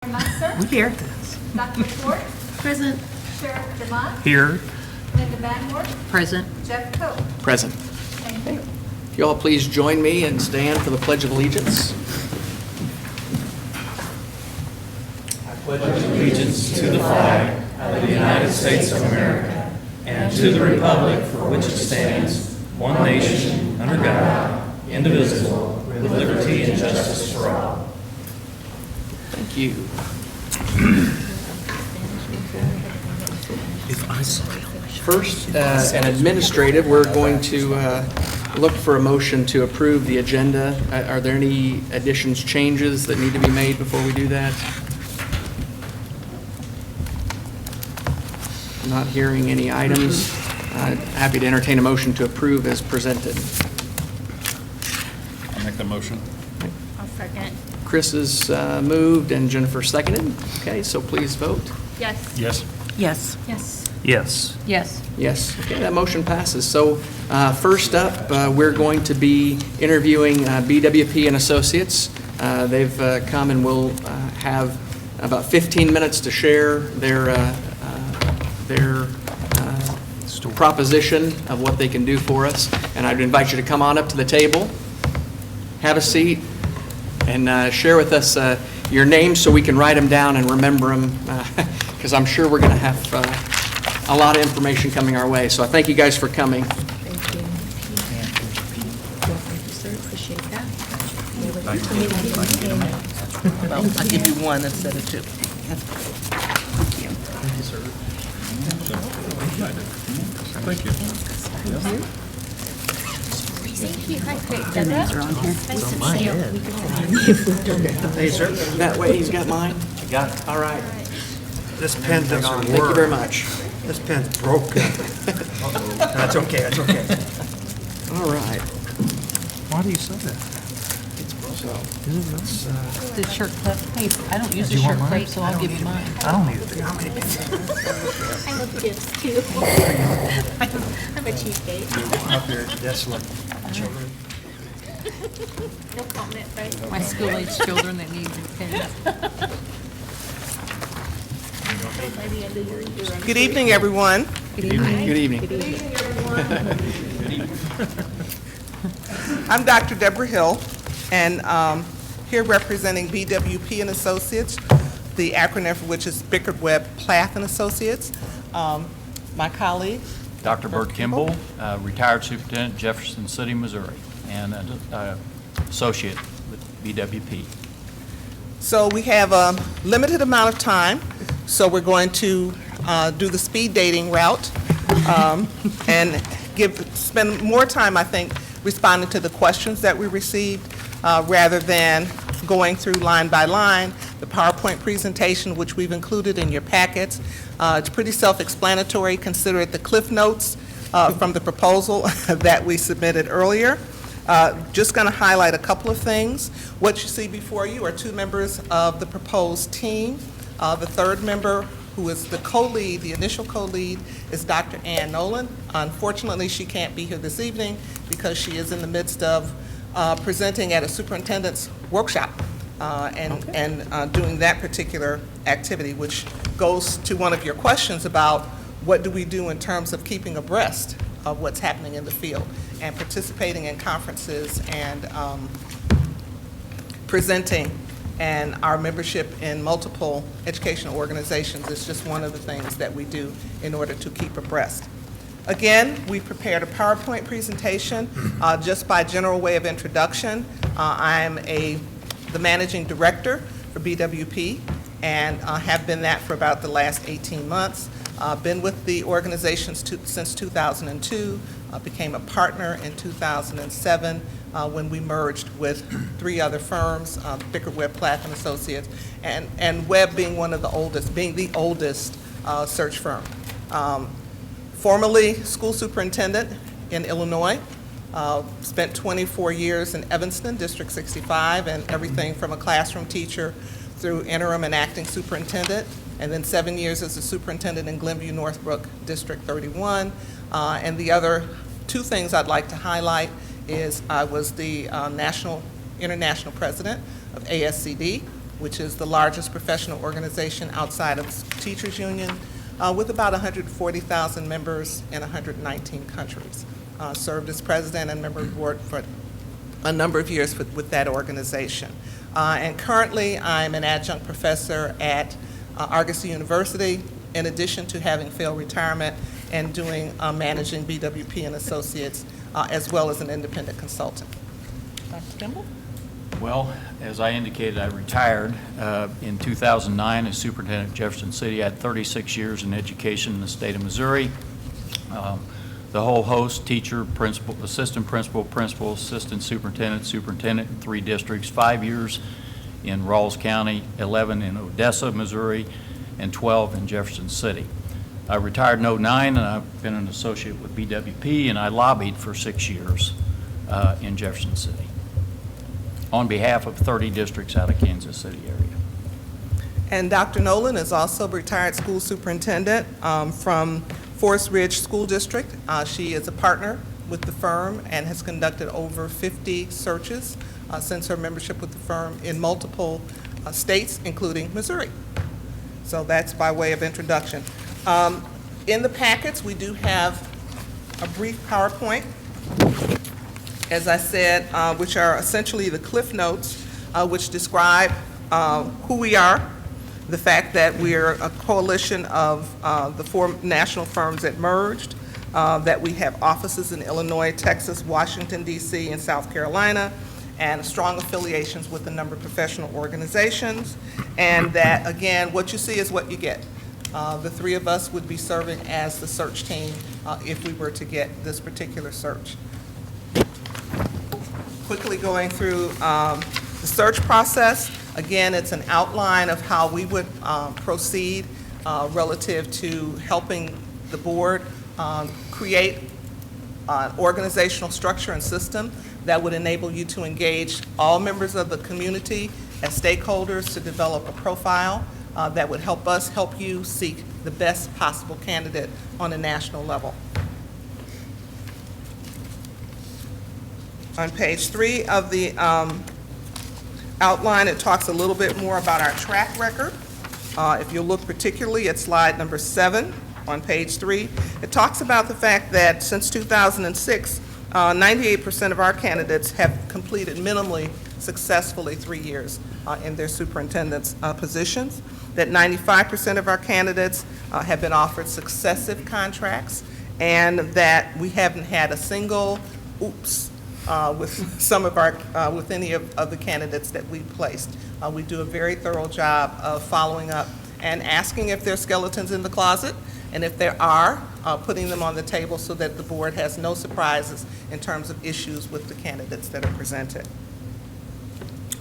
Munster. We here. Dr. Ford. Present. Sheriff DeMont. Here. Linda Van Wert. Present. Jeff Coe. Present. Thank you. If you all please join me and stand for the Pledge of Allegiance. Allegiance to the flag of the United States of America and to the republic for which it stands, one nation, under God, indivisible, with liberty and justice for all. Thank you. First, an administrative, we're going to look for a motion to approve the agenda. Are there any additions, changes that need to be made before we do that? Not hearing any items. Happy to entertain a motion to approve as presented. I'll make the motion. I'll second. Chris has moved and Jennifer seconded. Okay, so please vote. Yes. Yes. Yes. Yes. Yes. Yes. Yes, okay, that motion passes. So first up, we're going to be interviewing BWP and Associates. They've come and will have about 15 minutes to share their proposition of what they can do for us. And I'd invite you to come on up to the table, have a seat, and share with us your names so we can write them down and remember them, because I'm sure we're going to have a lot of information coming our way. So I thank you guys for coming. Thank you. Thank you, sir. Appreciate that. I'll give you one instead of two. Thank you. Thank you. Thank you. Hi, great. Deborah. These are on here. Nice to see you. Hey, sir, that way he's got mine? I got it. All right. This pen doesn't work. Thank you very much. This pen's broken. That's okay, that's okay. All right. Why do you say that? So, The shirt clip. Hey, I don't use the shirt clip, so I'll give you mine. I don't need it. I love gifts too. I'm a cheapskate. Out there, that's like children. No comment, right? My school-age children that need pens. By the end of your year. Good evening, everyone. Good evening. good evening. I'm Dr. Deborah Hill, and here representing BWP and Associates, the acronym for which is Bickert Webb Plath and Associates. My colleague, Dr. Bert Kimball, retired superintendent, Jefferson City, Missouri, and an associate with BWP. So we have a limited amount of time, so we're going to do the speed dating route and spend more time, I think, responding to the questions that we received rather than going through line by line. The PowerPoint presentation, which we've included in your packets, it's pretty self-explanatory. Consider it the Cliff Notes from the proposal that we submitted earlier. Just going to highlight a couple of things. What you see before you are two members of the proposed team. The third member, who is the co-lead, the initial co-lead, is Dr. Ann Nolan. Unfortunately, she can't be here this evening because she is in the midst of presenting at a superintendent's workshop and doing that particular activity, which goes to one of your questions about what do we do in terms of keeping abreast of what's happening in the field and participating in conferences and presenting, and our membership in multiple educational organizations is just one of the things that we do in order to keep abreast. Again, we prepared a PowerPoint presentation. Just by general way of introduction, I'm the managing director for BWP and have been that for about the last 18 months. Been with the organization since 2002, became a partner in 2007 when we merged with three other firms, Bickert Webb Plath and Associates, and Webb being the oldest search firm. Formerly school superintendent in Illinois, spent 24 years in Evanston, District 65, and everything from a classroom teacher through interim and acting superintendent, and then 7 years as a superintendent in Glenview, Northbrook, District 31. And the other two things I'd like to highlight is I was the international president of ASCD, which is the largest professional organization outside of teachers union, with about 140,000 members in 119 countries. Served as president and member of the board for a number of years with that organization. And currently, I'm an adjunct professor at Argosy University, in addition to having failed retirement and doing managing BWP and Associates, as well as an independent consultant. Dr. Kimball? Well, as I indicated, I retired in 2009 as superintendent of Jefferson City. I had 36 years in education in the state of Missouri. The whole host, teacher, principal, assistant principal, principal, assistant superintendent, superintendent in 3 districts, 5 years in Rawls County, 11 in Odessa, Missouri, and 12 in Jefferson City. I retired in 2009, and I've been an associate with BWP, and I lobbied for 6 years in Jefferson City on behalf of 30 districts out of Kansas City area. And Dr. Nolan is also a retired school superintendent from Forest Ridge School District. She is a partner with the firm and has conducted over 50 searches since her membership with the firm in multiple states, including Missouri. So that's by way of introduction. In the packets, we do have a brief PowerPoint, as I said, which are essentially the Cliff Notes, which describe who we are, the fact that we're a coalition of the 4 national firms that merged, that we have offices in Illinois, Texas, Washington, D.C., and South Carolina, and strong affiliations with a number of professional organizations, and that, again, what you see is what you get. The 3 of us would be serving as the search team if we were to get this particular search. Quickly going through the search process. Again, it's an outline of how we would proceed relative to helping the board create an organizational structure and system that would enable you to engage all members of the community as stakeholders to develop a profile that would help us help you seek the best possible candidate on a national level. On page 3 of the outline, it talks a little bit more about our track record. If you look particularly at slide number 7 on page 3, it talks about the fact that since 2006, 98% of our candidates have completed minimally successfully 3 years in their superintendent's positions, that 95% of our candidates have been offered successive contracts, and that we haven't had a single oops with some of our, with any of the candidates that we placed. We do a very thorough job of following up and asking if there's skeletons in the closet, and if there are, putting them on the table so that the board has no surprises in terms of issues with the candidates that are presented.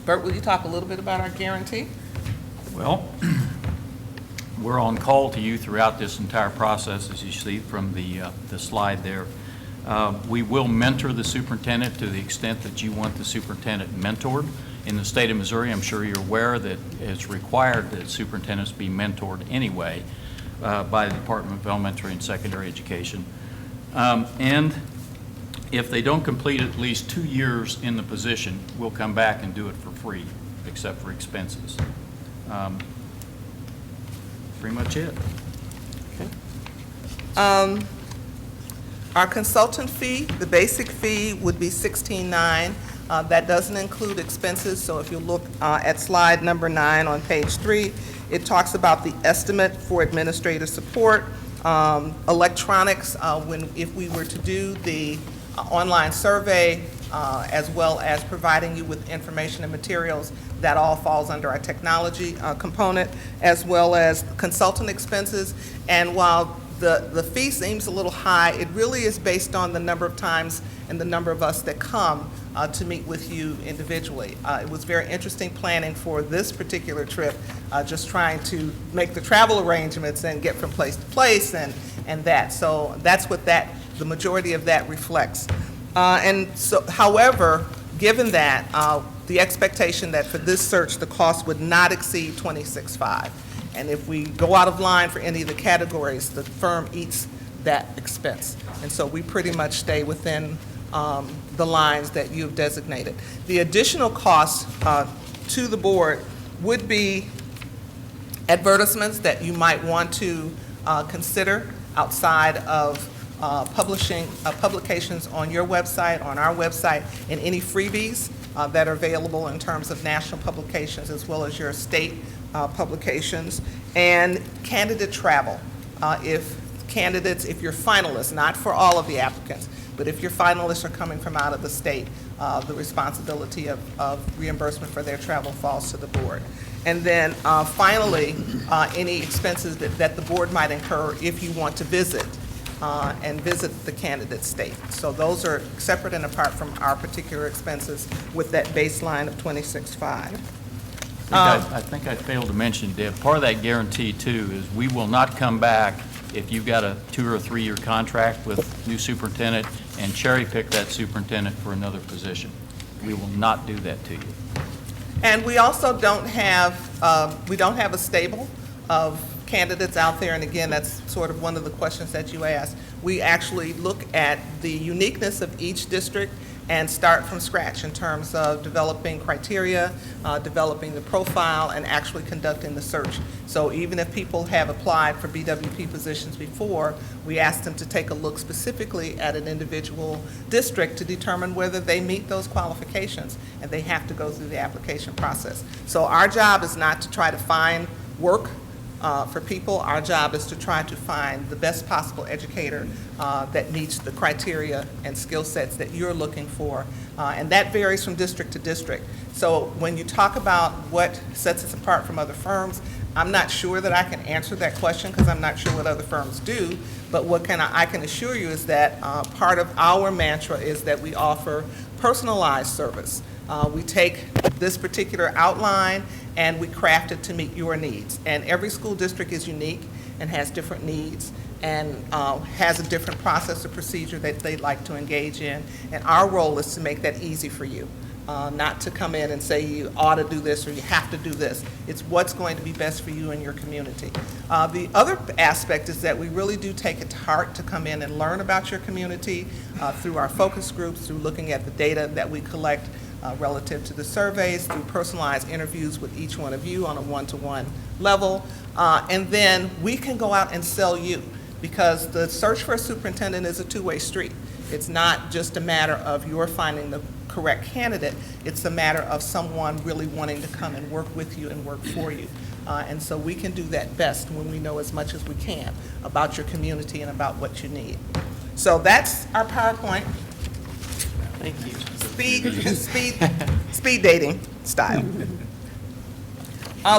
Bert, will you talk a little bit about our guarantee? Well, we're on call to you throughout this entire process, as you see from the slide there. We will mentor the superintendent to the extent that you want the superintendent mentored. In the state of Missouri, I'm sure you're aware that it's required that superintendents be mentored anyway by the Department of Elementary and Secondary Education. And if they don't complete at least 2 years in the position, we'll come back and do it for free, except for expenses. Pretty much it. Okay. Our consultant fee, the basic fee would be $16,900. That doesn't include expenses, so if you look at slide number 9 on page 3, it talks about the estimate for administrative support, electronics, if we were to do the online survey, as well as providing you with information and materials, that all falls under our technology component, as well as consultant expenses. And while the fee seems a little high, it really is based on the number of times and the number of us that come to meet with you individually. It was very interesting planning for this particular trip, just trying to make the travel arrangements and get from place to place and that. So that's what the majority of that reflects. And so, however, given that, the expectation that for this search, the cost would not exceed $26,500. And if we go out of line for any of the categories, the firm eats that expense. And so we pretty much stay within the lines that you've designated. The additional cost to the board would be advertisements that you might want to consider outside of publications on your website, on our website, and any freebies that are available in terms of national publications as well as your state publications, and candidate travel. If you're finalists, not for all of the applicants, but if your finalists are coming from out of the state, the responsibility of reimbursement for their travel falls to the board. And then finally, any expenses that the board might incur if you want to visit and visit the candidate state. So those are separate and apart from our particular expenses with that baseline of 26.5. I think I failed to mention, Deb, part of that guarantee too is we will not come back if you've got a 2 or 3 year contract with new superintendent and cherry pick that superintendent for another position. We will not do that to you. And we also don't have a stable of candidates out there, and again, that's sort of one of the questions that you asked. We actually look at the uniqueness of each district and start from scratch in terms of developing criteria, developing the profile, and actually conducting the search. So even if people have applied for BWP positions before, we ask them to take a look specifically at an individual district to determine whether they meet those qualifications, and they have to go through the application process. So our job is not to try to find work for people. Our job is to try to find the best possible educator that meets the criteria and skill sets that you're looking for, and that varies from district to district. So when you talk about what sets us apart from other firms, I'm not sure that I can answer that question because I'm not sure what other firms do, but what I can assure you is that part of our mantra is that we offer personalized service. We take this particular outline and we craft it to meet your needs. And every school district is unique and has different needs and has a different process or procedure that they'd like to engage in. And our role is to make that easy for you, not to come in and say you ought to do this or you have to do this. It's what's going to be best for you and your community. The other aspect is that we really do take it to heart to come in and learn about your community through our focus groups, through looking at the data that we collect relative to the surveys, through personalized interviews with each one of you on a one-to-one level. And then we can go out and sell you, because the search for a superintendent is a two-way street. It's not just a matter of your finding the correct candidate, it's a matter of someone really wanting to come and work with you and work for you. And so we can do that best when we know as much as we can about your community and about what you need. So that's our PowerPoint. Thank you. Speed dating style.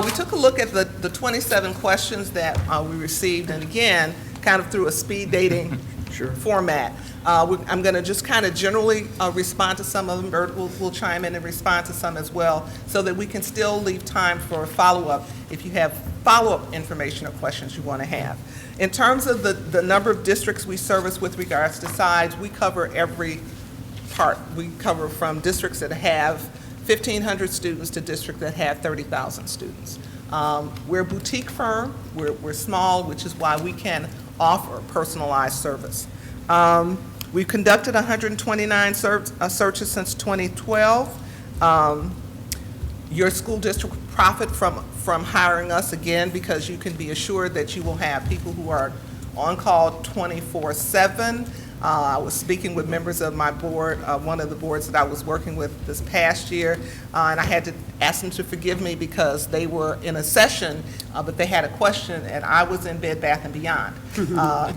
We took a look at the 27 questions that we received, and again, kind of through a speed dating format. I'm going to just kind of generally respond to some of them. Bert will chime in and respond to some as well, so that we can still leave time for follow-up if you have follow-up information or questions you want to have. In terms of the number of districts we service with regards to size, we cover every part. We cover from districts that have 1,500 students to districts that have 30,000 students. We're a boutique firm. We're small, which is why we can offer personalized service. We've conducted 129 searches since 2012. Your school district will profit from hiring us, again, because you can be assured that you will have people who are on call 24/7. I was speaking with members of my board, one of the boards that I was working with this past year, and I had to ask them to forgive me because they were in a session, but they had a question, and I was in Bed Bath & Beyond.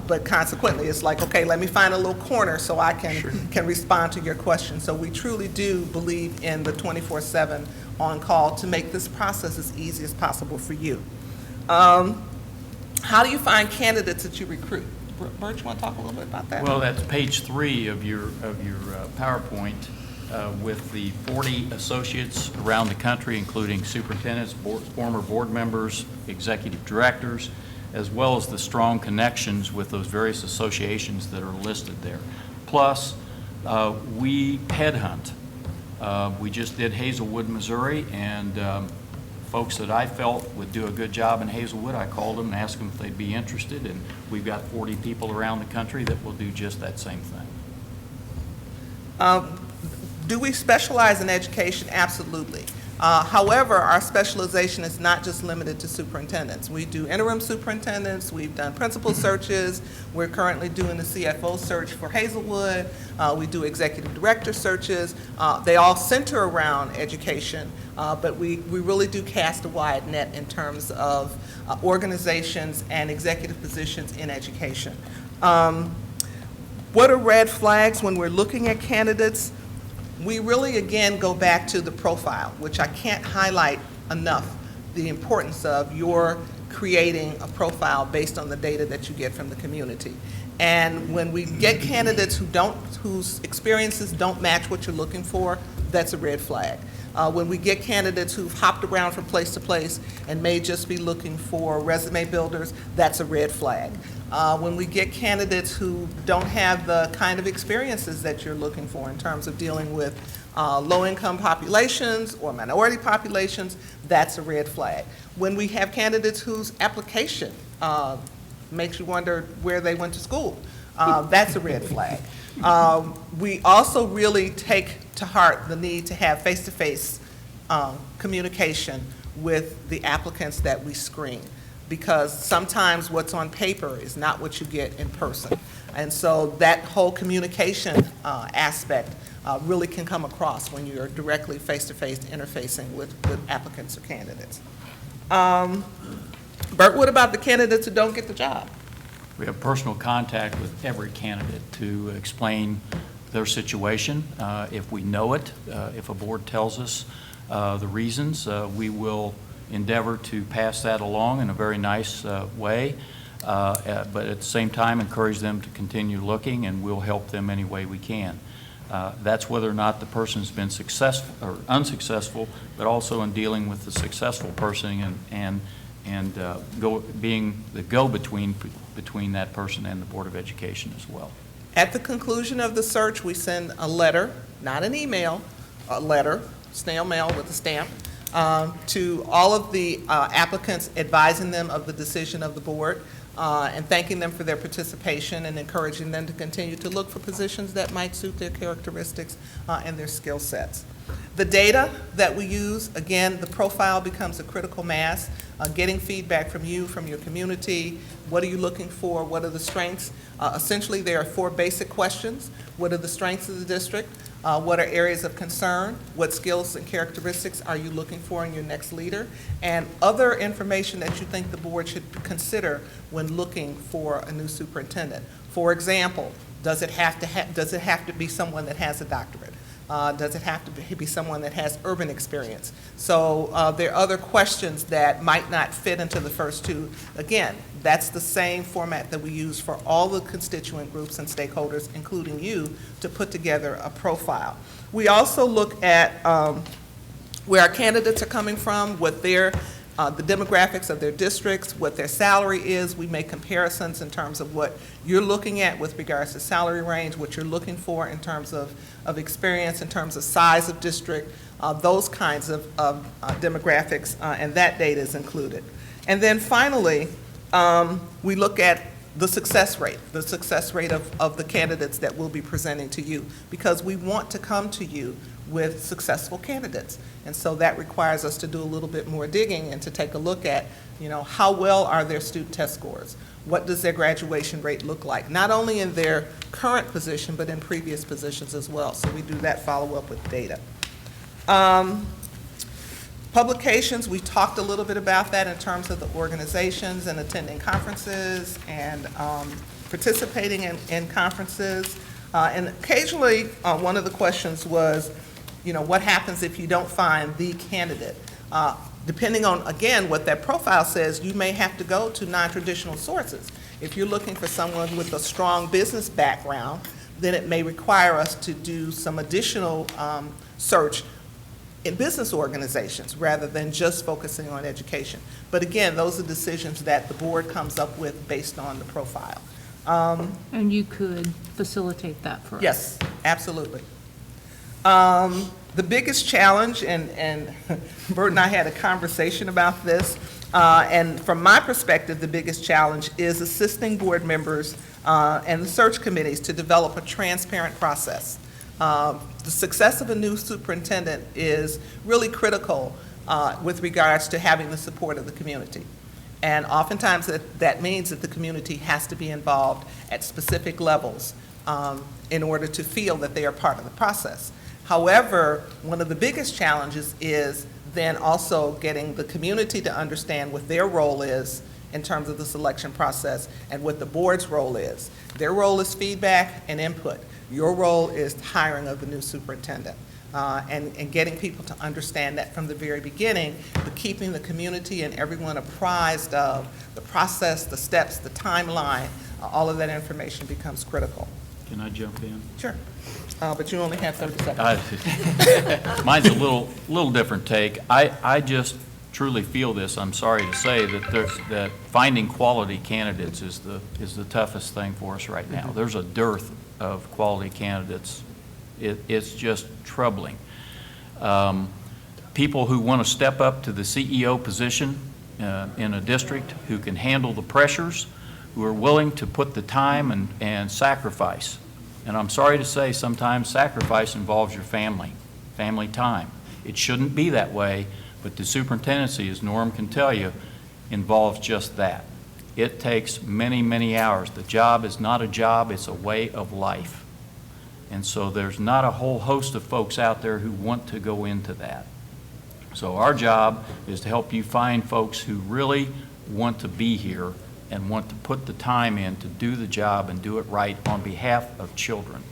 But consequently, it's like, okay, let me find a little corner so I can respond to your question. So we truly do believe in the 24/7 on call to make this process as easy as possible for you. How do you find candidates that you recruit? Bert, you want to talk a little bit about that? Well, that's page 3 of your PowerPoint with the 40 associates around the country, including superintendents, former board members, executive directors, as well as the strong connections with those various associations that are listed there. Plus, we headhunt. We just did Hazelwood, Missouri, and folks that I felt would do a good job in Hazelwood, I called them and asked them if they'd be interested, and we've got 40 people around the country that will do just that same thing. Do we specialize in education? Absolutely. However, our specialization is not just limited to superintendents. We do interim superintendents, we've done principal searches, we're currently doing the CFO search for Hazelwood, we do executive director searches. They all center around education, but we really do cast a wide net in terms of organizations and executive positions in education. What are red flags when we're looking at candidates? We really, again, go back to the profile, which I can't highlight enough, the importance of your creating a profile based on the data that you get from the community. And when we get candidates whose experiences don't match what you're looking for, that's a red flag. When we get candidates who've hopped around from place to place and may just be looking for resume builders, that's a red flag. When we get candidates who don't have the kind of experiences that you're looking for in terms of dealing with low-income populations or minority populations, that's a red flag. When we have candidates whose application makes you wonder where they went to school, that's a red flag. We also really take to heart the need to have face-to-face communication with the applicants that we screen, because sometimes what's on paper is not what you get in person. And so that whole communication aspect really can come across when you're directly face-to-face interfacing with applicants or candidates. Bert, what about the candidates who don't get the job? We have personal contact with every candidate to explain their situation. If we know it, if a board tells us the reasons, we will endeavor to pass that along in a very nice way, but at the same time encourage them to continue looking, and we'll help them any way we can. That's whether or not the person's been successful or unsuccessful, but also in dealing with the successful person and being the go-between between that person and the Board of Education as well. At the conclusion of the search, we send a letter, not an email, a letter, snail mail with a stamp, to all of the applicants, advising them of the decision of the board and thanking them for their participation and encouraging them to continue to look for positions that might suit their characteristics and their skill sets. The data that we use, again, the profile becomes a critical mass, getting feedback from you, from your community. What are you looking for? What are the strengths? Essentially, there are 4 basic questions. What are the strengths of the district? What are areas of concern? What skills and characteristics are you looking for in your next leader? And other information that you think the board should consider when looking for a new superintendent. For example, does it have to be someone that has a doctorate? Does it have to be someone that has urban experience? So there are other questions that might not fit into the first 2. Again, that's the same format that we use for all the constituent groups and stakeholders, including you, to put together a profile. We also look at where our candidates are coming from, what their the demographics of their districts, what their salary is. We make comparisons in terms of what you're looking at with regards to salary range, what you're looking for in terms of experience, in terms of size of district, those kinds of demographics, and that data is included. And then finally, we look at the success rate of the candidates that we'll be presenting to you, because we want to come to you with successful candidates. And so that requires us to do a little bit more digging and to take a look at, how well are their student test scores? What does their graduation rate look like? Not only in their current position, but in previous positions as well. So we do that follow-up with data. Publications, we talked a little bit about that in terms of the organizations and attending conferences and participating in conferences. And occasionally, one of the questions was, what happens if you don't find the candidate? Depending on, again, what that profile says, you may have to go to non-traditional sources. If you're looking for someone with a strong business background, then it may require us to do some additional search in business organizations rather than just focusing on education. But again, those are decisions that the board comes up with based on the profile. And you could facilitate that for us? Yes, absolutely. The biggest challenge, and Bert and I had a conversation about this, and from my perspective, the biggest challenge is assisting board members and the search committees to develop a transparent process. The success of a new superintendent is really critical with regards to having the support of the community. And oftentimes that means that the community has to be involved at specific levels in order to feel that they are part of the process. However, one of the biggest challenges is then also getting the community to understand what their role is in terms of the selection process and what the board's role is. Their role is feedback and input. Your role is hiring of the new superintendent. And getting people to understand that from the very beginning, but keeping the community and everyone apprised of the process, the steps, the timeline, all of that information becomes critical. Can I jump in? Sure. But you only have 30 seconds. Mine's a little different take. I just truly feel this, I'm sorry to say, that finding quality candidates is the toughest thing for us right now. There's a dearth of quality candidates. It's just troubling. People who want to step up to the CEO position in a district, who can handle the pressures, who are willing to put the time and sacrifice. And I'm sorry to say, sometimes sacrifice involves your family time. It shouldn't be that way, but the superintendency, as Norm can tell you, involves just that. It takes many, many hours. The job is not a job, it's a way of life. And so there's not a whole host of folks out there who want to go into that. So our job is to help you find folks who really want to be here and want to put the time in to do the job and do it right on behalf of children.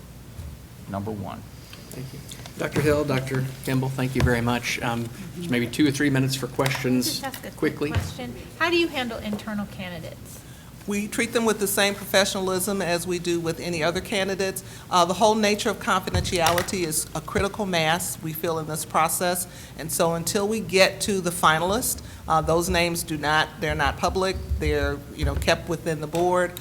Number one. Thank you. Dr. Hill, Dr. Kimball, thank you very much. Just maybe 2 or 3 minutes for questions Just ask a quick quickly. question. How do you handle internal candidates? We treat them with the same professionalism as we do with any other candidates. The whole nature of confidentiality is a critical mass, we feel, in this process. And so until we get to the finalist, those names they're not public, they're kept within the board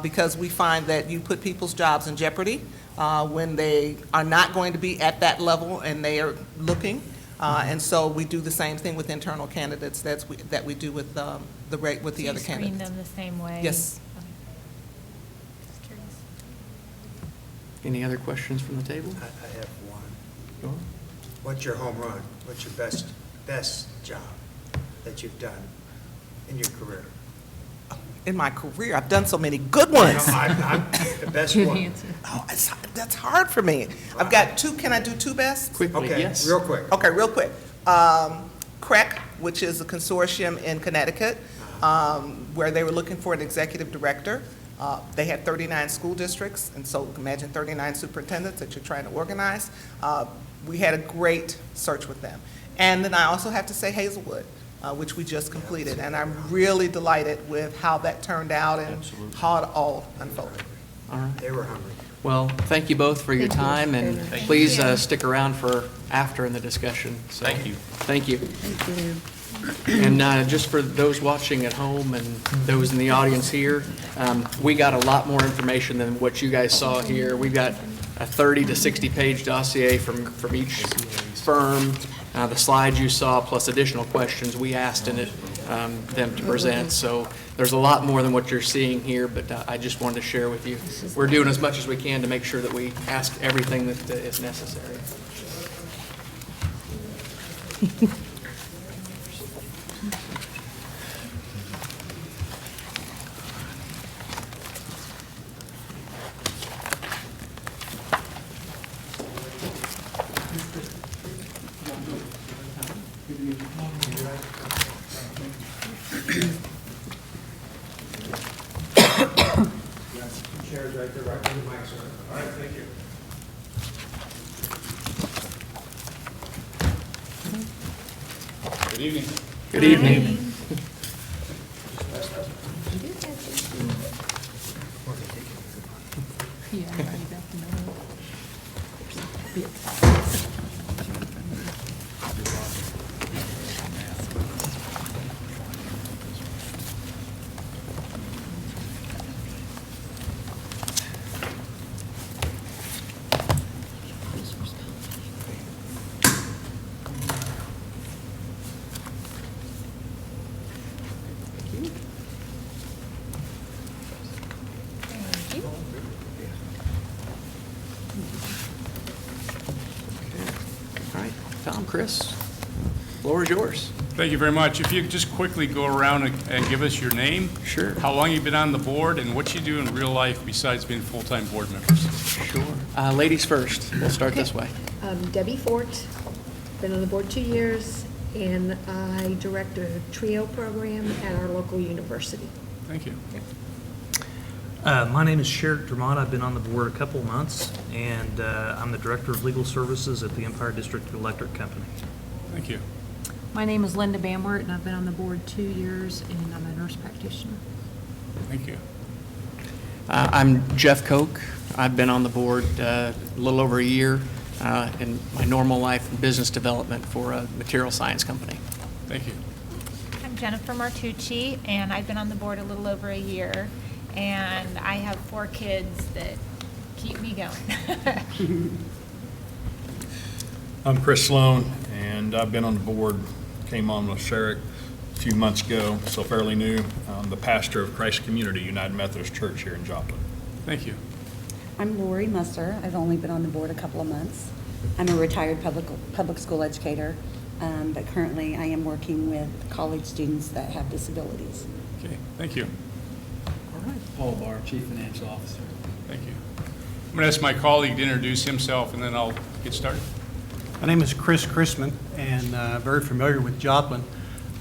because we find that you put people's jobs in jeopardy when they are not going to be at that level and they are looking. And so we do the same thing with internal candidates that we do with the other candidates. You screen them the same way? Yes. Okay. Just curious. Any other questions from the table? I have one. Go on. What's your home run? What's your best job that you've done in your career? In my career, I've done so many good ones. I'm the best Good one. answer. Oh, that's hard for me. I've got 2. Can I do 2 best? Quickly, Okay, yes. real quick. Okay, real quick. CREC, which is a consortium in Connecticut, where they were looking for an executive director. They had 39 school districts, and so imagine 39 superintendents that you're trying to organize. We had a great search with them. And then I also have to say Hazelwood, which we just completed. And I'm really delighted with how that turned out and how it all unfolded. All right. They were hungry. Well, thank you both for your time, and please stick around for after in the discussion. So, Thank you. Thank you. And just for those watching at home and those in the audience here, we got a lot more information than what you guys saw here. We've got a 30 to 60-page dossier from each firm, the slides you saw, plus additional questions we asked in it, them to present. So there's a lot more than what you're seeing here, but I just wanted to share with you. We're doing as much as we can to make sure that we ask everything that is necessary. Chairs right there, right in the mic, sir. All right, thank you. Good evening. Good evening. Yeah, I already got the note. Chris, floor is yours. Thank you very much. If you could just quickly go around and give us your name. Sure. How long you've been on the board, and what you do in real life besides being full-time board members. Sure. Ladies first. We'll start this way. Debbie Fort, been on the board 2 years, and I direct a TRIO program at our local university. Thank you. My name is Sherrick Dermott. I've been on the board a couple of months, and I'm the Director of Legal Services at the Empire District Electric Company. Thank you. My name is Linda Bambert, and I've been on the board 2 years, and I'm a nurse practitioner. Thank you. I'm Jeff Koch. I've been on the board a little over a year in my normal life in business development for a material science company. Thank you. I'm Jennifer Martucci, and I've been on the board a little over a year, and I have 4 kids that keep me going. I'm Chris Sloan, and I've been on the board, came on with Sherrick a few months ago, so fairly new. I'm the pastor of Christ Community United Methodist Church here in Joplin. Thank you. I'm Lori Musser. I've only been on the board a couple of months. I'm a retired public school educator, but currently I am working with college students that have disabilities. Okay, thank you. All right. Paul Barr, Chief Financial Officer. Thank you. I'm going to ask my colleague to introduce himself, and then I'll get started. My name is Chris Chrisman, and very familiar with Joplin.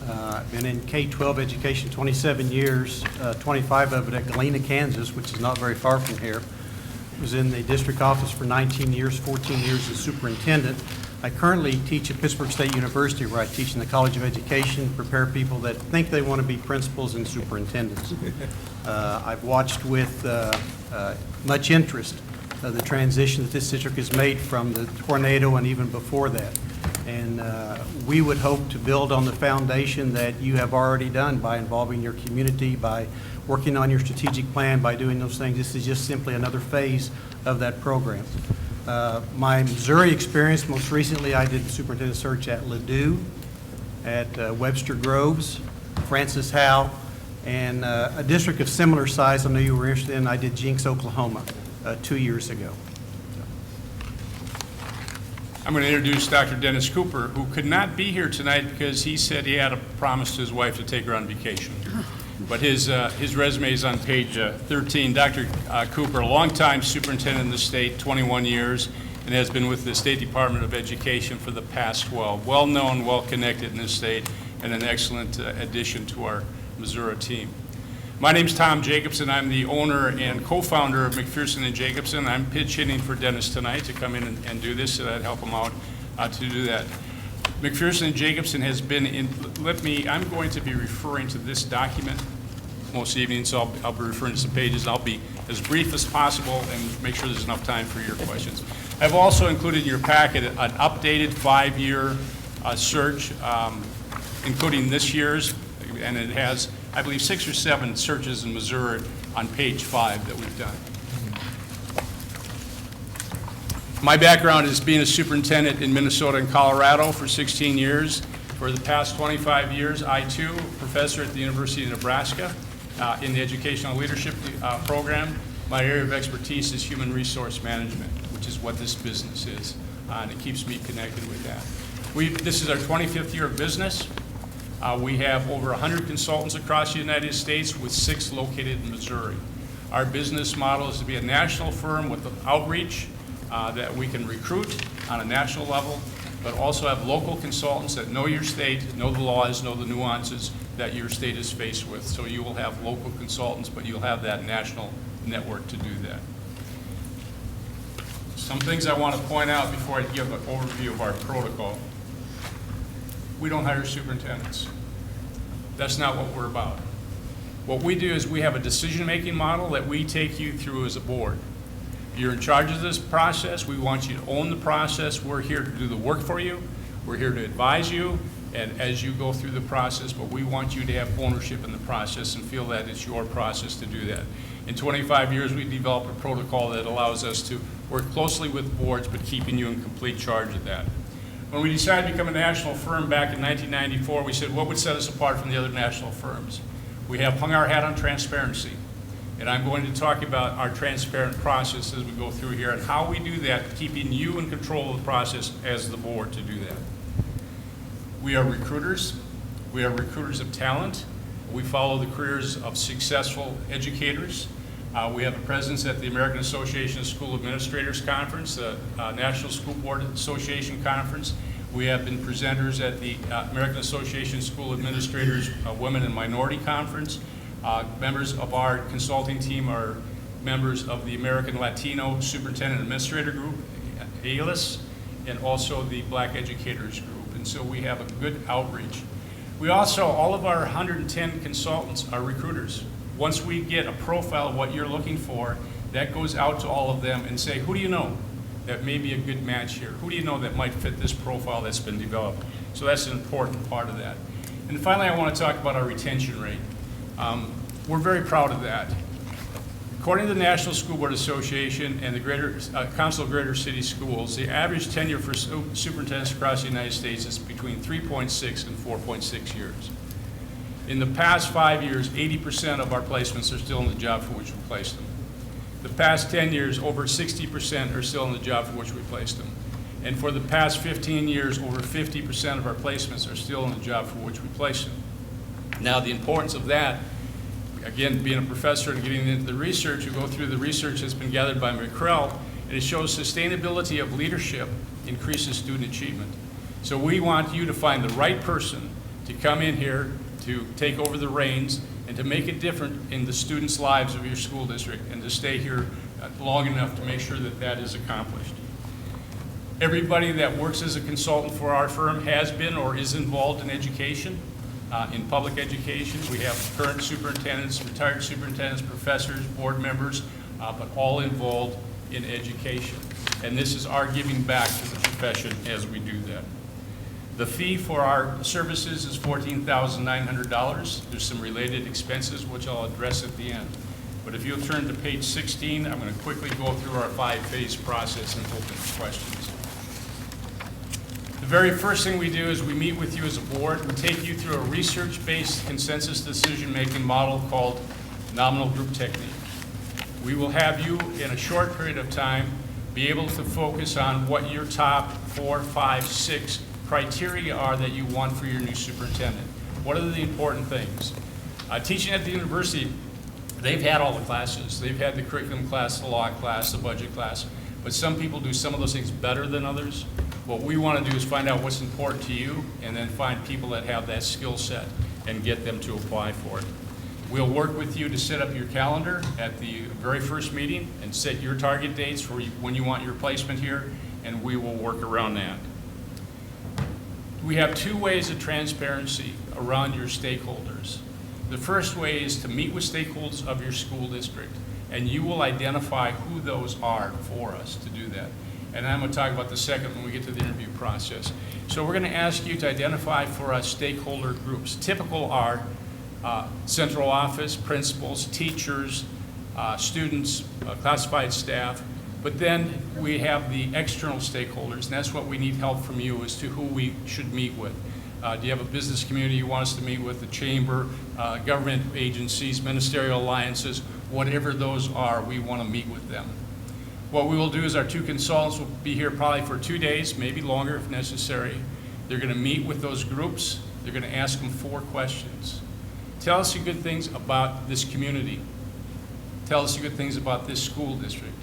I've been in K-12 education 27 years, 25 of it at Galena, Kansas, which is not very far from here. Was in the district office for 19 years, 14 years as superintendent. I currently teach at Pittsburgh State University, where I teach in the College of Education, prepare people that think they want to be principals and superintendents. I've watched with much interest the transition that this district has made from the tornado and even before that. And we would hope to build on the foundation that you have already done by involving your community, by working on your strategic plan, by doing those things. This is just simply another phase of that program. My Missouri experience, most recently I did the superintendent search at Ladue, at Webster Groves, Francis Howe, and a district of similar size I know you were interested in, I did Jinx, Oklahoma, 2 years ago. I'm going to introduce Dr. Dennis Cooper, who could not be here tonight because he said he had a promise to his wife to take her on vacation. But his resume is on page 13. Dr. Cooper, a longtime superintendent in the state, 21 years, and has been with the State Department of Education for the past 12. Well-known, well-connected in this state, and an excellent addition to our Missouri team. My name's Tom Jacobson. I'm the owner and co-founder of McPherson and Jacobson. I'm pitch hitting for Dennis tonight to come in and do this, so I'd help him out to do that. McPherson and Jacobson has been in, I'm going to be referring to this document most evenings, so I'll be referring to some pages. I'll be as brief as possible and make sure there's enough time for your questions. I've also included in your packet an updated 5-year search, including this year's, and it has, I believe, 6 or 7 searches in Missouri on page 5 that we've done. My background is being a superintendent in Minnesota and Colorado for 16 years. For the past 25 years, I too, professor at the University of Nebraska in the Educational Leadership program. My area of expertise is human resource management, which is what this business is, and it keeps me connected with that. This is our 25th year of business. We have over 100 consultants across the United States, with 6 located in Missouri. Our business model is to be a national firm with outreach that we can recruit on a national level, but also have local consultants that know your state, know the laws, know the nuances that your state is faced with. So you will have local consultants, but you'll have that national network to do that. Some things I want to point out before I give an overview of our protocol. We don't hire superintendents. That's not what we're about. What we do is we have a decision-making model that we take you through as a board. You're in charge of this process. We want you to own the process. We're here to do the work for you. We're here to advise you and as you go through the process, but we want you to have ownership in the process and feel that it's your process to do that. In 25 years, we developed a protocol that allows us to work closely with boards, but keeping you in complete charge of that. When we decided to become a national firm back in 1994, we said, what would set us apart from the other national firms? We have hung our hat on transparency. And I'm going to talk about our transparent process as we go through here and how we do that, keeping you in control of the process as the board to do that. We are recruiters. We are recruiters of talent. We follow the careers of successful educators. We have a presence at the American Association of School Administrators Conference, the National School Board Association Conference. We have been presenters at the American Association of School Administrators Women and Minority Conference. Members of our consulting team are members of the American Latino Superintendent Administrator Group, ALIS, and also the Black Educators Group. And so we have a good outreach. We also, all of our 110 consultants are recruiters. Once we get a profile of what you're looking for, that goes out to all of them and say, who do you know that may be a good match here? Who do you know that might fit this profile that's been developed? So that's an important part of that. And finally, I want to talk about our retention rate. We're very proud of that. According to the National School Board Association and the Council of Greater City Schools, the average tenure for superintendents across the United States is between 3.6 and 4.6 years. In the past 5 years, 80% of our placements are still in the job for which we placed them. The past 10 years, over 60% are still in the job for which we placed them. And for the past 15 years, over 50% of our placements are still in the job for which we placed them. Now, the importance of that, again, being a professor and getting into the research, you go through the research that's been gathered by McCrell, and it shows sustainability of leadership increases student achievement. So we want you to find the right person to come in here to take over the reins and to make it different in the students' lives of your school district and to stay here long enough to make sure that that is accomplished. Everybody that works as a consultant for our firm has been or is involved in education, in public education. We have current superintendents, retired superintendents, professors, board members, but all involved in education. And this is our giving back to the profession as we do that. The fee for our services is $14,900. There's some related expenses, which I'll address at the end. But if you'll turn to page 16, I'm going to quickly go through our 5-phase process and open for questions. The very first thing we do is we meet with you as a board. We take you through a research-based consensus decision-making model called nominal group technique. We will have you, in a short period of time, be able to focus on what your top 4, 5, 6 criteria are that you want for your new superintendent. What are the important things? Teaching at the university, they've had all the classes. They've had the curriculum class, the law class, the budget class, but some people do some of those things better than others. What we want to do is find out what's important to you and then find people that have that skill set and get them to apply for it. We'll work with you to set up your calendar at the very first meeting and set your target dates for when you want your placement here, and we will work around that. We have 2 ways of transparency around your stakeholders. The first way is to meet with stakeholders of your school district, and you will identify who those are for us to do that. And I'm going to talk about the second when we get to the interview process. So we're going to ask you to identify for us stakeholder groups. Typical are central office, principals, teachers, students, classified staff. But then we have the external stakeholders, and that's what we need help from you as to who we should meet with. Do you have a business community you want us to meet with, the chamber, government agencies, ministerial alliances, whatever those are, we want to meet with them. What we will do is our 2 consultants will be here probably for 2 days, maybe longer if necessary. They're going to meet with those groups. They're going to ask them 4 questions. Tell us the good things about this community. Tell us the good things about this school district.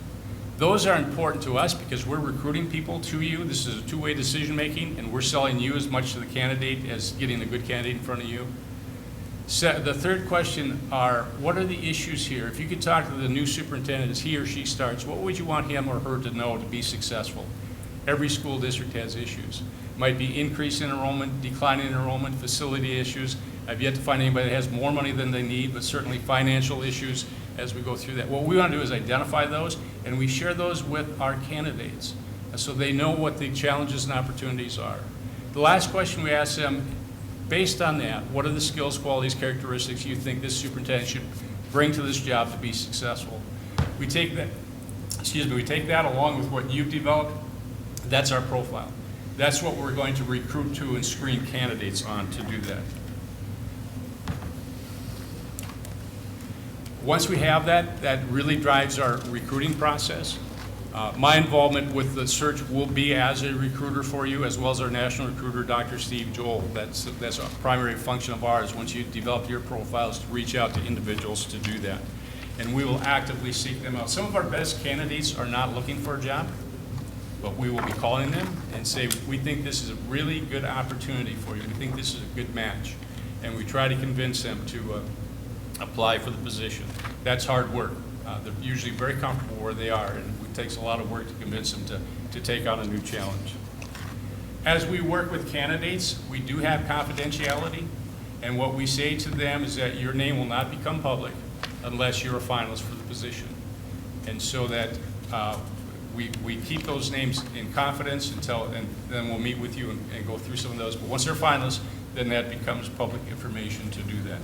Those are important to us because we're recruiting people to you. This is a 2-way decision making, and we're selling you as much to the candidate as getting a good candidate in front of you. The third question are, what are the issues here? If you could talk to the new superintendent as he or she starts, what would you want him or her to know to be successful? Every school district has issues. Might be increase in enrollment, decline in enrollment, facility issues. I've yet to find anybody that has more money than they need, but certainly financial issues as we go through that. What we want to do is identify those, and we share those with our candidates so they know what the challenges and opportunities are. The last question we ask them, based on that, what are the skills, qualities, characteristics you think this superintendent should bring to this job to be successful? We take that, we take that along with what you've developed. That's our profile. That's what we're going to recruit to and screen candidates on to do that. Once we have that, that really drives our recruiting process. My involvement with the search will be as a recruiter for you, as well as our national recruiter, Dr. Steve Joel. That's a primary function of ours. Once you develop your profiles, to reach out to individuals to do that. And we will actively seek them out. Some of our best candidates are not looking for a job, but we will be calling them and say, we think this is a really good opportunity for you. We think this is a good match. And we try to convince them to apply for the position. That's hard work. They're usually very comfortable where they are, and it takes a lot of work to convince them to take on a new challenge. As we work with candidates, we do have confidentiality, and what we say to them is that your name will not become public unless you're a finalist for the position. And so that we keep those names in confidence and then we'll meet with you and go through some of those. But once they're finalists, then that becomes public information to do that.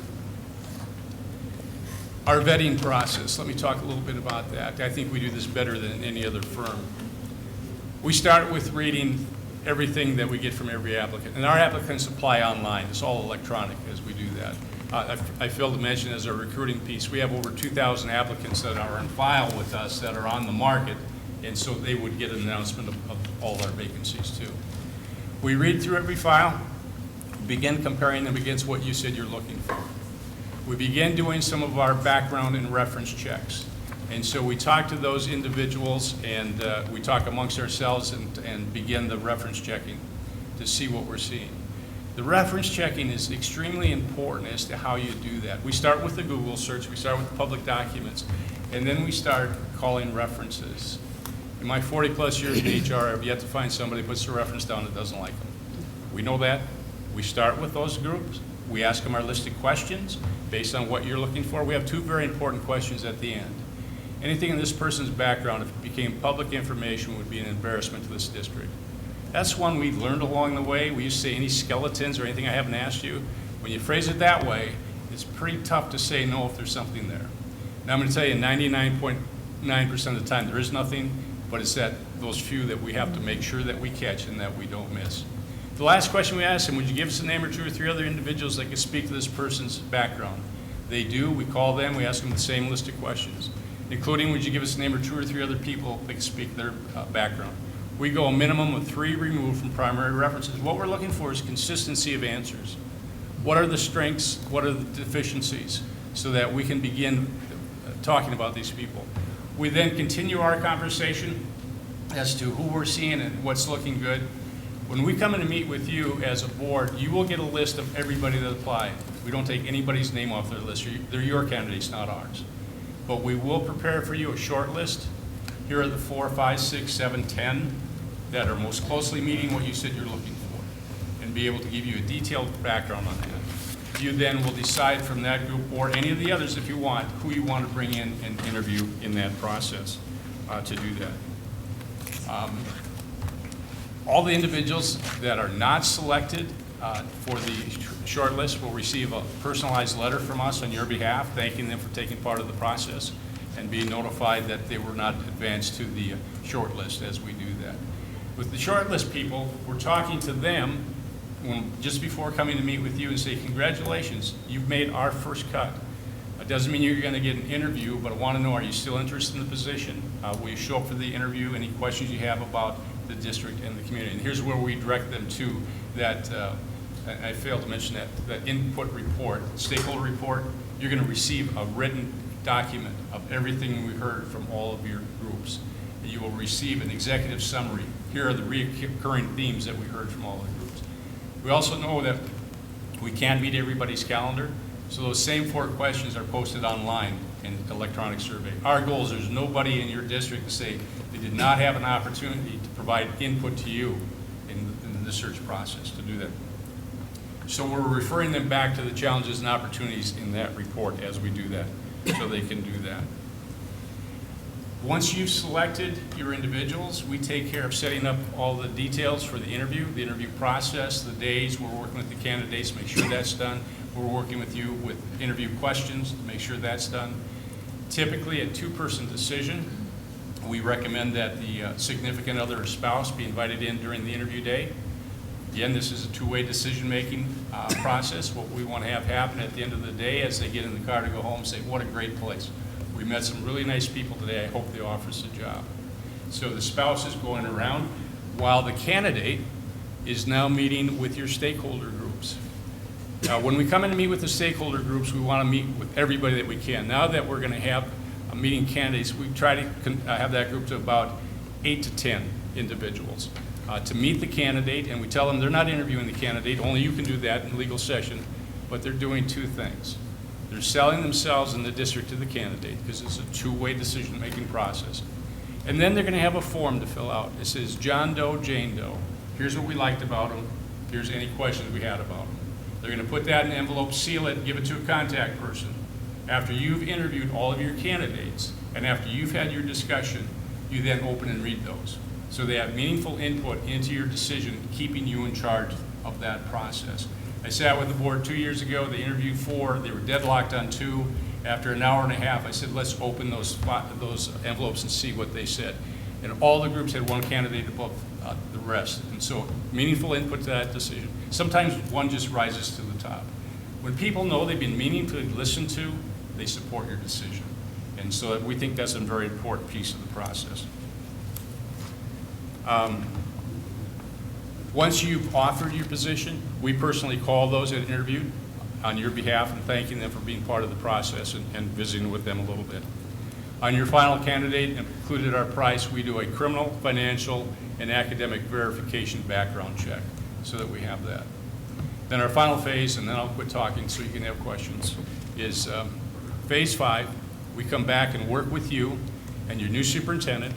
Our vetting process, let me talk a little bit about that. I think we do this better than any other firm. We start with reading everything that we get from every applicant. And our applicants apply online. It's all electronic as we do that. I failed to mention as our recruiting piece, we have over 2,000 applicants that are on file with us that are on the market, and so they would get an announcement of all our vacancies too. We read through every file, begin comparing them against what you said you're looking for. We begin doing some of our background and reference checks. And so we talk to those individuals and we talk amongst ourselves and begin the reference checking to see what we're seeing. The reference checking is extremely important as to how you do that. We start with the Google search, we start with public documents, and then we start calling references. In my 40-plus years in HR, I've yet to find somebody who puts a reference down that doesn't like them. We know that. We start with those groups. We ask them our list of questions based on what you're looking for. We have two very important questions at the end. Anything in this person's background, if it became public information, would be an embarrassment to this district. That's one we learned along the way. We used to say any skeletons or anything I haven't asked you. When you phrase it that way, it's pretty tough to say no if there's something there. Now I'm going to tell you 99.9% of the time there is nothing, but it's those few that we have to make sure that we catch and that we don't miss. The last question we asked them, would you give us a name or two or three other individuals that could speak to this person's background? They do. We call them. We ask them the same list of questions, including would you give us a name or two or three other people that could speak their background. We go a minimum of 3 removed from primary references. What we're looking for is consistency of answers. What are the strengths? What are the deficiencies? So that we can begin talking about these people. We then continue our conversation as to who we're seeing and what's looking good. When we come in to meet with you as a board, you will get a list of everybody that applied. We don't take anybody's name off their list. They're your candidates, not ours. But we will prepare for you a short list. Here are the 4, 5, 6, 7, 10 that are most closely meeting what you said you're looking for, and be able to give you a detailed background on that. You then will decide from that group, or any of the others if you want, who you want to bring in and interview in that process to do that. All the individuals that are not selected for the short list will receive a personalized letter from us on your behalf, thanking them for taking part of the process and being notified that they were not advanced to the short list as we do that. With the short list people, we're talking to them just before coming to meet with you and say, congratulations, you've made our first cut. It doesn't mean you're going to get an interview, but I want to know, are you still interested in the position? Will you show up for the interview? Any questions you have about the district and the community? And here's where we direct them to that, I failed to mention that input report, stakeholder report. You're going to receive a written document of everything we heard from all of your groups. You will receive an executive summary. Here are the recurring themes that we heard from all the groups. We also know that we can't meet everybody's calendar, so those same 4 questions are posted online in electronic survey. Our goal is there's nobody in your district to say they did not have an opportunity to provide input to you in the search process to do that. So we're referring them back to the challenges and opportunities in that report as we do that, so they can do that. Once you've selected your individuals, we take care of setting up all the details for the interview process, the days. We're working with the candidates to make sure that's done. We're working with you with interview questions to make sure that's done. Typically, a 2-person decision. We recommend that the significant other or spouse be invited in during the interview day. Again, this is a 2-way decision-making process. What we want to have happen at the end of the day as they get in the car to go home, say, what a great place. We met some really nice people today. I hope they offer us a job. So the spouse is going around while the candidate is now meeting with your stakeholder groups. When we come in to meet with the stakeholder groups, we want to meet with everybody that we can. Now that we're going to have a meeting candidates, we try to have that group to about 8 to 10 individuals to meet the candidate, and we tell them they're not interviewing the candidate, only you can do that in legal session, but they're doing two things. They're selling themselves in the district to the candidate because it's a two-way decision-making process. And then they're going to have a form to fill out. It says, John Doe, Jane Doe. Here's what we liked about them. Here's any questions we had about them. They're going to put that in an envelope, seal it, give it to a contact person. After you've interviewed all of your candidates and after you've had your discussion, you then open and read those. So they have meaningful input into your decision, keeping you in charge of that process. I sat with the board 2 years ago. They interviewed 4. They were deadlocked on 2. After an hour and a half, I said, let's open those envelopes and see what they said. And all the groups had one candidate above the rest. And so meaningful input to that decision. Sometimes one just rises to the top. When people know they've been meaningfully listened to, they support your decision. And so we think that's a very important piece of the process. Once you've offered your position, we personally call those that interviewed on your behalf and thanking them for being part of the process and visiting with them a little bit. On your final candidate, included our price, we do a criminal, financial, and academic verification background check so that we have that. Then our final phase, and then I'll quit talking so you can have questions, is phase 5. We come back and work with you and your new superintendent,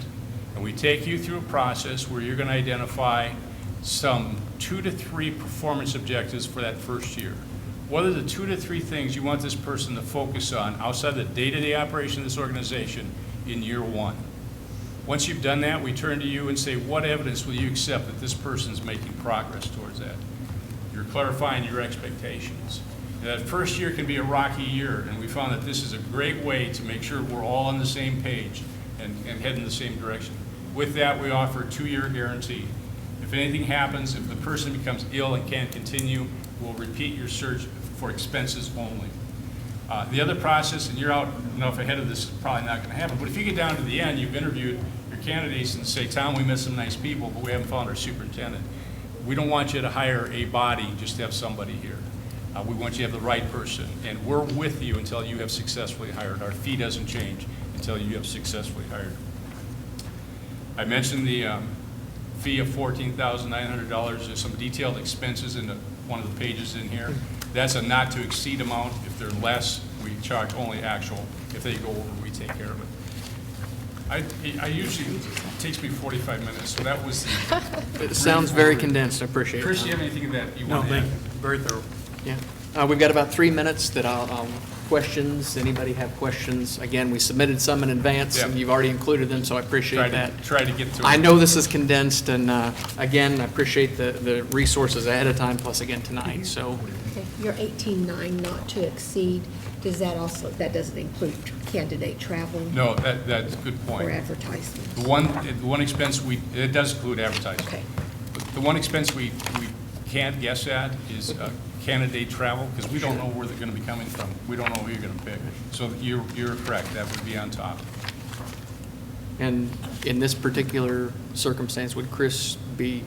and we take you through a process where you're going to identify some 2 to 3 performance objectives for that first year. What are the 2 to 3 things you want this person to focus on outside the day-to-day operation of this organization in year 1? Once you've done that, we turn to you and say, what evidence will you accept that this person's making progress towards that? You're clarifying your expectations. And that first year can be a rocky year, and we found that this is a great way to make sure we're all on the same page and head in the same direction. With that, we offer a 2-year guarantee. If anything happens, if the person becomes ill and can't continue, we'll repeat your search for expenses only. The other process, and you're out enough ahead of this, is probably not going to happen, but if you get down to the end, you've interviewed your candidates and say, Tom, we met some nice people, but we haven't found our superintendent. We don't want you to hire a body just to have somebody here. We want you to have the right person, and we're with you until you have successfully hired. Our fee doesn't change until you have successfully hired. I mentioned the fee of $14,900. There's some detailed expenses in one of the pages in here. That's a not to exceed amount. If they're less, we charge only actual. If they go over, we take care of it. I usually, it takes me 45 minutes, so that was the... It sounds very condensed. I appreciate it. Chris, do you have anything that you want to add? No, thank you. Very thorough. Yeah. We've got about 3 minutes that I'll questions. Anybody have questions? Again, we submitted some in advance, and you've already included them, so I appreciate that. Try to get through. I know this is condensed, and again, I appreciate the resources ahead of time, plus again tonight. So, Okay, your 18.9 not to exceed, does that also, that doesn't include candidate travel? No, that's a good point. Or advertisement? The one expense it does include advertising. Okay. The one expense we can't guess at is candidate travel, because we don't know where they're going to be coming from. We don't know who you're going to pick. So you're correct. That would be on top. and in this particular circumstance, would Chris be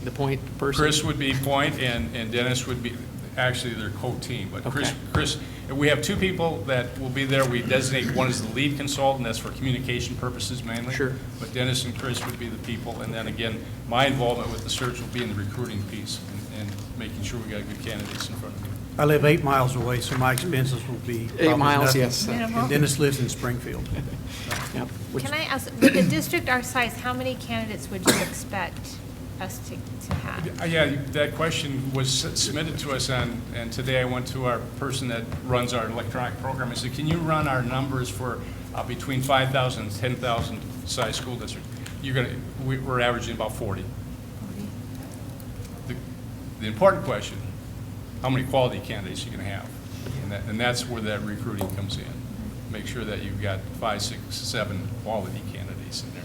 the point person? Chris would be point, and Dennis would be, actually, their co-team. But Okay. Chris, we have 2 people that will be there. We designate one as the lead consultant. That's for communication purposes mainly. Sure. But Dennis and Chris would be the people. And then again, my involvement with the search will be in the recruiting piece and making sure we got good candidates in front of you. I live 8 miles away, so my expenses will be 8 probably miles, nothing. yes. Minimal. And Dennis lives in Springfield. Yep. Which- Can I ask, with a district our size, how many candidates would you expect us to have? Yeah, that question was submitted to us, and today I went to our person that runs our electronic program. I said, can you run our numbers for between 5,000 and 10,000 size school districts? We're averaging about 40. The important question, how many quality candidates you're going to have? And that's where that recruiting comes in. Make sure that you've got 5, 6, 7 quality candidates in there.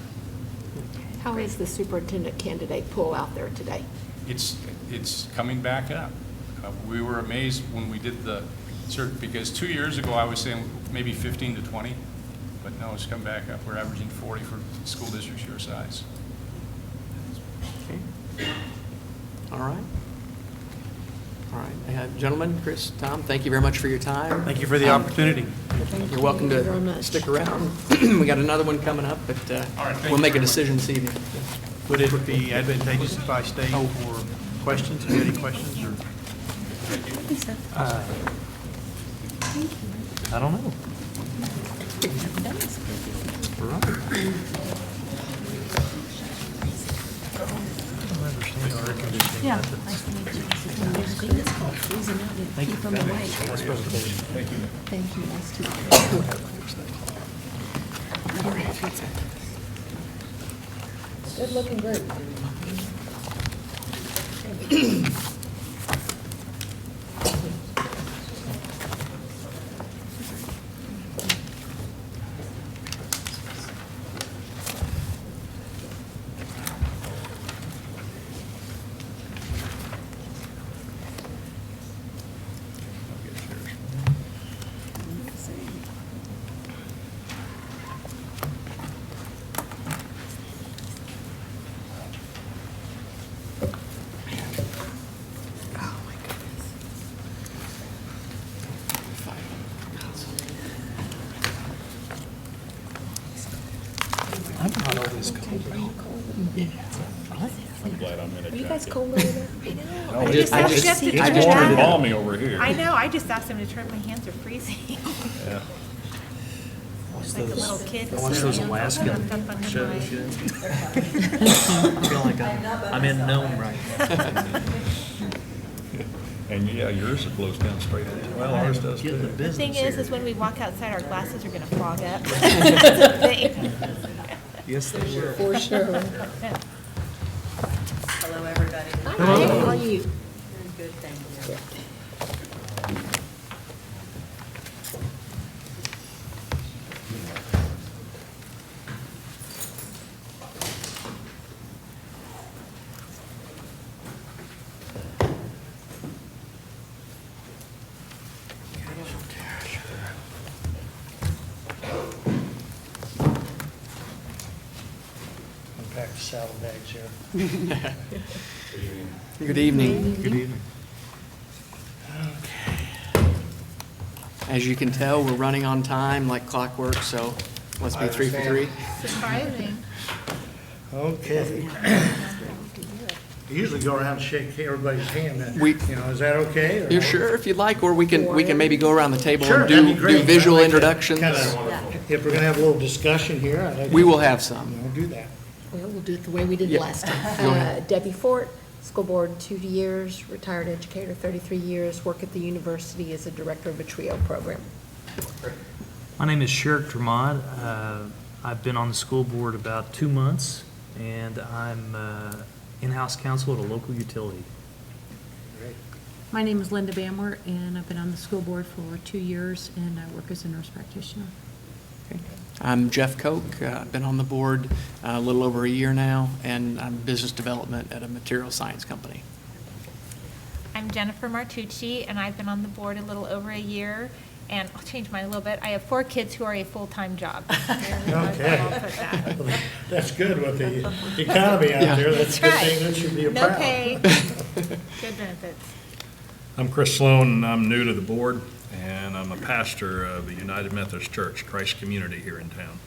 How is the superintendent candidate pool out there today? It's coming back up. We were amazed when we did the search, because 2 years ago I was saying maybe 15 to 20. But no, it's come back up. We're averaging 40 for school districts your size. Okay. All right. All right. Gentlemen, Chris, Tom, thank you very much for your time. Thank you for the opportunity. You're welcome to stick around. We got another one coming up, but we'll make a decision this evening. Would it be advantageous if I stayed for questions? If you have any questions, or? I don't know. All right. Yeah. Nice to meet you. Thank you. Nice presentation. Thank you. Thank you, nice to meet you. Good-looking group. I'm glad I'm in a Are you guys cold over there? I know. No, I it's just asked Jeff to turn it warm and on. balmy over here. I know, I just asked him to turn, my hands are freezing. Yeah. Like a little kid. Watch those Alaska Up under my- I feel like I'm in Nome right now. And yeah, yours blows down straight in. Well, ours does Get the too. The thing business is here. when we walk outside, our glasses are gonna fog up. That's the thing. Yes, they will. For sure. Hello, everybody. Hi, how are you? Good, thank you. Unpack the saddle bags here. Good evening. Good evening. As you can tell, we're running on time like clockwork, so let's be 3 for 3. Surprising. Okay. I usually go around and shake everybody's hand. Is that okay? or You're no? sure if you'd like, or we can maybe go around the table Sure, and that'd be do great. visual I'd like to introductions. If we're going to have a little discussion here, I'd like to. We will have some. We'll do that. Well, we'll do it the way we did Yeah. last Go time. ahead. Debbie Fort, school board 2 years, retired educator 33 years, work at the university as a director of a TRIO program. My name is Sherrick Dramad. I've been on the school board about 2 months, and I'm in-house counsel at a local utility. Great. My name is Linda Bamwart, and I've been on the school board for 2 years, and I work as a nurse practitioner. I'm Jeff Koch. I've been on the board a little over a year now, and I'm business development at a material science company. I'm Jennifer Martucci, and I've been on the board a little over a year. And I'll change mine a little bit. I have 4 kids who are a full-time job. Okay. I'll put that. That's good with the economy out there. That's a good right. thing. That should be a No proud. pay, good benefits. I'm Chris Sloan, and I'm new to the board, and I'm a pastor of the United Methodist Church, Christ Community here in town.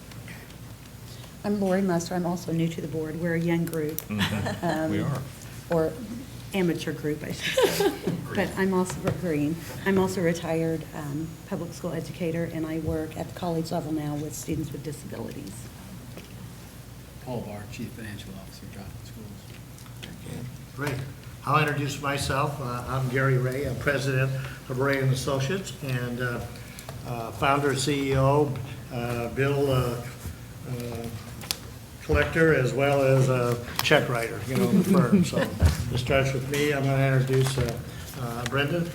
I'm Lori Muster. I'm also new to the board. We're a young group. We are. Or amateur group, I should say. But I'm also green. I'm also a retired public school educator, and I work at the college level now with students with disabilities. Paul Barr, Chief Financial Officer, Joplin Schools. Great. I'll introduce myself. I'm Gary Ray. I'm president of Ray and Associates and founder and CEO, bill collector as well as a check writer, of the firm. So it starts with me. I'm going to introduce Brenda.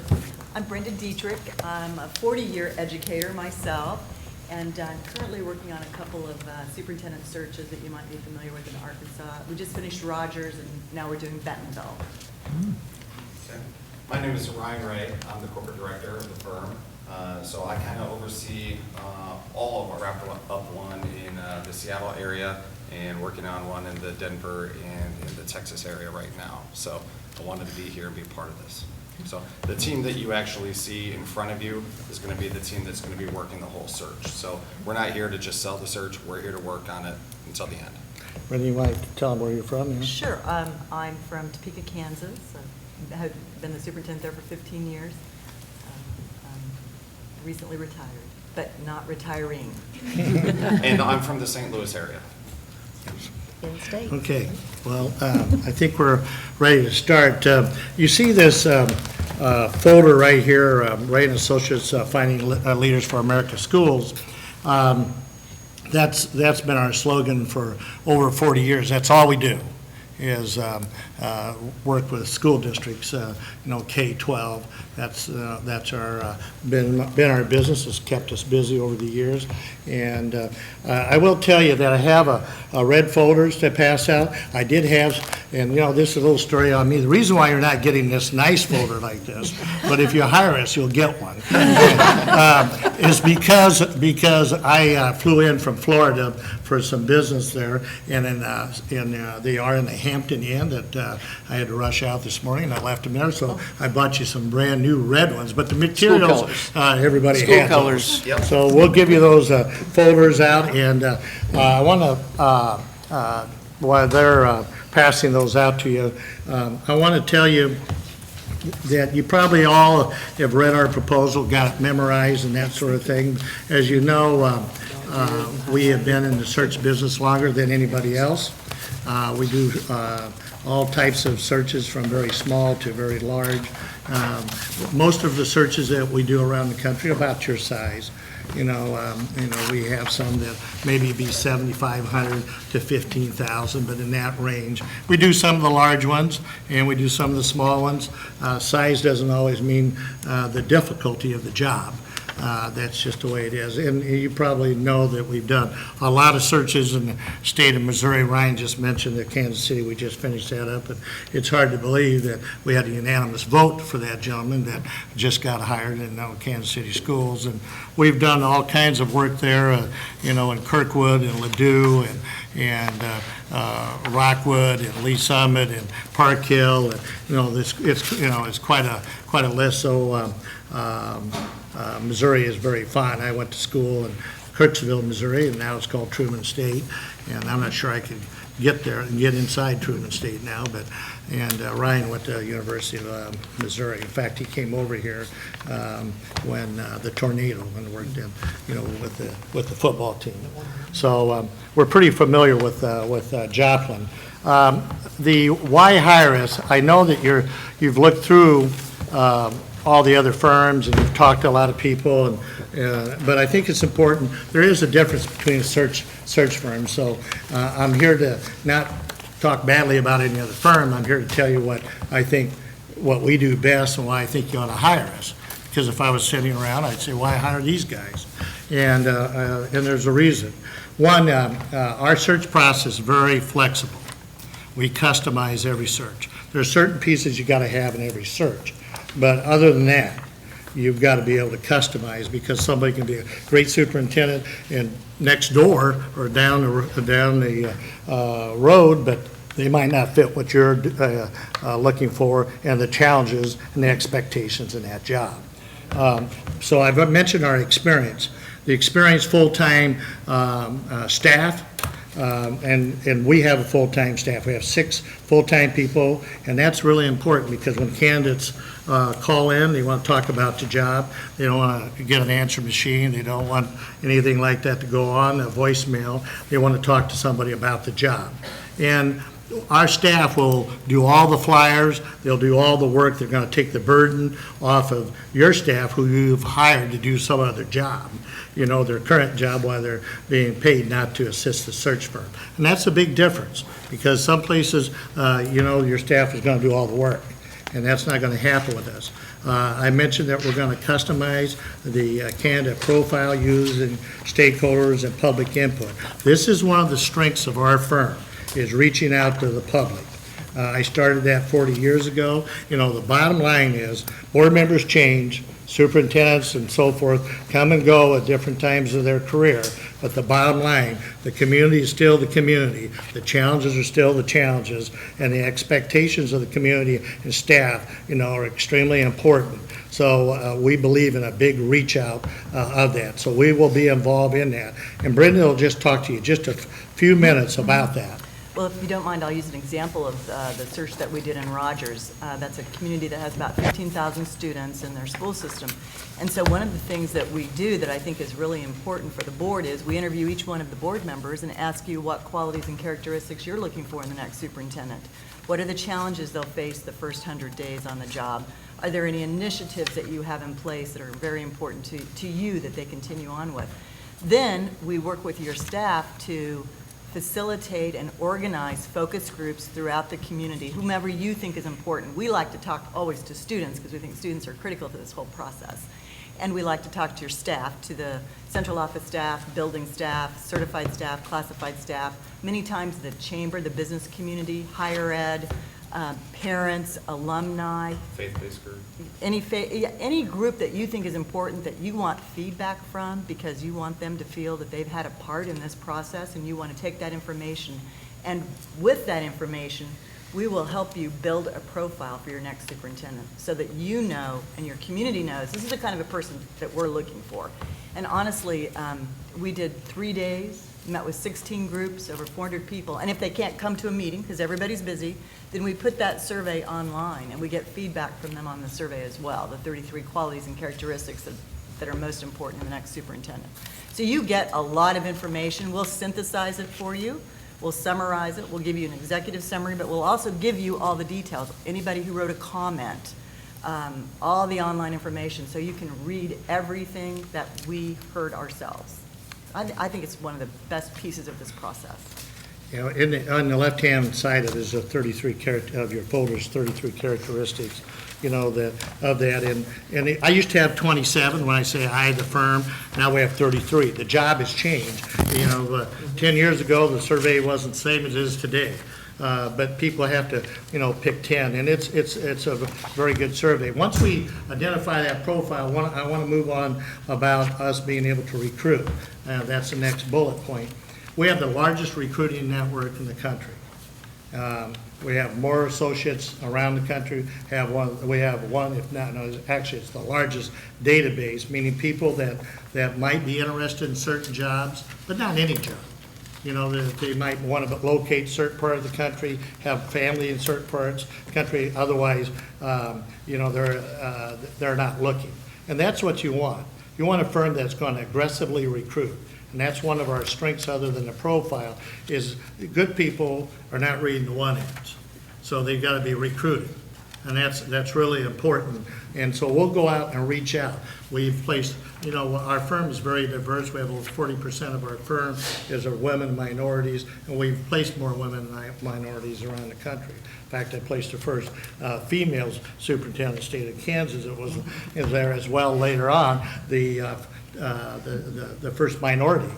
I'm Brenda Dietrich. I'm a 40-year educator myself, and I'm currently working on a couple of superintendent searches that you might be familiar with in Arkansas. We just finished Rogers, and now we're doing Bentonville. My name is Ryan Ray. I'm the corporate director of the firm. So I kind of oversee all of our Wrap Up one in the Seattle area and working on one in the Denver and in the Texas area right now. So I wanted to be here and be part of this. So the team that you actually see in front of you is going to be the team that's going to be working the whole search. So we're not here to just sell the search. We're here to work on it until the end. Randy, you might tell them where you're from? Yeah? Sure. I'm from Topeka, Kansas. I've been the superintendent there for 15 years. I'm recently retired, but not retiring. And I'm from the St. Louis area. In-state. Okay, well, I think we're ready to start. You see this folder right here, Ray and Associates Finding Leaders for America Schools. That's been our slogan for over 40 years. That's all we do, is work with school districts, K-12. That's our been our business. Has kept us busy over the years. And I will tell you that I have a red folders to pass out. I did have, and this is a little story on me. The reason why you're not getting this nice folder like this, but if you hire us, you'll get one, is because I flew in from Florida for some business there, and they are in the Hampton Inn that I had to rush out this morning, and I left them there. So I bought you some brand new red ones, but the materials everybody School had colors. those. So we'll give you those folders out, and I want to, while they're passing those out to you, I want to tell you that you probably all have read our proposal, got it memorized and that sort of thing. As you know, we have been in the search business longer than anybody else. We do all types of searches from very small to very large. Most of the searches that we do around the country are about your size. We have some that maybe be 7,500 to 15,000, but in that range. We do some of the large ones, and we do some of the small ones. Size doesn't always mean the difficulty of the job. That's just the way it is. And you probably know that we've done a lot of searches in the state of Missouri. Ryan just mentioned that Kansas City, we just finished that up. And it's hard to believe that we had a unanimous vote for that gentleman that just got hired in Kansas City schools. And we've done all kinds of work there, in Kirkwood and Ladue and Rockwood and Lee Summit and Park Hill. And, it's quite a list. So Missouri is very fine. I went to school in Kirksville, Missouri, and now it's called Truman State. And I'm not sure I could get there and get inside Truman State now, and Ryan went to University of Missouri. In fact, he came over here when the tornado, and worked in, with the football team. So we're pretty familiar with Joplin. The why hire us? I know that you've looked through all the other firms, and you've talked to a lot of people, but I think it's important. There is a difference between a search firm, so I'm here to not talk badly about any other firm. I'm here to tell you what we do best and why I think you ought to hire us. Because if I was sitting around, I'd say, why hire these guys? And there's a reason. One, our search process is very flexible. We customize every search. There are certain pieces you got to have in every search. But other than that, you've got to be able to customize, because somebody can be a great superintendent and next door or down the road, but they might not fit what you're looking for and the challenges and the expectations in that job. So I've mentioned our experience. The experienced full-time staff, and we have a full-time staff. We have 6 full-time people, and that's really important, because when candidates call in, they want to talk about the job. They don't want to get an answer machine. They don't want anything like that to go on, a voicemail. They want to talk to somebody about the job. And our staff will do all the flyers. They'll do all the work. They're going to take the burden off of your staff, who you've hired to do some other job, their current job, while they're being paid not to assist the search firm. And that's a big difference, because some places, your staff is going to do all the work, and that's not going to happen with us. I mentioned that we're going to customize the candidate profile using stakeholders and public input. This is one of the strengths of our firm, is reaching out to the public. I started that 40 years ago. The bottom line is, board members change, superintendents and so forth come and go at different times of their career, but the bottom line, the community is still the community, the challenges are still the challenges, and the expectations of the community and staff, are extremely important. So we believe in a big reach out of that. So we will be involved in that. And Brendan will just talk to you just a few minutes about that. Well, if you don't mind, I'll use an example of the search that we did in Rogers. That's a community that has about 15,000 students in their school system. And so one of the things that we do that I think is really important for the board is we interview each one of the board members and ask you what qualities and characteristics you're looking for in the next superintendent. What are the challenges they'll face the first 100 days on the job? Are there any initiatives that you have in place that are very important to you that they continue on with? Then we work with your staff to facilitate and organize focus groups throughout the community, whomever you think is important. We like to talk always to students because we think students are critical to this whole process. And we like to talk to your staff, to the central office staff, building staff, certified staff, classified staff, many times the chamber, the business community, higher ed, parents, alumni. Faith-based group. Any group that you think is important that you want feedback from because you want them to feel that they've had a part in this process and you want to take that information. And with that information, we will help you build a profile for your next superintendent so that you know and your community knows this is the kind of a person that we're looking for. And honestly, we did 3 days, met with 16 groups, over 400 people. And if they can't come to a meeting because everybody's busy, then we put that survey online and we get feedback from them on the survey as well, the 33 qualities and characteristics that are most important in the next superintendent. So you get a lot of information. We'll synthesize it for you. We'll summarize it. We'll give you an executive summary, but we'll also give you all the details. Anybody who wrote a comment, all the online information, so you can read everything that we heard ourselves. I think it's one of the best pieces of this process. On the left-hand side of it is a 33 of your folders, 33 characteristics, of that. And I used to have 27 when I say I had the firm. Now we have 33. The job has changed. 10 years ago, the survey wasn't the same as it is today. But people have to, pick 10, and it's a very good survey. Once we identify that profile, I want to move on about us being able to recruit. That's the next bullet point. We have the largest recruiting network in the country. We have more associates around the country. We have one, if not, no, actually it's the largest database, meaning people that might be interested in certain jobs, but not any job. They might want to locate certain part of the country, have family in certain parts of the country, otherwise, they're not looking. And that's what you want. You want a firm that's going to aggressively recruit. And that's one of our strengths other than the profile, is good people are not reading the one-ads. So they've got to be recruited. And that's really important. And so we'll go out and reach out. We've placed, our firm is very diverse. We have over 40% of our firm is women and minorities, and we've placed more women and minorities around the country. In fact, I placed the first female superintendent in the state of Kansas. It was there as well later on, the first minority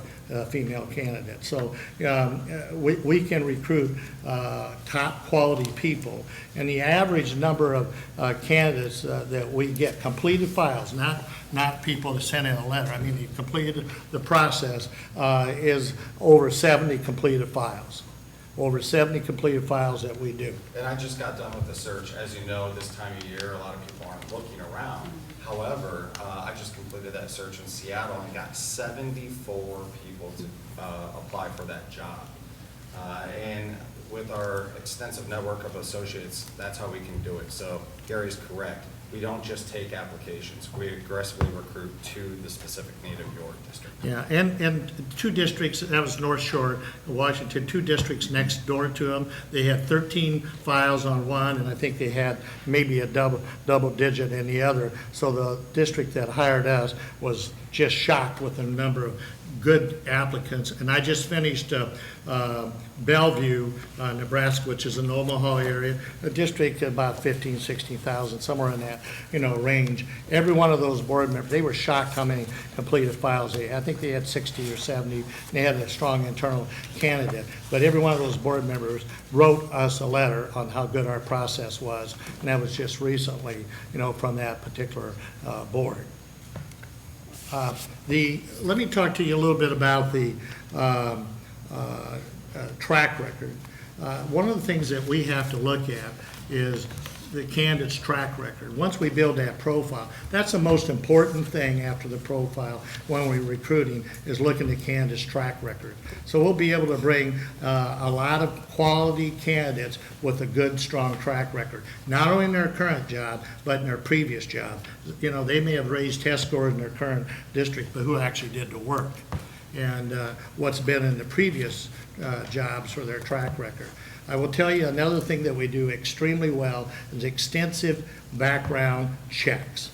female candidate. So we can recruit top quality people. And the average number of candidates that we get, completed files, not people that send in a letter, I mean, they completed the process, is over 70 completed files. Over 70 completed files that we do. And I just got done with the search. As you know, this time of year, a lot of people aren't looking around. However, I just completed that search in Seattle and got 74 people to apply for that job. And with our extensive network of associates, that's how we can do it. So Gary's correct. We don't just take applications. We aggressively recruit to the specific need of your district. Yeah, and 2 districts, that was North Shore, Washington, 2 districts next door to them. They had 13 files on one, and I think they had maybe a double digit in the other. So the district that hired us was just shocked with the number of good applicants. And I just finished Bellevue, Nebraska, which is in the Omaha area, a district about 15, 16,000, somewhere in that, range. Every one of those board members, they were shocked how many completed files I think they had 60 or 70. And they had a strong internal candidate. But every one of those board members wrote us a letter on how good our process was. And that was just recently, from that particular board. Let me talk to you a little bit about the track record. One of the things that we have to look at is the candidate's track record. Once we build that profile, that's the most important thing after the profile when we're recruiting, is looking at the candidate's track record. So we'll be able to bring a lot of quality candidates with a good, strong track record, not only in their current job, but in their previous job. They may have raised test scores in their current district, but who actually did the work? And what's been in the previous jobs for their track record. I will tell you another thing that we do extremely well is extensive background checks.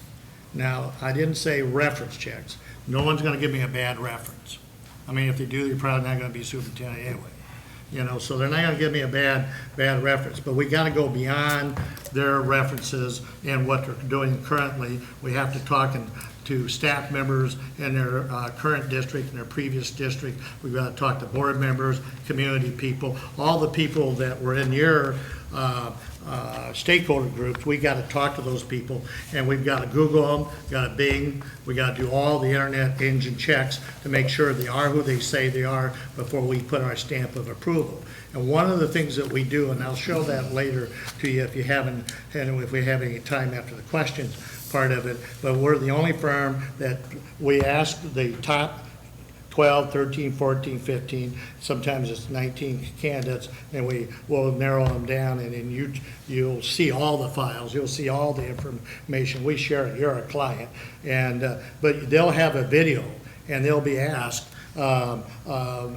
Now, I didn't say reference checks. No one's going to give me a bad reference. I mean, if they do, they're probably not going to be superintendent anyway. So they're not going to give me a bad reference. But we got to go beyond their references and what they're doing currently. We have to talk to staff members in their current district and their previous district. We've got to talk to board members, community people, all the people that were in your stakeholder groups. We got to talk to those people, and we've got to Google them, got to Bing, we got to do all the internet engine checks to make sure they are who they say they are before we put our stamp of approval. And one of the things that we do, and I'll show that later to you if you haven't, and if we have any time after the questions part of it, but we're the only firm that we ask the top 12, 13, 14, 15, sometimes it's 19 candidates, and we will narrow them down, and then you'll see all the files, you'll see all the information. We share it, you're a client, and but they'll have a video, and they'll be asked,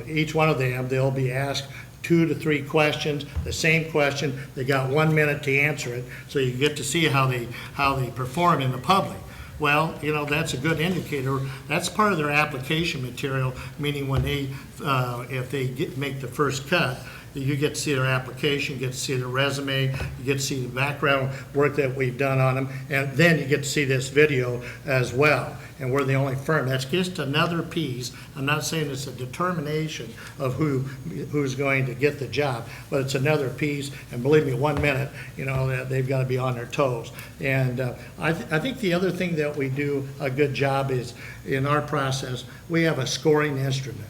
each one of them, they'll be asked 2 to 3 questions, the same question. They got 1 minute to answer it, so you get to see how they perform in the public. Well, that's a good indicator. That's part of their application material, meaning when they, if they make the first cut, you get to see their application, you get to see their resume, you get to see the background work that we've done on them, and then you get to see this video as well. And we're the only firm. That's just another piece. I'm not saying it's a determination of who's going to get the job, but it's another piece. And believe me, 1 minute, they've got to be on their toes. And I think the other thing that we do a good job is, in our process, we have a scoring instrument,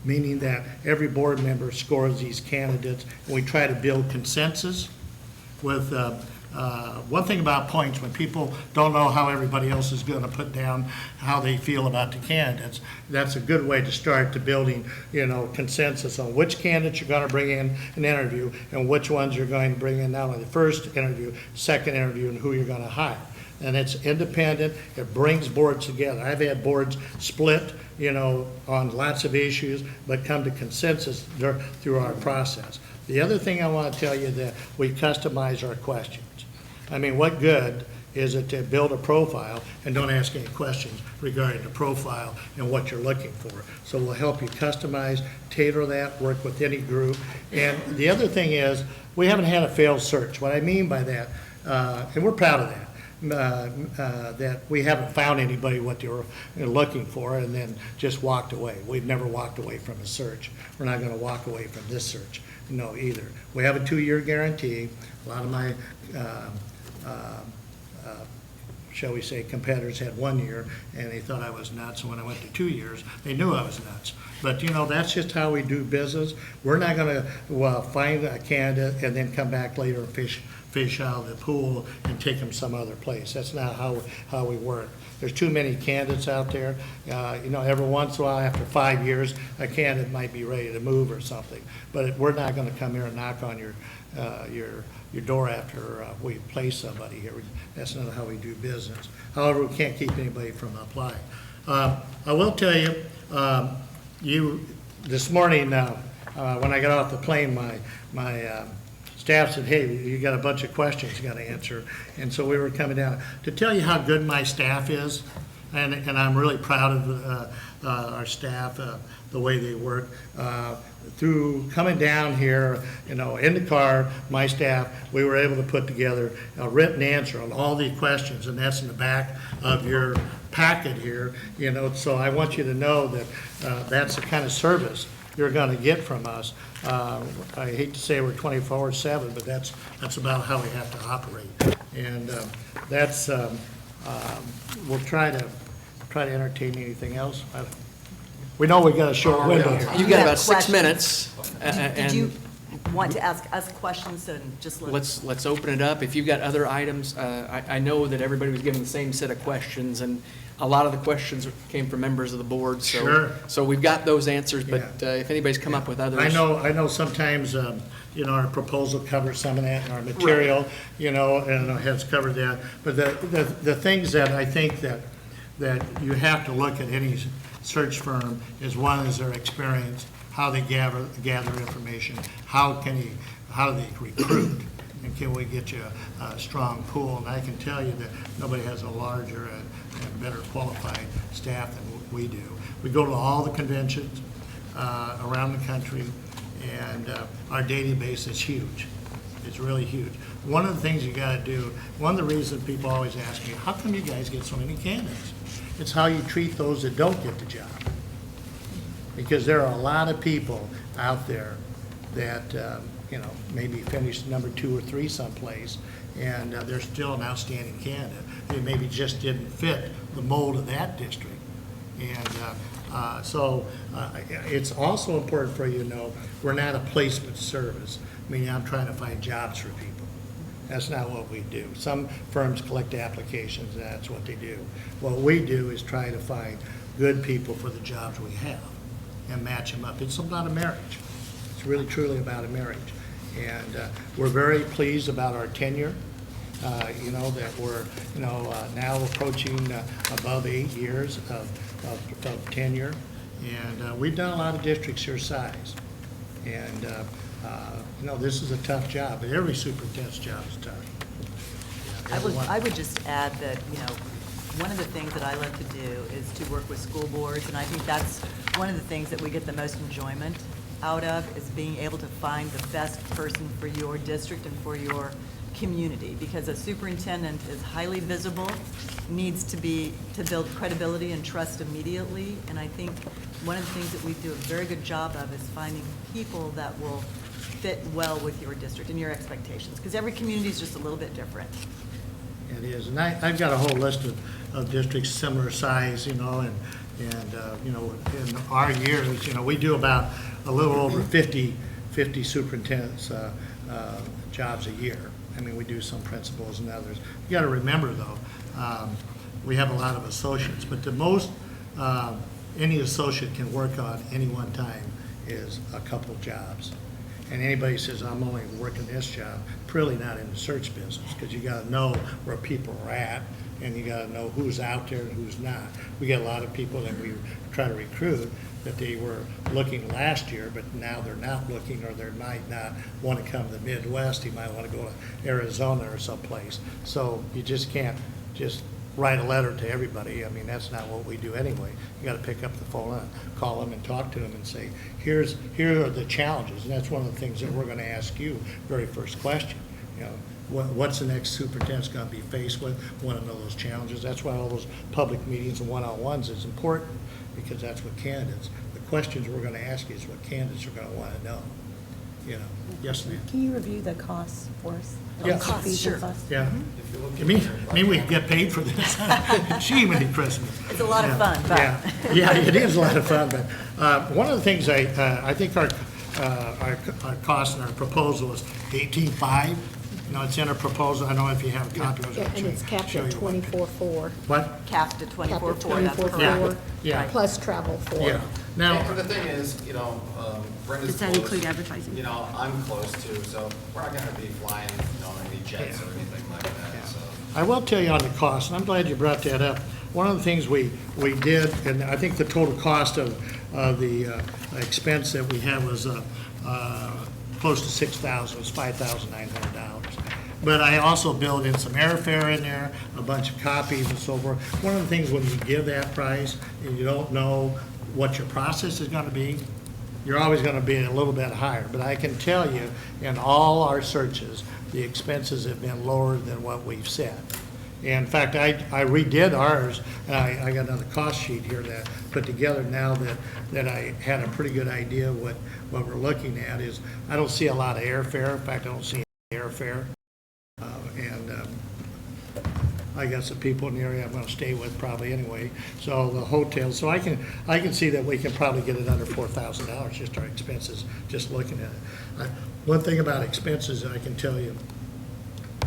meaning that every board member scores these candidates, and we try to build consensus with one thing about points, when people don't know how everybody else is going to put down how they feel about the candidates, that's a good way to start to building, consensus on which candidates you're going to bring in an interview and which ones you're going to bring in not only the first interview, second interview, and who you're going to hire. And it's independent. It brings boards together. I've had boards split, on lots of issues, but come to consensus through our process. The other thing I want to tell you that we customize our questions. I mean, what good is it to build a profile and don't ask any questions regarding the profile and what you're looking for? So we'll help you customize, tailor that, work with any group. And the other thing is, we haven't had a failed search. What I mean by that, and we're proud of that, that we haven't found anybody what they were looking for and then just walked away. We've never walked away from a search. We're not going to walk away from this search, no, either. We have a 2-year guarantee. A lot of my shall we say, competitors had 1 year, and they thought I was nuts. And when I went to 2 years, they knew I was nuts. But, that's just how we do business. We're not going to find a candidate and then come back later and fish out of the pool and take them some other place. That's not how we work. There's too many candidates out there. Every once in a while, after 5 years, a candidate might be ready to move or something. But we're not going to come here and knock on your door after we place somebody here. That's not how we do business. However, we can't keep anybody from applying. I will tell you, this morning when I got off the plane, my staff said, hey, you got a bunch of questions you got to answer. And so we were coming down. To tell you how good my staff is, and I'm really proud of our staff, the way they work. Through coming down here, in the car, my staff, we were able to put together a written answer on all the questions, and that's in the back of your packet here, so I want you to know that that's the kind of service you're going to get from us. I hate to say we're 24/7, but that's about how we have to operate. And that's, we'll try to entertain anything else. We know we got a short window here. You've got about 6 minutes. Did you want to ask us questions and just Let's open it up. If you've got other items, I know that everybody was given the same set of questions, and a lot of the questions came from members of the board. So, Sure. So we've got those answers, but if anybody's come up with others. I know sometimes, our proposal covers some of that, and our material, and has covered that. But the things that I think that you have to look at any search firm is, one is their experience, how they gather information, how do they recruit, and can we get you a strong pool? And I can tell you that nobody has a larger and better qualified staff than we do. We go to all the conventions around the country, and our database is huge. It's really huge. One of the things you got to do, one of the reasons people always ask me, how come you guys get so many candidates? It's how you treat those that don't get the job. Because there are a lot of people out there that, maybe finished number 2 or 3 someplace, and they're still an outstanding candidate. They maybe just didn't fit the mold of that district. And so it's also important for you to know we're not a placement service, meaning I'm trying to find jobs for people. That's not what we do. Some firms collect applications, and that's what they do. What we do is try to find good people for the jobs we have and match them up. It's about a marriage. It's really, truly about a marriage. And we're very pleased about our tenure, that we're, now approaching above 8 years of tenure. And we've done a lot of districts your size. And, this is a tough job, but every superintendent's job is tough. I would just add that, one of the things that I love to do is to work with school boards, and I think that's one of the things that we get the most enjoyment out of, is being able to find the best person for your district and for your community, because a superintendent is highly visible, needs to build credibility and trust immediately, and I think one of the things that we do a very good job of is finding people that will fit well with your district and your expectations, because every community is just a little bit different. It is, and I've got a whole list of districts similar size, in our years, we do about a little over 50 superintendents jobs a year. I mean, we do some principals and others. You got to remember, though, we have a lot of associates, but the most any associate can work on any one time is a couple jobs. And anybody says, I'm only working this job, really not in the search business, because you got to know where people are at, and you got to know who's out there and who's not. We get a lot of people that we try to recruit that they were looking last year, but now they're not looking, or they might not want to come to the Midwest. You might want to go to Arizona or someplace. So you just can't just write a letter to everybody. I mean, that's not what we do anyway. You got to pick up the phone and call them and talk to them and say, here are the challenges. And that's one of the things that we're going to ask you, very first question. What's the next superintendent's going to be faced with? Want to know those challenges. That's why all those public meetings and one-on-ones is important, because that's what candidates, the questions we're going to ask you is what candidates are going to want to know. Yes, ma'am. Can you review the costs for us? Yeah. Costs, sure. Yeah. I mean we can get paid for this. Gee, many Christmas. It's a lot of fun, but. Yeah, it is a lot of fun, but one of the things I think our cost and our proposal is 18.5. It's in our proposal. I don't know if you have a copy of it. And it's capped at 24.4. What? Capped at 24.4, that's correct. Yeah. Plus travel for. Yeah. Now, And the thing is, Brenda's Does that close. include advertising? I'm close too, so we're not gonna be flying, any jets or anything like that, so. I will tell you on the cost, and I'm glad you brought that up. One of the things we did, and I think the total cost of the expense that we had was close to $6,000, it was $5,900. But I also build in some airfare in there, a bunch of copies and so forth. One of the things when you give that price and you don't know what your process is gonna be, you're always gonna be a little bit higher. But I can tell you, in all our searches, the expenses have been lower than what we've set. In fact, I redid ours, and I got another cost sheet here that I put together now that I had a pretty good idea what we're looking at is, I don't see a lot of airfare. In fact, I don't see any airfare. I got some people in the area I'm gonna stay with probably anyway, so the hotel, so I can see that we can probably get it under $4,000, just our expenses, just looking at it. One thing about expenses, I can tell you,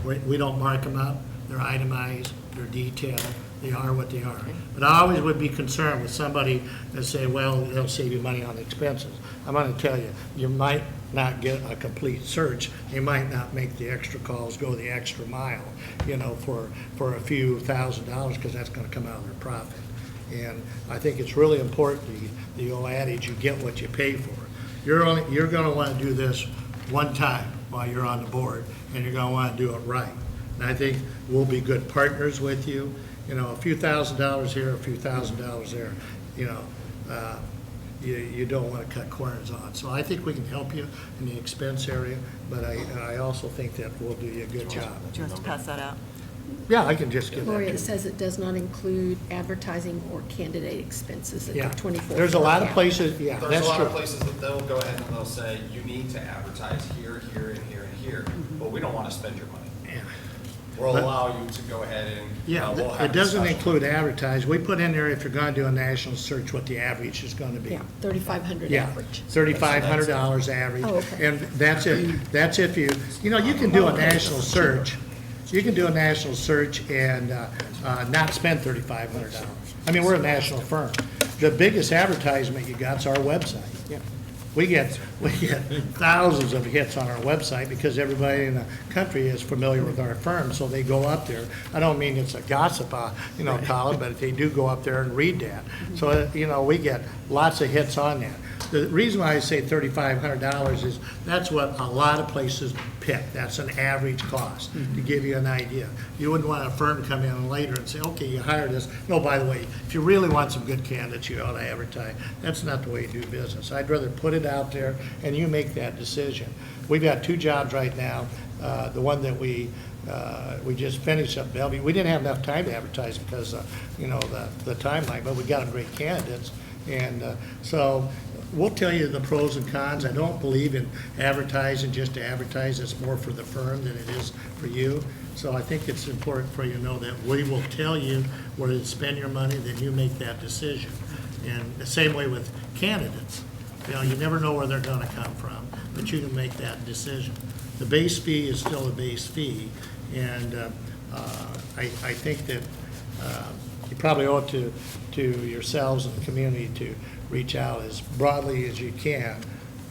we don't mark them up, they're itemized, they're detailed, they are what they are. But I always would be concerned with somebody that say, well, they'll save you money on expenses. I'm gonna tell you, you might not get a complete search, you might not make the extra calls, go the extra mile, for a few $1,000s, because that's gonna come out of their profit. And I think it's really important, the old adage, you get what you pay for. You're gonna wanna do this one time while you're on the board, and you're gonna wanna do it right. And I think we'll be good partners with you. A few $1,000s here, a few $1,000s there, you don't want to cut corners on. So I think we can help you in the expense area, but I also think that we'll do you a good job. Do you want us to pass that out? Yeah, I can just give that Lori, to it you. says it does not include advertising or candidate expenses at Yeah, the 24. there's a lot of places, yeah, There's that's a lot of true. places that they'll go ahead and they'll say, you need to advertise here, here, and here, and here, but we don't want to spend your money. Yeah. We'll But- allow you to go ahead and, Yeah, we'll have it doesn't discussion. include advertise. We put in there, if you're going to do a national search, what the average is going to be. Yeah, 3,500 Yeah, average. $3,500 average. Oh, okay. And that's if you can do a national search, you can do a national search and not spend $3,500. I mean, we're a national firm. The biggest advertisement you got is our website. We get thousands of hits on our website because everybody in the country is familiar with our firm, so they go up there. I don't mean it's a gossip, column, but they do go up there and read that. So, we get lots of hits on that. The reason why I say $3,500 is that's what a lot of places pick. That's an average cost, to give you an idea. You wouldn't want a firm to come in later and say, okay, you hired us. No, by the way, if you really want some good candidates, you ought to advertise. That's not the way you do business. I'd rather put it out there and you make that decision. We've got 2 jobs right now. The one that we just finished up Bellevue. We didn't have enough time to advertise because, the timeline, but we got them great candidates. And so we'll tell you the pros and cons. I don't believe in advertising just to advertise. It's more for the firm than it is for you. So I think it's important for you to know that we will tell you where to spend your money, then you make that decision. And the same way with candidates. You never know where they're going to come from, but you can make that decision. The base fee is still a base fee, and I think that you probably owe it to yourselves and the community to reach out as broadly as you can.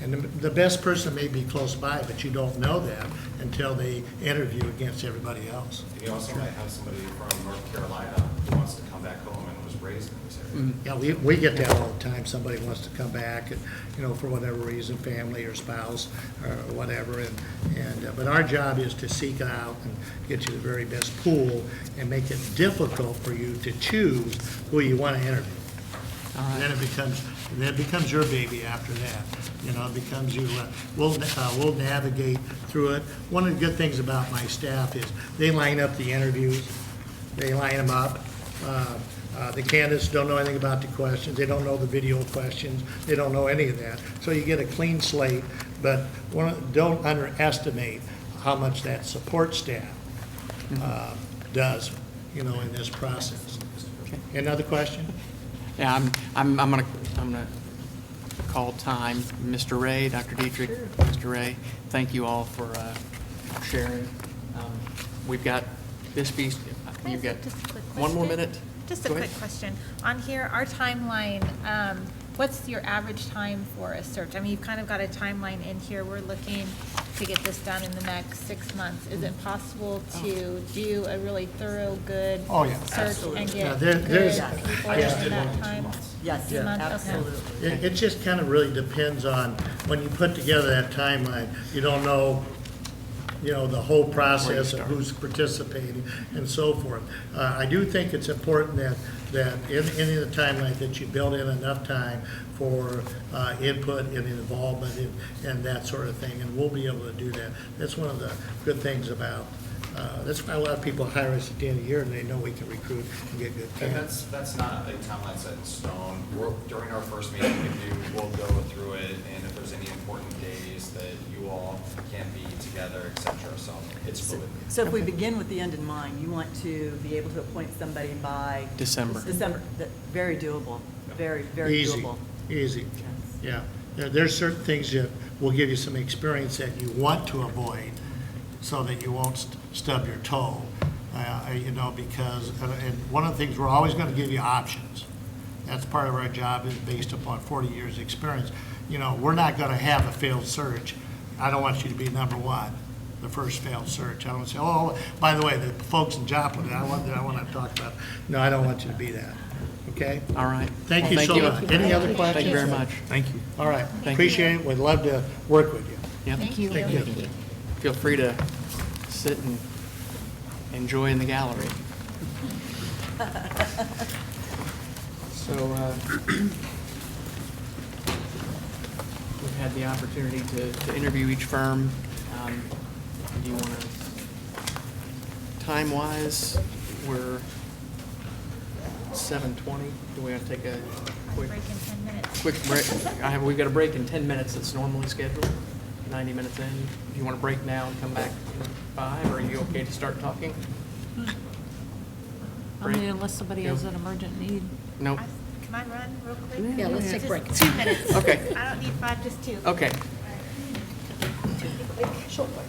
And the best person may be close by, but you don't know that until they interview against everybody else. You also might have somebody from North Carolina who wants to come back home and was raised in this area. Yeah, we get that all the time. Somebody wants to come back, and, for whatever reason, family or spouse or whatever. But our job is to seek it out and get you the very best pool and make it difficult for you to choose who you want to interview. And then it becomes your baby after that. It becomes you. We'll navigate through it. One of the good things about my staff is they line up the interviews. They line them up. The candidates don't know anything about the questions. They don't know the video questions. They don't know any of that. So you get a clean slate, but don't underestimate how much that support staff does, in this process. Another question? Yeah, I'm gonna call time. Mr. Ray, Dr. Dietrich, Mr. Ray, thank you all for sharing. We've got this piece. You've got Just a quick one more question. minute. Just a Go quick ahead. question. On here, our timeline, what's your average time for a search? I mean, you've kind of got a timeline in here. We're looking to get this done in the next 6 months. Is it possible to do a really thorough, good Oh, yeah. search and Yeah, get there's- good people I just in did that one in 2 time? months. Yes, 2 months? Okay. absolutely. It just kind of really depends on, when you put together that timeline, you don't know the whole process of who's participating and so forth. I do think it's important that in the timeline that you build in enough time for input and involvement and that sort of thing, and we'll be able to do that. That's one of the good things about, that's why a lot of people hire us at the end of the year, and they know we can recruit and get good And candidates. that's not a timeline set in stone. During our first meeting with you, we'll go through it, and if there's any important days that you all can't be together, et cetera, so it's fluid. So if we begin with the end in mind, you want to be able to appoint somebody by? December. Very doable, very, very Easy, doable. easy, yeah. There's certain things that will give you some experience that you want to avoid so that you won't stub your toe, because, and one of the things, we're always going to give you options. That's part of our job, is based upon 40 years' experience. We're not going to have a failed search. I don't want you to be number one, the first failed search. I don't want to say, oh, by the way, the folks in Joplin, I want to talk about. No, I don't want you to be that. Okay? All right. Thank you so much. Any other questions? Thank you very much. Thank you. All right. Thank you. Appreciate it. We'd love to work with you. Yep. Thank you. Thank you. Feel free to sit and enjoy in the gallery. So, we've had the opportunity to interview each firm. Do you want to, time-wise, we're 7:20. Do we have to take a quick Break in 10 minutes. quick break? We've got a break in 10 minutes that's normally scheduled, 90 minutes in. Do you want to break now and come back in 5, or are you okay to start talking? I mean, unless somebody has an emergent need. Nope. Can I run real quick? Yeah, let's take a break. Just 2 minutes. Okay. I don't need 5, just 2. Okay. Short break.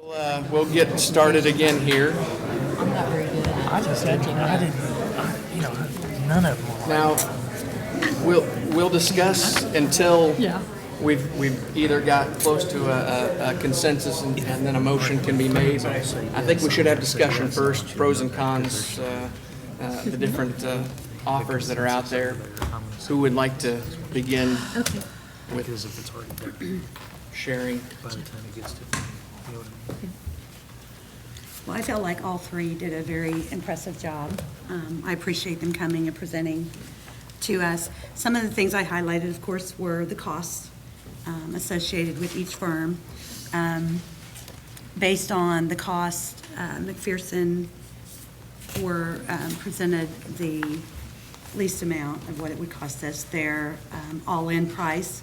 We'll get started again here. None of them. Now, we'll discuss until we've either got close to a consensus and then a motion can be made. But I think we should have discussion first, pros and cons, the different offers that are out there. Who would like to begin with sharing? By the time it gets to, you know what I mean? Well, I felt like all three did a very impressive job. I appreciate them coming and presenting to us. Some of the things I highlighted, of course, were the costs associated with each firm. Based on the cost, McPherson presented the least amount of what it would cost us. Their all-in price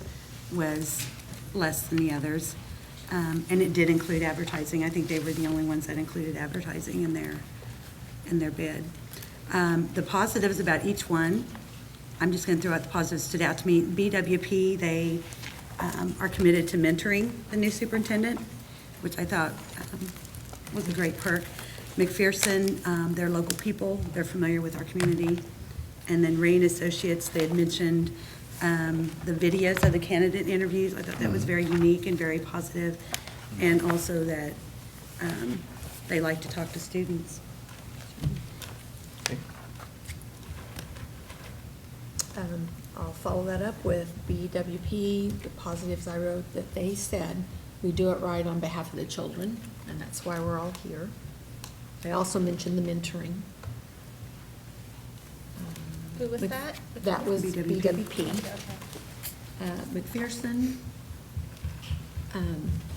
was less than the others. And it did include advertising. I think they were the only ones that included advertising in their bid. The positives about each one, I'm just going to throw out the positives that stood out to me. BWP, they are committed to mentoring the new superintendent, which I thought was a great perk. McPherson, they're local people. They're familiar with our community. And then Ray & Associates, they had mentioned the videos of the candidate interviews. I thought that was very unique and very positive, and also that they like to talk to students. I'll follow that up with BWP, the positives I wrote, that they said we do it right on behalf of the children, and that's why we're all here. I also mentioned the mentoring. Who was that? That was BWP. BWP. McPherson,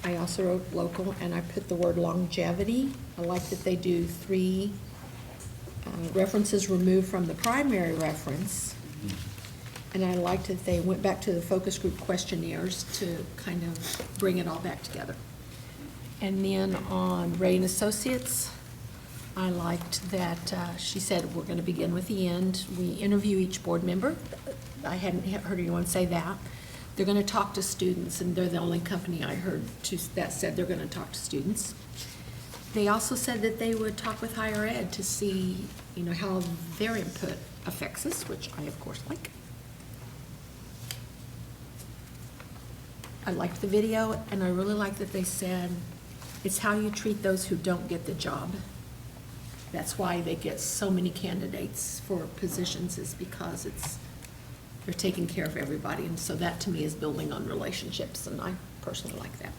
I also wrote local, and I put the word longevity. I like that they do 3 references removed from the primary reference. And I liked that they went back to the focus group questionnaires to kind of bring it all back together. And then on Ray & Associates, I liked that she said we're going to begin with the end. We interview each board member. I hadn't heard anyone say that. They're going to talk to students, and they're the only company I heard that said they're going to talk to students. They also said that they would talk with higher ed to see, how their input affects us, which I of course like. I liked the video, and I really liked that they said it's how you treat those who don't get the job. That's why they get so many candidates for positions, is because they're taking care of everybody. And so that to me is building on relationships, and I personally like that.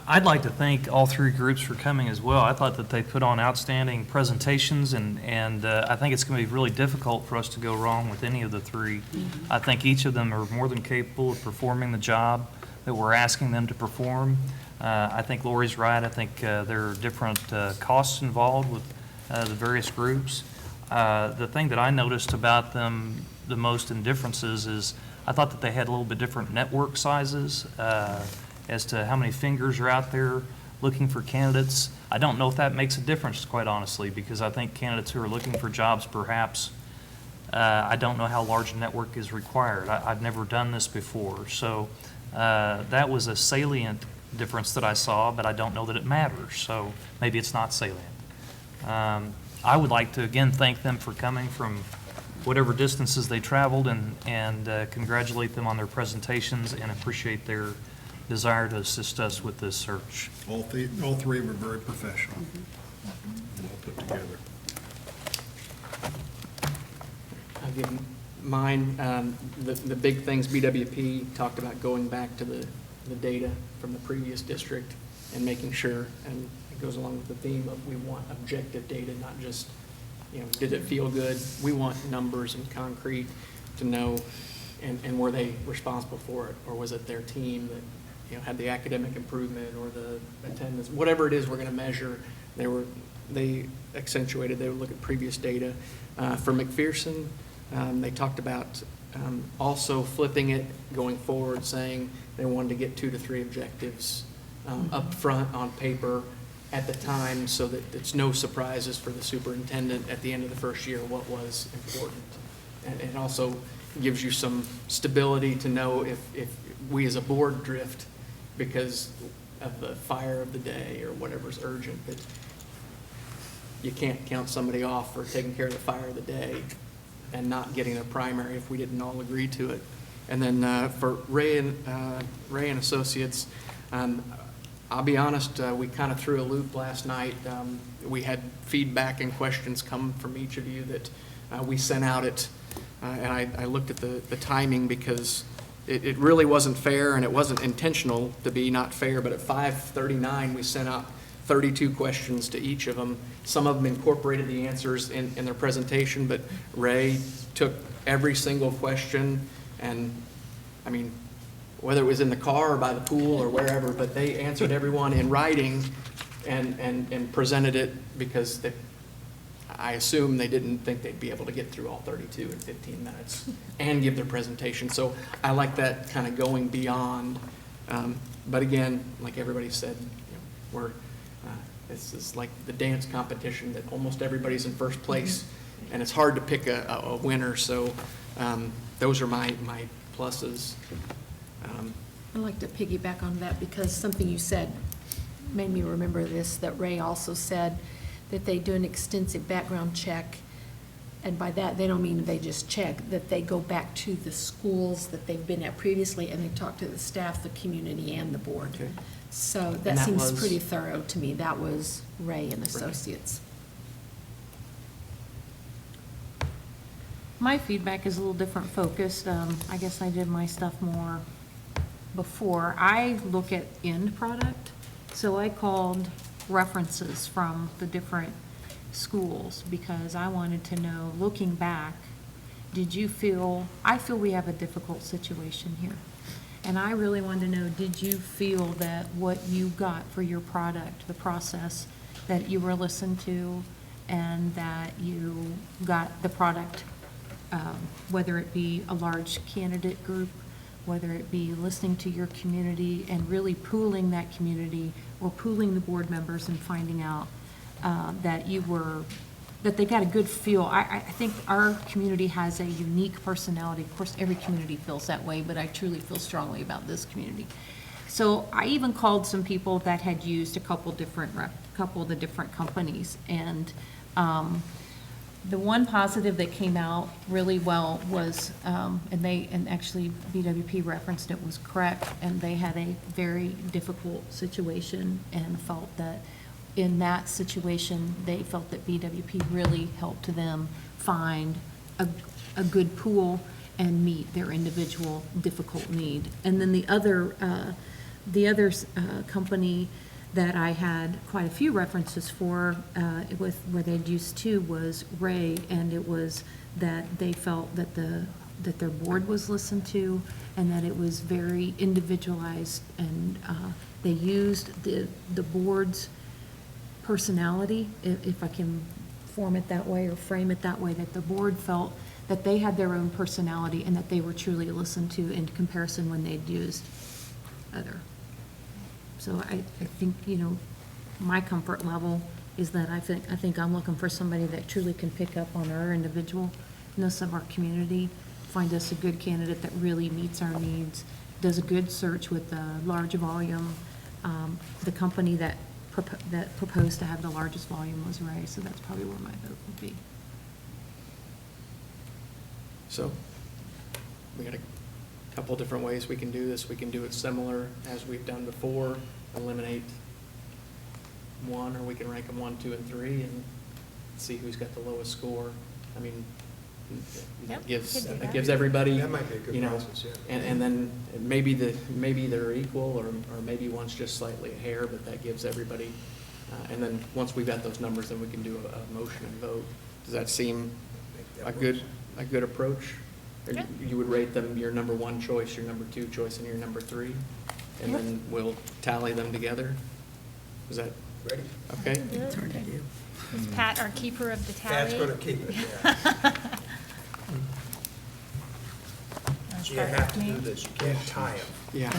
I'd like to thank all 3 groups for coming as well. I thought that they put on outstanding presentations, and I think it's going to be really difficult for us to go wrong with any of the 3. I think each of them are more than capable of performing the job that we're asking them to perform. I think Lori's right. I think there are different costs involved with the various groups. The thing that I noticed about them the most in differences is I thought that they had a little bit different network sizes as to how many fingers are out there looking for candidates. I don't know if that makes a difference, quite honestly, because I think candidates who are looking for jobs, perhaps, I don't know how large a network is required. I've never done this before. So that was a salient difference that I saw, but I don't know that it matters. So maybe it's not salient. I would like to, again, thank them for coming from whatever distances they traveled and congratulate them on their presentations and appreciate their desire to assist us with this search. All 3 were very professional. Well put together. I'll give mine. The big things, BWP talked about going back to the data from the previous district and making sure, and it goes along with the theme of we want objective data, not just, did it feel good? We want numbers and concrete to know, and were they responsible for it, or was it their team that had the academic improvement or the attendance, whatever it is we're going to measure. They accentuated, they would look at previous data. For McPherson, they talked about also flipping it going forward, saying they wanted to get 2 to 3 objectives up front on paper at the time, so that it's no surprises for the superintendent at the end of the first year what was important. And also gives you some stability to know if we as a board drift because of the fire of the day or whatever's urgent, but you can't count somebody off for taking care of the fire of the day and not getting a primary if we didn't all agree to it. And then for Ray and Associates, I'll be honest, we kind of threw a loop last night. We had feedback and questions come from each of you that we sent out and I looked at the timing because it really wasn't fair, and it wasn't intentional to be not fair, but at 5:39, we sent out 32 questions to each of them. Some of them incorporated the answers in their presentation, but Ray took every single question, and, I mean, whether it was in the car or by the pool or wherever, but they answered everyone in writing and presented it because I assume they didn't think they'd be able to get through all 32 in 15 minutes and give their presentation. So I like that kind of going beyond. But again, like everybody said, this is like the dance competition that almost everybody's in first place, and it's hard to pick a winner. So those are my pluses. I'd like to piggyback on that because something you said made me remember this, that Ray also said that they do an extensive background check, and by that, they don't mean they just check, that they go back to the schools that they've been at previously, and they talk to the staff, the community, and the board. Okay. So And that that seems was- pretty thorough to me. That was Ray and Associates. My feedback is a little different focused. I guess I did my stuff more before. I look at end product, so I called references from the different schools because I wanted to know, looking back, I feel we have a difficult situation here. And I really wanted to know, did you feel that what you got for your product, the process, that you were listened to and that you got the product, whether it be a large candidate group, whether it be listening to your community and really pooling that community or pooling the board members and finding out that they got a good feel. I think our community has a unique personality. Of course, every community feels that way, but I truly feel strongly about this community. So I even called some people that had used a couple of the different companies, and the one positive that came out really well was, and actually BWP referenced it, was correct, and they had a very difficult situation and felt that in that situation, they felt that BWP really helped them find a good pool and meet their individual difficult need. And then the other company that I had quite a few references for, where they'd used two, was Ray, and it was that they felt that their board was listened to and that it was very individualized, and they used the board's personality, if I can form it that way or frame it that way, that the board felt that they had their own personality and that they were truly listened to in comparison when they'd used other. So I think, my comfort level is that I think I'm looking for somebody that truly can pick up on our individualness of our community, find us a good candidate that really meets our needs, does a good search with a large volume. The company that proposed to have the largest volume was Ray, so that's probably where my vote would be. So we got a couple different ways we can do this. We can do it similar as we've done before, eliminate one, or we can rank them 1, 2, and 3 and see who's got the lowest score. I mean, Yep, it gives everybody, That might be a good process, yeah. and then maybe they're equal, or maybe one's just slightly a hair, but that gives everybody, and then once we've got those numbers, then we can do a motion and vote. Does that seem a good approach? Or Yeah. you would rate them your number 1 choice, your number 2 choice, and your number 3, and Yep. then we'll tally them together? Is that Ready? okay? It's hard to do. Is Pat our keeper of the tally? Pat's going to keep it, yeah. You have to do this, you can't tie them. Yeah,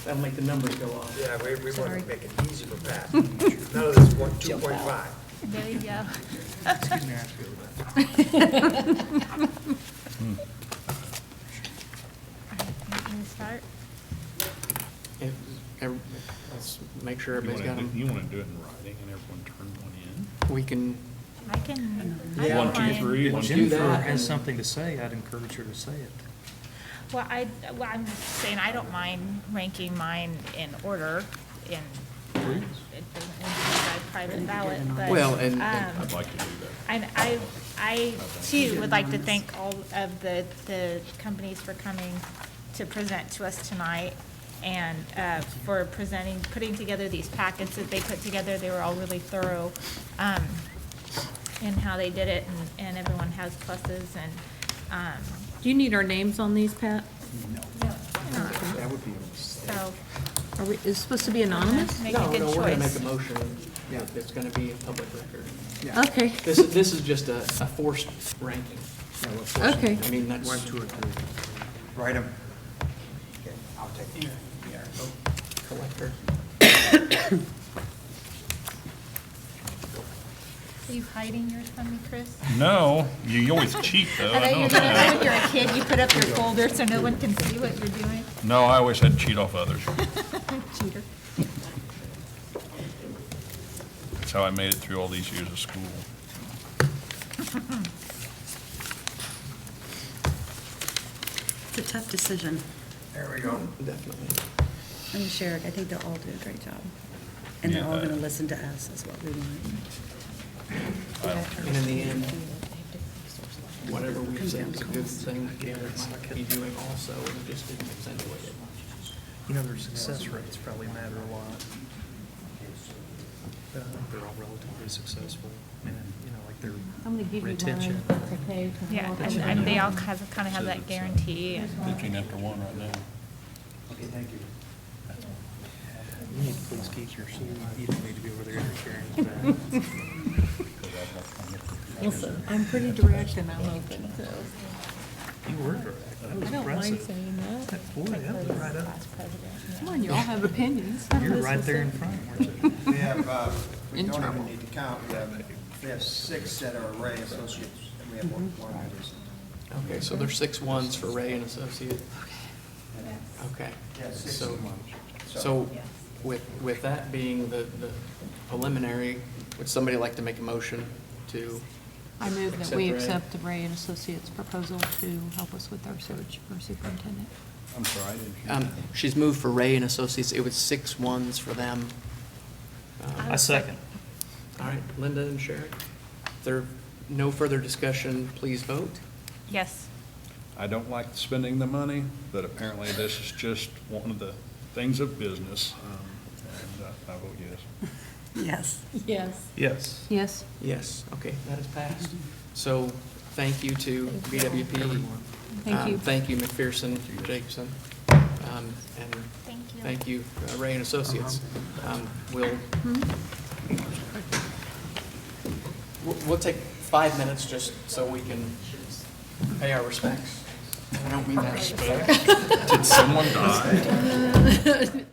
that'll make the numbers go off. Yeah, we want Sorry. to make it easy for Pat. None of this 2.5. There you go. Excuse me, I ask you a little bit. start? Let's make sure You everybody's got them. want to do it in writing and everyone turn one in? We can, I can. I Yeah. don't 1, 2, mind. 3, If 1, 2, Jennifer 3. has something to say, I'd encourage her to say it. Well, I'm just saying, I don't mind ranking mine in order in, it doesn't include by private ballot, but. Well, and- I'd like to do that. And I too would like to thank all of the companies for coming to present to us tonight and for putting together these packets that they put together. They were all really thorough in how they did it, and everyone has pluses and. Do you need our names on these, Pat? that would be. So, Is it supposed to be anonymous? make a good No, we're gonna make choice. a motion. Yeah, it's gonna be a public record. Okay, This is just a forced ranking. okay. I mean, that's. 1, 2, or 3. Write them. I'll take it. Collector. Are you hiding yours from me, Chris? No, you always cheat, though. I know know you're gonna, that. when you're a kid, you put up your folder so no one can see what you're doing. No, I always had to cheat off others. Cheater. That's how I made it through all these years of school. It's a tough decision. There we go. Definitely. And Sherrick, I think they'll all do a great job. And they're all Yeah. going to listen to us, is what we want. And in the end, whatever we say is a good thing, parents might be doing also, and just didn't accentuate it. You know, their success rates probably matter a lot. But I think they're all relatively successful. And, you know, like their I'm gonna give you retention. mine, if that's okay. Yeah, and they all kind of have that guarantee. and- Pitching after one right now. Okay, thank you. You need to please keep your seat. You don't need to be over there interfering with Listen, I'm pretty direct and I'm open, so. that. You were direct. That was I don't mind impressive. saying that. Boy, that was right up. Come on, you all have opinions. You're right there in front, weren't you? We have, we In don't trouble. even need to count, we have 6 that are Ray Associates, and we have one that isn't. Okay, so there's 6 ones for Ray and Associate. Okay. Yeah, 6 So, and 1. so with that being the preliminary, would somebody like to make a motion to? I move that we Ray? accept the Ray and Associates proposal to help us with our search for superintendent. I'm sorry, I didn't hear that. She's moved for Ray and Associates. It was 6 ones for them. I second. All right, Linda and Sherrick. If there no further discussion, please vote. Yes. I don't like spending the money, but apparently this is just one of the things of business. And I vote yes. Yes. Yes. Yes. Yes. Yes, okay, that is passed. So thank you to BWP. Thank you. Thank you, McPherson, Jacobson. And Thank you. thank you, Ray and Associates. We'll take 5 minutes just so we can pay our respects. I don't mean that respect. Did someone die?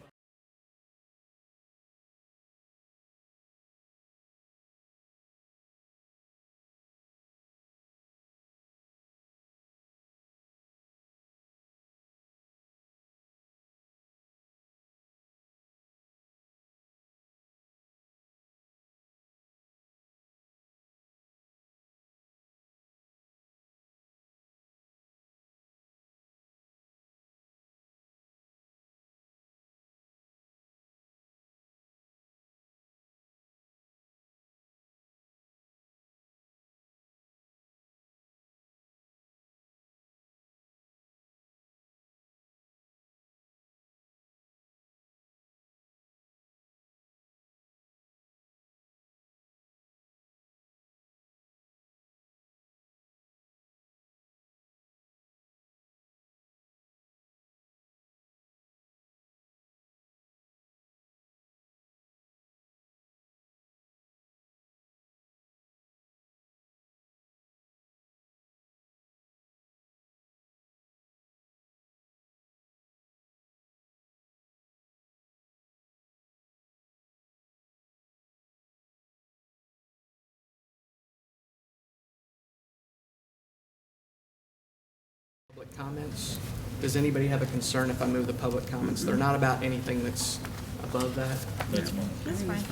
Public comments. Does anybody have a concern if I move the public comments? They're not about anything that's above that. That's fine. That's fine.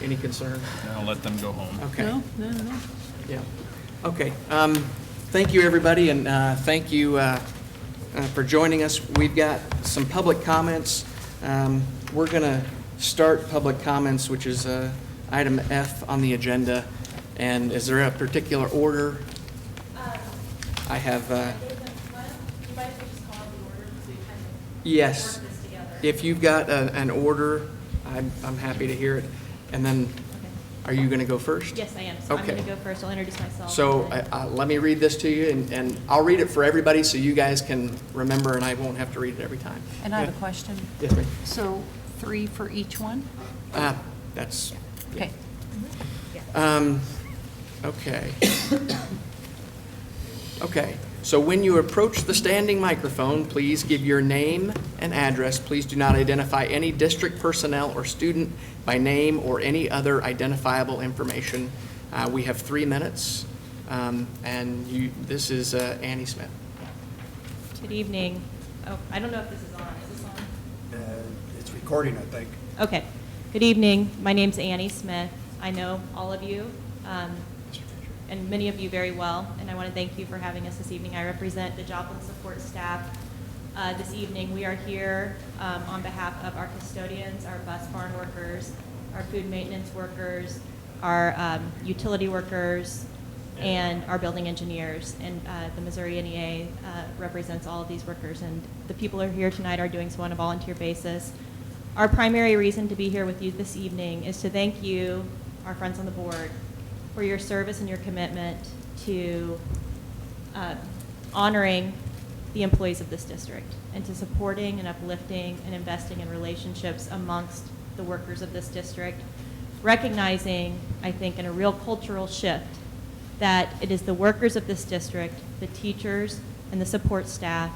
Any concern? I'll let them go home. Okay. No. Yeah. Okay. Thank you, everybody, and thank you for joining us. We've got some public comments. We're going to start public comments, which is item F on the agenda. And is there a particular order? I have. Yes. If you've got an order, I'm happy to hear it. And then, are you going to go first? Yes, I am. So I'm Okay. going to go first. I'll introduce myself. So and then- let me read this to you, and I'll read it for everybody so you guys can remember, and I won't have to read it every time. And I have a question. Yes, ma'am. So 3 for each one? That's, Okay. okay. Okay, so when you approach the standing microphone, please give your name and address. Please do not identify any district personnel or student by name or any other identifiable information. We have 3 minutes, and this is Annie Smith. Good evening. Oh, I don't know if this is on. Is this on? It's recording, I think. Okay. Good evening. My name's Annie Smith. I know all of you, and many of you very well, and I want to thank you for having us this evening. I represent the Joplin support staff. This evening, we are here on behalf of our custodians, our bus barn workers, our food maintenance workers, our utility workers, and our building engineers. And the Missouri NEA represents all of these workers, and the people who are here tonight are doing so on a volunteer basis. Our primary reason to be here with you this evening is to thank you, our friends on the board, for your service and your commitment to honoring the employees of this district and to supporting and uplifting and investing in relationships amongst the workers of this district, recognizing, I think, in a real cultural shift that it is the workers of this district, the teachers and the support staff,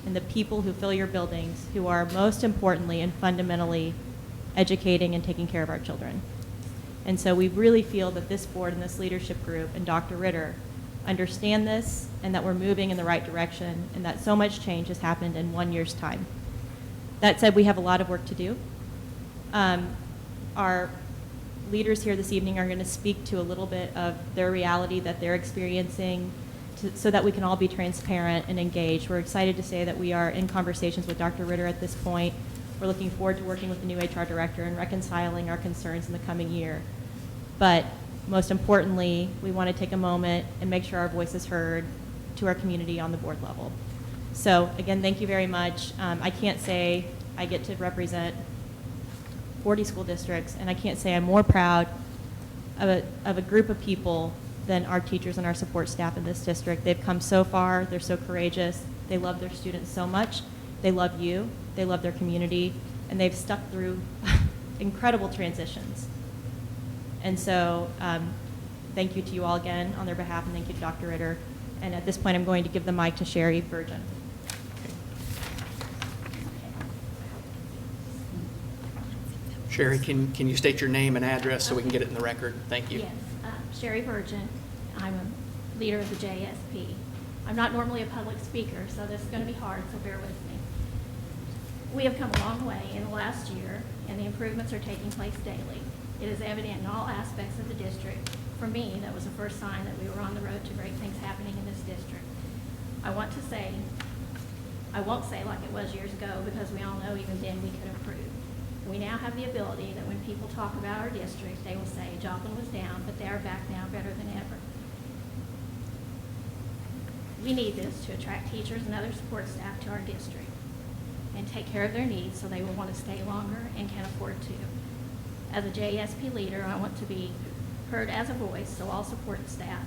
and the people who fill your buildings who are most importantly and fundamentally educating and taking care of our children. And so we really feel that this board and this leadership group and Dr. Ritter understand this and that we're moving in the right direction and that so much change has happened in 1 year's time. That said, we have a lot of work to do. Our leaders here this evening are going to speak to a little bit of their reality that they're experiencing so that we can all be transparent and engaged. We're excited to say that we are in conversations with Dr. Ritter at this point. We're looking forward to working with the new HR director and reconciling our concerns in the coming year. But most importantly, we want to take a moment and make sure our voice is heard to our community on the board level. So again, thank you very much. I can't say I get to represent 40 school districts, and I can't say I'm more proud of a group of people than our teachers and our support staff in this district. They've come so far. They're so courageous. They love their students so much. They love you. They love their community, and they've stuck through incredible transitions. And so thank you to you all again on their behalf, and thank you to Dr. Ritter. And at this point, I'm going to give the mic to Sherry Virgin. Sherry, can you state your name and address so we can get it in the record? Thank you. Yes, Sherry Virgin. I'm a leader of the JSP. I'm not normally a public speaker, so this is going to be hard, so bear with me. We have come a long way in the last year, and the improvements are taking place daily. It is evident in all aspects of the district. For me, that was the first sign that we were on the road to great things happening in this district. I won't say like it was years ago, because we all know even then we could improve. We now have the ability that when people talk about our district, they will say Joplin was down, but they are back now better than ever. We need this to attract teachers and other support staff to our district and take care of their needs so they will want to stay longer and can afford to. As a JSP leader, I want to be heard as a voice for all support staff,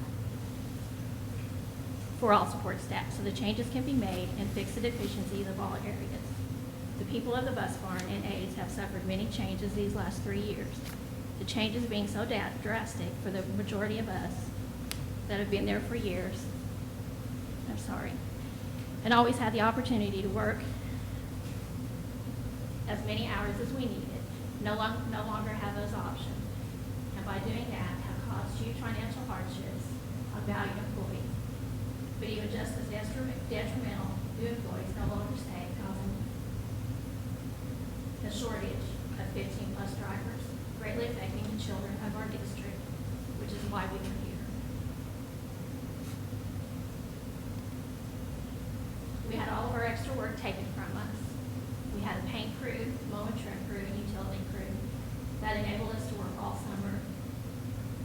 so the changes can be made and fix the deficiencies of all areas. The people of the bus barn and aides have suffered many changes these last 3 years. The changes being so drastic for the majority of us that have been there for years, and always had the opportunity to work as many hours as we needed, no longer have those options. And by doing that, have caused huge financial hardships on valued employees. But even just as detrimental to employees a shortage of 15-plus drivers, greatly affecting the children of our district, which is why we are here. We had all of our extra work taken from us. We had a paint crew, mow and trim crew, and utility crew that enabled us to work all summer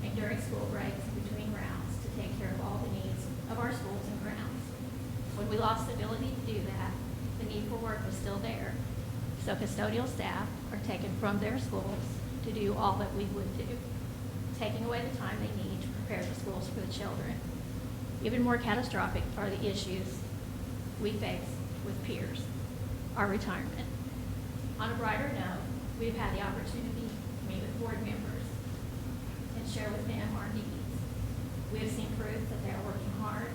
and during school breaks and between rounds to take care of all the needs of our schools and grounds. When we lost the ability to do that, the need for work was still there. So custodial staff are taken from their schools to do all that we would do, taking away the time they need to prepare the schools for the children. Even more catastrophic are the issues we face with peers, our retirement. On a brighter note, we've had the opportunity to meet with board members and share with them our needs. We have seen proof that they are working hard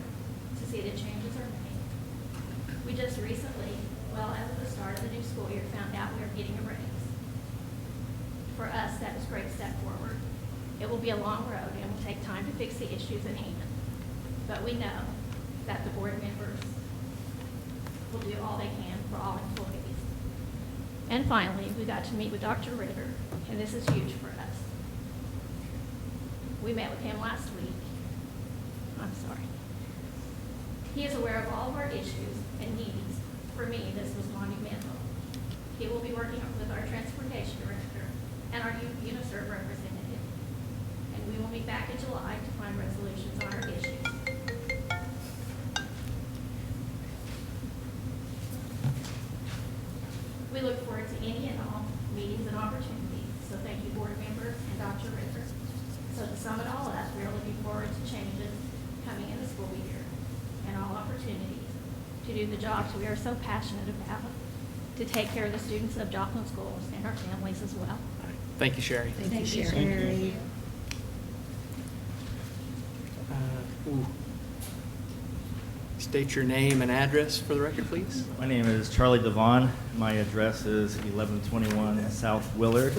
to see that changes are made. We just recently, well, as of the start of the new school year, found out we are getting a raise. For us, that was a great step forward. It will be a long road and will take time to fix the issues at hand. But we know that the board members will do all they can for all employees. And finally, we got to meet with Dr. Ritter, and this is huge for us. We met with him last week. I'm sorry. He is aware of all of our issues and needs. For me, this was monumental. He will be working with our transportation director and our UNICERV representative, and we will meet back in July to find resolutions on our issues. We look forward to any and all meetings and opportunities, so thank you, board members and Dr. Ritter. So to sum it all up, we are looking forward to changes coming in the school year and all opportunities to do the jobs we are so passionate about, to take care of the students of Joplin schools and our families as well. Thank you, Sherry. Thank you, Sherry. Ooh. State your name and address for the record, please. My name is Charlie Devon. My address is 1121 South Willard,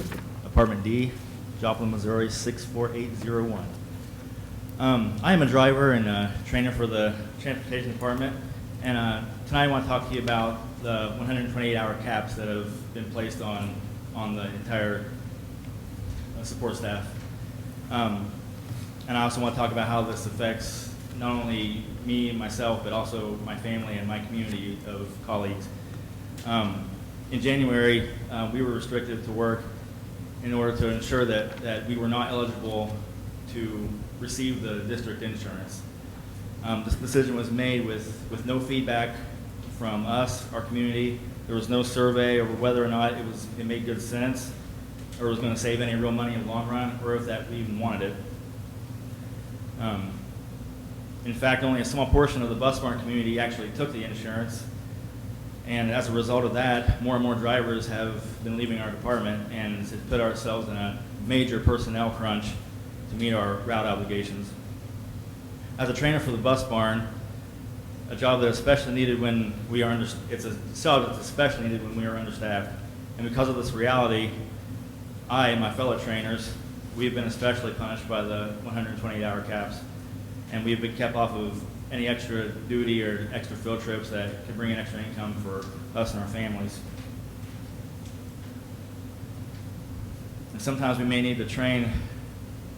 Apartment D, Joplin, Missouri 64801. I am a driver and a trainer for the transportation department, and tonight I want to talk to you about the 128-hour caps that have been placed on the entire support staff. And I also want to talk about how this affects not only me, myself, but also my family and my community of colleagues. In January, we were restricted to work in order to ensure that we were not eligible to receive the district insurance. This decision was made with no feedback from us, our community. There was no survey over whether or not it made good sense or was going to save any real money in the long run, or if that we even wanted it. In fact, only a small portion of the bus barn community actually took the insurance, and as a result of that, more and more drivers have been leaving our department, and it's put ourselves in a major personnel crunch to meet our route obligations. As a trainer for the bus barn, a job that's especially needed when we are it's a job that's especially needed when we are understaffed, and because of this reality, I and my fellow trainers, we've been especially punished by the 128-hour caps, and we've been kept off of any extra duty or extra field trips that could bring in extra income for us and our families. And sometimes we may need to train,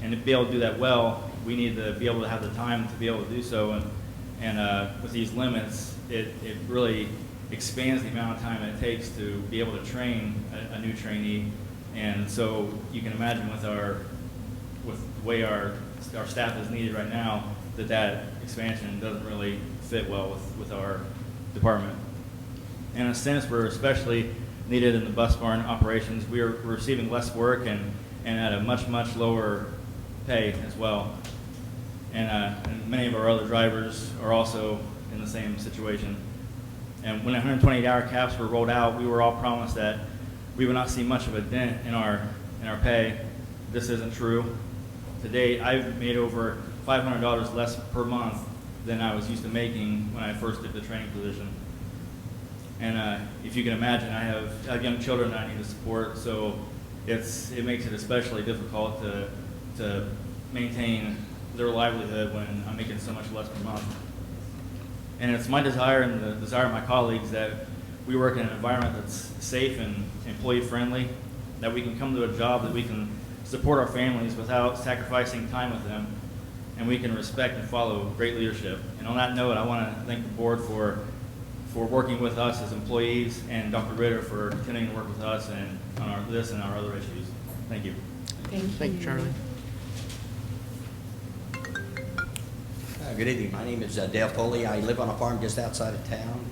and to be able to do that well, we need to be able to have the time to be able to do so, and with these limits, it really expands the amount of time it takes to be able to train a new trainee. And so you can imagine with the way our staff is needed right now, that expansion doesn't really fit well with our department. And in a sense, we're especially needed in the bus barn operations. We're receiving less work and at a much, much lower pay as well. And many of our other drivers are also in the same situation. And when 128-hour caps were rolled out, we were all promised that we would not see much of a dent in our pay. This isn't true. To date, I've made over $500 less per month than I was used to making when I first did the training position. And if you can imagine, I have young children that I need to support, so it makes it especially difficult to maintain their livelihood when I'm making so much less per month. And it's my desire and the desire of my colleagues that we work in an environment that's safe and employee-friendly, that we can come to a job that we can support our families without sacrificing time with them, and we can respect and follow great leadership. And on that note, I want to thank the board for working with us as employees, and Dr. Ritter for continuing to work with us and on this and our other issues. Thank you. Thank you, Charlie. Good evening. My name is Dale Foley. I live on a farm just outside of town.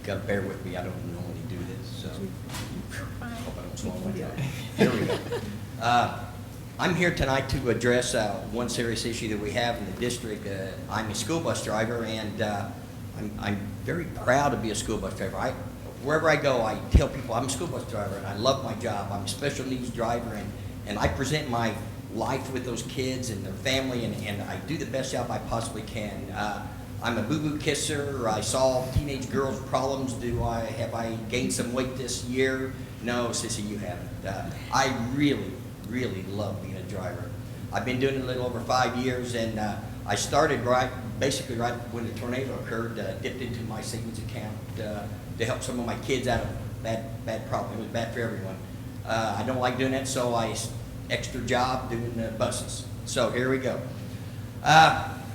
Got to bear with me. I don't normally do this, so hope I don't slow my time. Here we go. I'm here tonight to address one serious issue that we have in the district. I'm a school bus driver, and I'm very proud to be a school bus driver. Wherever I go, I tell people I'm a school bus driver, and I love my job. I'm a special needs driver, and I present my life with those kids and their family, and I do the best job I possibly can. I'm a boo-boo kisser. I solve teenage girls' problems. Have I gained some weight this year? No, sissy, you haven't. I really, really love being a driver. I've been doing it a little over 5 years, and I started basically right when the tornado occurred, dipped into my savings account to help some of my kids out of bad problem. It was bad for everyone. I don't like doing that, so extra job doing the buses. So here we go.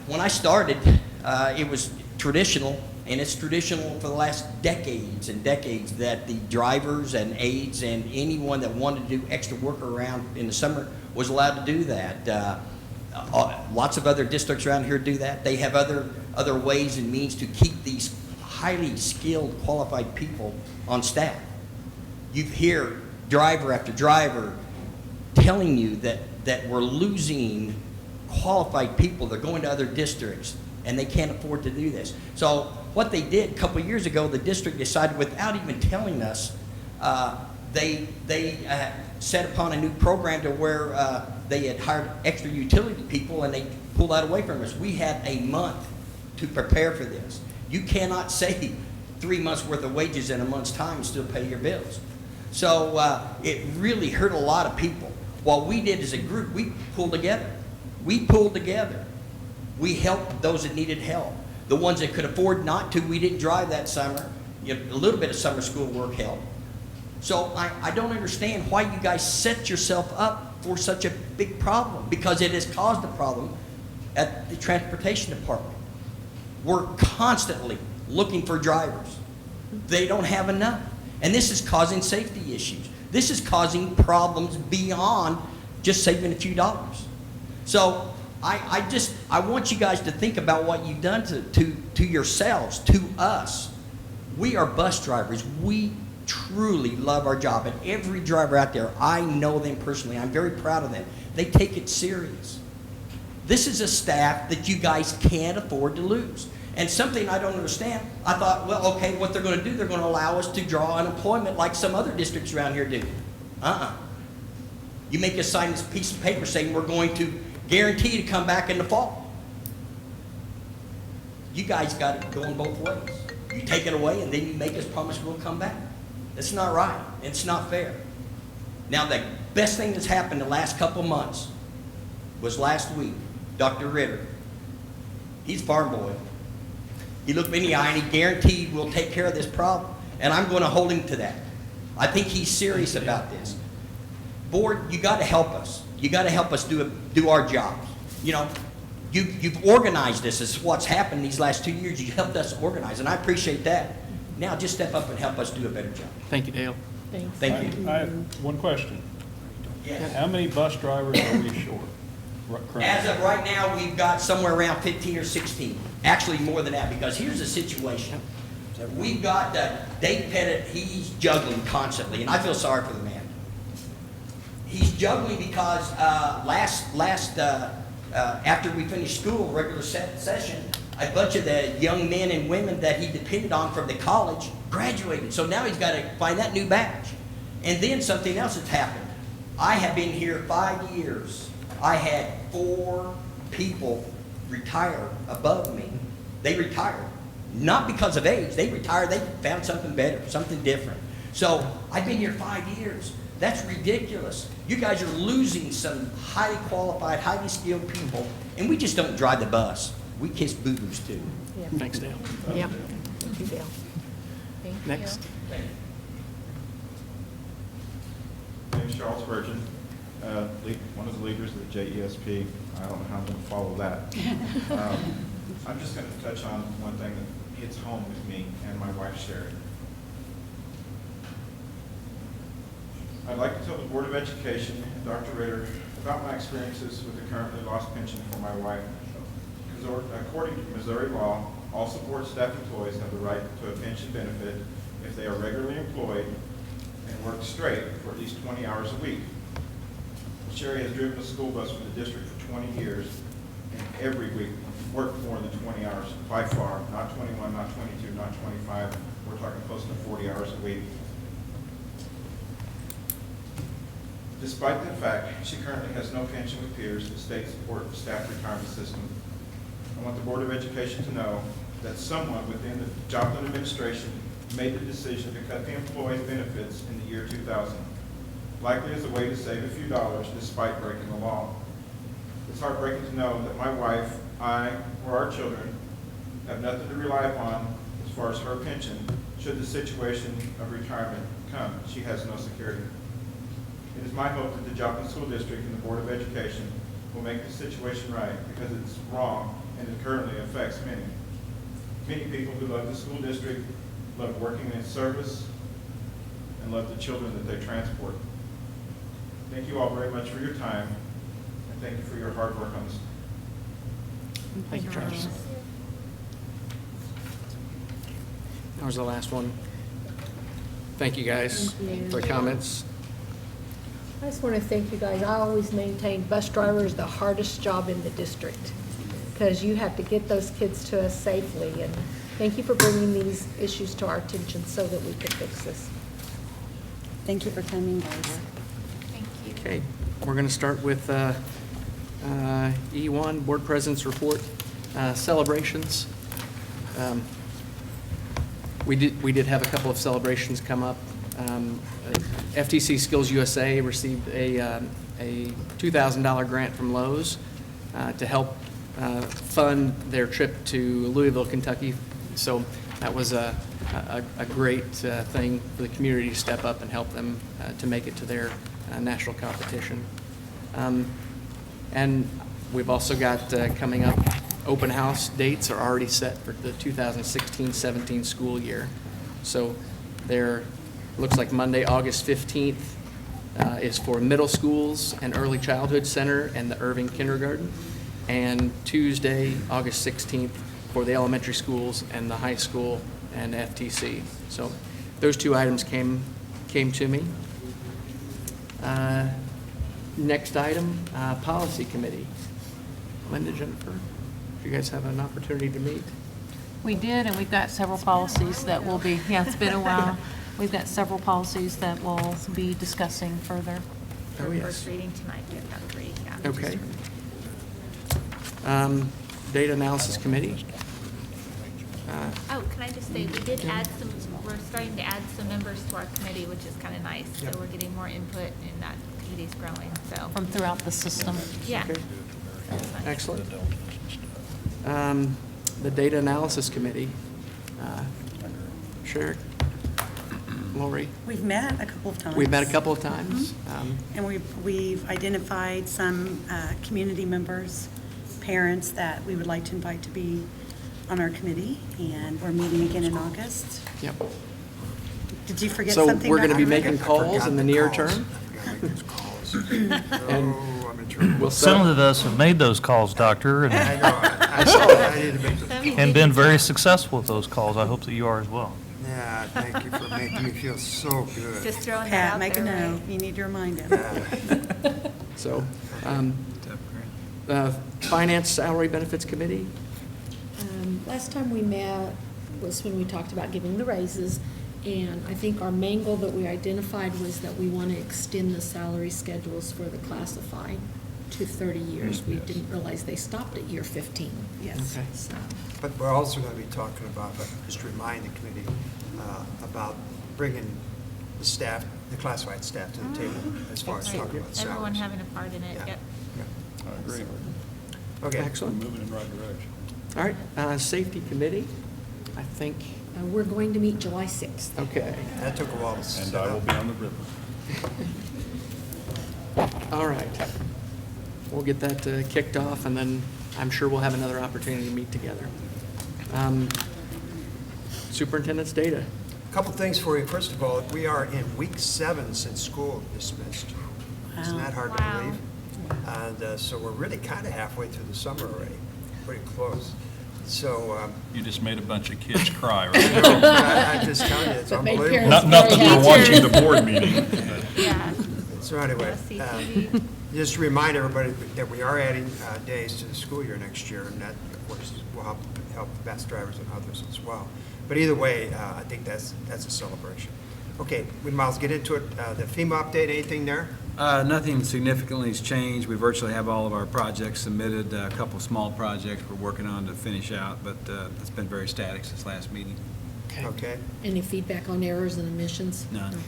When I started, it was traditional, and it's traditional for the last decades and decades, that the drivers and aides and anyone that wanted to do extra work around in the summer was allowed to do that. Lots of other districts around here do that. They have other ways and means to keep these highly skilled, qualified people on staff. You hear driver after driver telling you that we're losing qualified people. They're going to other districts, and they can't afford to do this. So what they did a couple of years ago, the district decided, without even telling us, they set upon a new program to where they had hired extra utility people, and they pulled that away from us. We had a month to prepare for this. You cannot save 3 months' worth of wages in a month's time and still pay your bills. So it really hurt a lot of people. What we did as a group, we pulled together. We helped those that needed help. The ones that could afford not to, we didn't drive that summer. A little bit of summer school work helped. So I don't understand why you guys set yourself up for such a big problem, because it has caused a problem at the transportation department. We're constantly looking for drivers. They don't have enough. And this is causing safety issues. This is causing problems beyond just saving a few dollars. So I want you guys to think about what you've done to yourselves, to us. We are bus drivers. We truly love our job. And every driver out there, I know them personally. I'm very proud of them. They take it serious. This is a staff that you guys can't afford to lose. And something I don't understand, I thought, well, okay, what they're going to do, they're going to allow us to draw unemployment like some other districts around here do. You make us sign this piece of paper saying we're going to guarantee to come back in the fall. You guys got it going both ways. You take it away, and then you make us promise we'll come back. That's not right. It's not fair. Now, the best thing that's happened the last couple of months was last week. Dr. Ritter, he's a farm boy. He looked me in the eye and he guaranteed we'll take care of this problem. And I'm going to hold him to that. I think he's serious about this. Board, you got to help us. You got to help us do our jobs. You know, you've organized this. This is what's happened these last 2 years. You helped us organize, and I appreciate that. Now just step up and help us do a better job. Thank you, Dale. Thanks. Thank you. I have one question. Yes. How many bus drivers are we short? As of right now, we've got somewhere around 15 or 16. Actually, more than that, because here's the situation. We've got Dave Pettit, he's juggling constantly, and I feel sorry for the man. He's juggling because after we finished school, regular session, a bunch of the young men and women that he depended on from the college graduated. So now he's got to find that new batch. And then something else has happened. I have been here 5 years. I had 4 people retire above me. They retired. Not because of age. They retired. They found something better, something different. So I've been here 5 years. That's ridiculous. You guys are losing some highly qualified, highly skilled people, and we just don't drive the bus. We kiss boo-boos too. Yeah. Thanks, Dale. Yeah. Thank you, Dale. Thank Next. My name is Charles Virgin, one of the leaders of the JESP. I don't know how I'm going to follow that. I'm just going to touch on one thing that hits home with me and my wife, Sherry. I'd like to tell the Board of Education and Dr. Ritter about my experiences with the currently lost pension for my wife. According to Missouri law, all support staff employees have the right to a pension benefit if they are regularly employed and work straight for at least 20 hours a week. Sherry has driven a school bus for the district for 20 years and every week worked more than 20 hours by far, not 21, not 22, not 25. We're talking close to 40 hours a week. Despite that fact, she currently has no pension with peers, the state support staff retirement system. I want the Board of Education to know that someone within the Joplin administration made the decision to cut the employee's benefits in the year 2000, likely as a way to save a few dollars despite breaking the law. It's heartbreaking to know that my wife, I, or our children have nothing to rely upon as far as her pension should the situation of retirement come. She has no security. It is my hope that the Joplin School District and the Board of Education will make this situation right because it's wrong and it currently affects many. Many people who love the school district, love working in service, and love the children that they transport. Thank you all very much for your time, and thank you for your hard work on this. Thank you, Charles. That was the last one. Thank you, guys, Thank you. for the comments. I just want to thank you guys. I always maintain bus driver is the hardest job in the district because you have to get those kids to us safely. And thank you for bringing these issues to our attention so that we can fix this. Thank you for coming, guys. Thank you. Okay, we're going to start with E1, Board President's Report, celebrations. We did have a couple of celebrations come up. FTC Skills USA received a $2,000 grant from Lowe's to help fund their trip to Louisville, Kentucky. So that was a great thing for the community to step up and help them to make it to their national competition. And we've also got coming up, open house dates are already set for the 2016-17 school year. So there looks like Monday, August 15th is for middle schools and early childhood center and the Irving Kindergarten. And Tuesday, August 16th for the elementary schools and the high school and FTC. So those two items came to me. Next item, Policy Committee. Linda, Jennifer, if you guys have an opportunity to meet. We did, and we've got several policies that will be, yeah, it's been a while. We've got several policies that we'll be discussing further. Oh, yes. First reading tonight, yeah, that reading, yeah. Okay. Data Analysis Committee. Oh, can I just say, we did add some, we're starting to add some members to our committee, which is kind of nice. So we're getting more input and that committee's growing, so. From throughout the system. Yeah. Okay. That's nice. Excellent. The Data Analysis Committee. Sherrick, Lori. We've met a couple of times. We've met a couple of times. And we've identified some community members, parents that we would like to invite to be on our committee, and we're meeting again in August. Yep. Did you forget So something? we're going to be Dr. Ritter? making calls in the near term. And we'll Some of us have made those calls, Doctor, and I know, I saw that, I need to make the. and been very successful with those calls. I hope that you are as well. Yeah, thank you for making me feel so good. Just throwing that Pat, out make a there, note. right? You need to remind him. So, Finance, Salary, Benefits Committee. Last time we met was when we talked about giving the raises, and I think our main goal that we identified was that we want to extend the salary schedules for the classified to 30 years. We didn't realize they stopped at year 15. Yes. Okay. So, But we're also going to be talking about, just to remind the committee, about bringing the staff, the classified staff to the table as far as talking about salaries. Everyone having a part in it, Yeah. yep. Yeah. I agree. Okay. Excellent. Moving in the right direction. All right, Safety Committee. I think We're going to meet July 6th. Okay. That took a while to set And I will up. be on the river. All right. We'll get that kicked off, and then I'm sure we'll have another opportunity to meet together. Superintendent's data. Couple things for you. First of all, we are in week 7 since school dismissed. Isn't that hard to believe? And so we're really kind of halfway through the summer already, pretty close. So. You just made a bunch of kids cry, I right? know, I'm just telling you, it's But make unbelievable. parents Not that very they're happy. watching the board meeting. Yeah. So anyway, just to remind everybody that we are adding days to the school year next year, and that, of course, will help bus drivers and others as well. But either way, I think that's a celebration. Okay, we might as well get into it. The FEMA update, anything there? Nothing significantly has changed. We virtually have all of our projects submitted. A couple small projects we're working on to finish out, but it's been very static since last meeting. Okay. Any feedback on errors and omissions? None.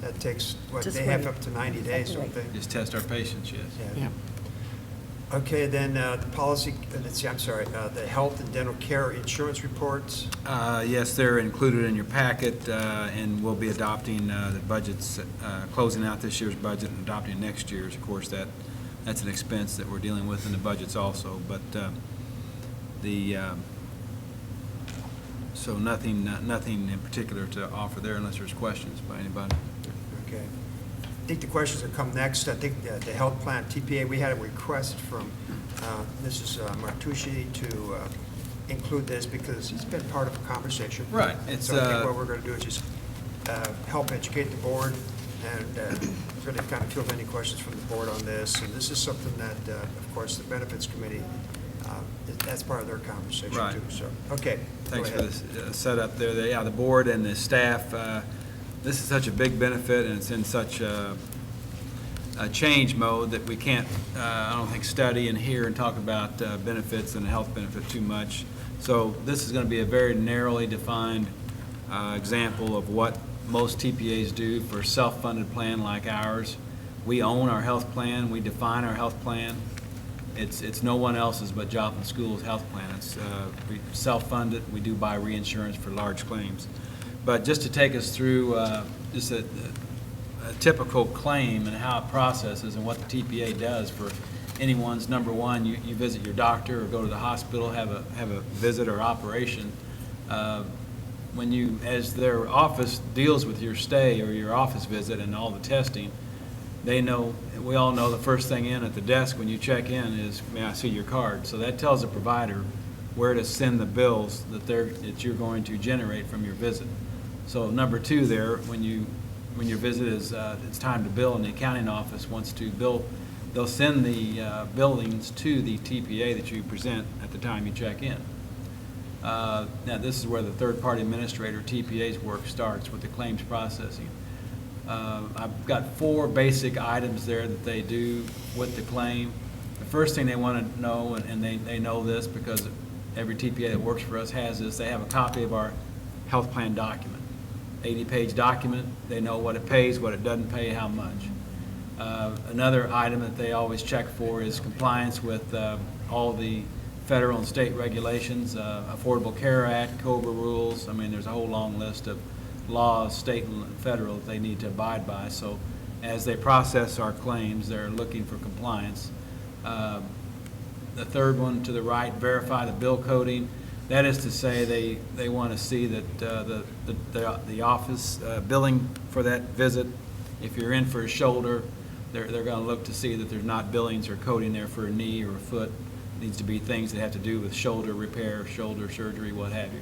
That takes, what, Just they have wait. up to 90 days, don't they? Just test our patience, yes. Yeah. Okay, then the policy, let's see, I'm sorry, the health and dental care insurance reports. Yes, they're included in your packet, and we'll be adopting the budgets, closing out this year's budget and adopting next year's. Of course, that's an expense that we're dealing with in the budgets also, but so nothing in particular to offer there unless there's questions by anybody. Okay. I think the questions that come next, I think the health plan, TPA, we had a request from Mrs. Martucci to include this because it's been part of a conversation. Right. So I think what we're going to do is just help educate the board and really kind of field any questions from the board on this. And this is something that, of course, the Benefits Committee, that's part of their conversation Right. too. So, okay. Thanks go for ahead. this setup there. The board and the staff, this is such a big benefit, and it's in such a change mode that we can't, I don't think, study and hear and talk about benefits and health benefit too much. So this is going to be a very narrowly defined example of what most TPAs do for a self-funded plan like ours. We own our health plan. We define our health plan. It's no one else's but Joplin School's health plan. We self-fund it. We do buy reinsurance for large claims. But just to take us through just a typical claim and how it processes and what the TPA does for anyone's, number one, you visit your doctor or go to the hospital, have a visit or operation. When you, as their office deals with your stay or your office visit and all the testing, they know, we all know the first thing in at the desk when you check in is, may I see your card? So that tells the provider where to send the bills that you're going to generate from your visit. So number two there, when your visit is, it's time to bill and the accounting office wants to bill, they'll send the billings to the TPA that you present at the time you check in. Now this is where the third-party administrator, TPA's work starts with the claims processing. I've got 4 basic items there that they do with the claim. The first thing they want to know, and they know this because every TPA that works for us has this, they have a copy of our health plan document. 80-page document. They know what it pays, what it doesn't pay, how much. Another item that they always check for is compliance with all the federal and state regulations, Affordable Care Act, COBRA rules. I mean, there's a whole long list of laws, state and federal, that they need to abide by. So as they process our claims, they're looking for compliance. The third one to the right, verify the bill coding. That is to say they want to see that the office billing for that visit, if you're in for a shoulder, they're going to look to see that there's not billings or coding there for a knee or a foot. It needs to be things that have to do with shoulder repair, shoulder surgery, what have you.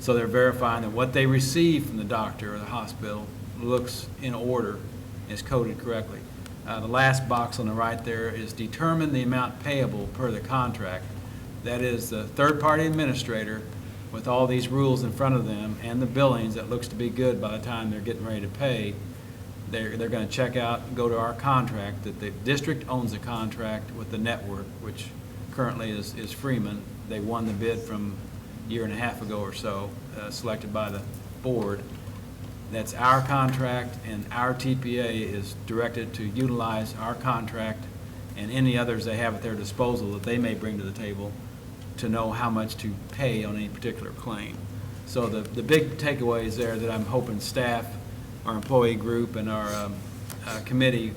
So they're verifying that what they receive from the doctor or the hospital looks in order, is coded correctly. The last box on the right there is determine the amount payable per the contract. That is the third-party administrator with all these rules in front of them and the billings that looks to be good by the time they're getting ready to pay. They're going to check out and go to our contract that the district owns a contract with the network, which currently is Freeman. They won the bid from a year and a half ago or so, selected by the board. That's our contract, and our TPA is directed to utilize our contract and any others they have at their disposal that they may bring to the table to know how much to pay on any particular claim. So the big takeaways there that I'm hoping staff, our employee group, and our committee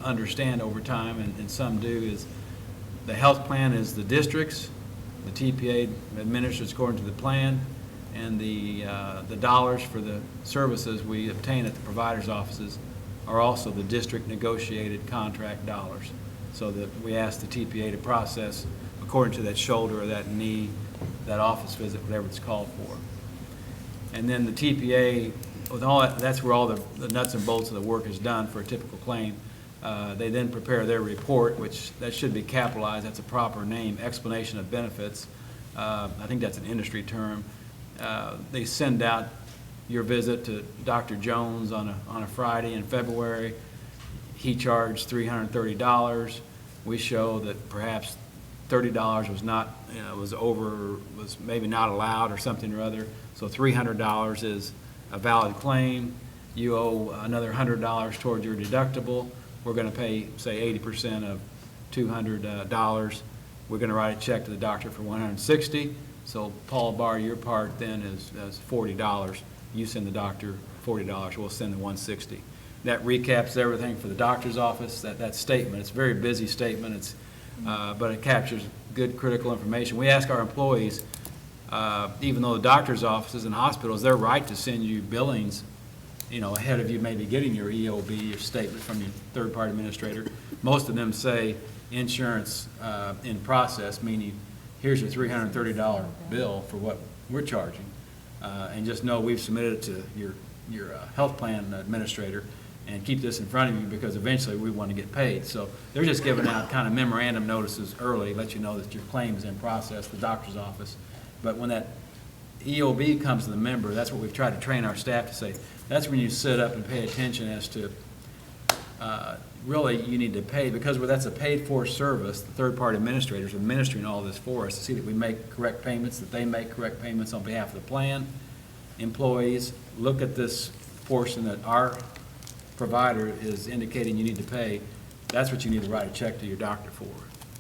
understand over time, and some do, is the health plan is the district's, the TPA administers according to the plan, and the dollars for the services we obtain at the provider's offices are also the district negotiated contract dollars. So that we ask the TPA to process according to that shoulder or that knee, that office visit, whatever it's called for. And then the TPA, with all that, that's where all the nuts and bolts of the work is done for a typical claim. They then prepare their report, which that should be capitalized. That's a proper name, explanation of benefits. I think that's an industry term. They send out your visit to Dr. Jones on a Friday in February. He charged $330. We show that perhaps $30 was not, was maybe not allowed or something or other. So $300 is a valid claim. You owe another $100 towards your deductible. We're going to pay, say, 80% of $200. We're going to write a check to the doctor for $160. So Paul Barr, your part then is $40. You send the doctor $40. We'll send the $160. That recaps everything for the doctor's office. That statement. It's a very busy statement. But it captures good critical information. We ask our employees, even though the doctor's offices and hospitals, they're right to send you billings, ahead of you maybe getting your EOB, your statement from your third-party administrator. Most of them say insurance in process, meaning here's your $330 bill for what we're charging. And just know we've submitted it to your health plan administrator, and keep this in front of you because eventually we want to get paid. So they're just giving out kind of memorandum notices early, let you know that your claim is in process, the doctor's office. But when that EOB comes to the member, that's what we've tried to train our staff to say. That's when you sit up and pay attention as to really you need to pay, because that's a paid-for service. The third-party administrators are administering all this for us to see that we make correct payments, that they make correct payments on behalf of the plan. Employees, look at this portion that our provider is indicating you need to pay. That's what you need to write a check to your doctor for,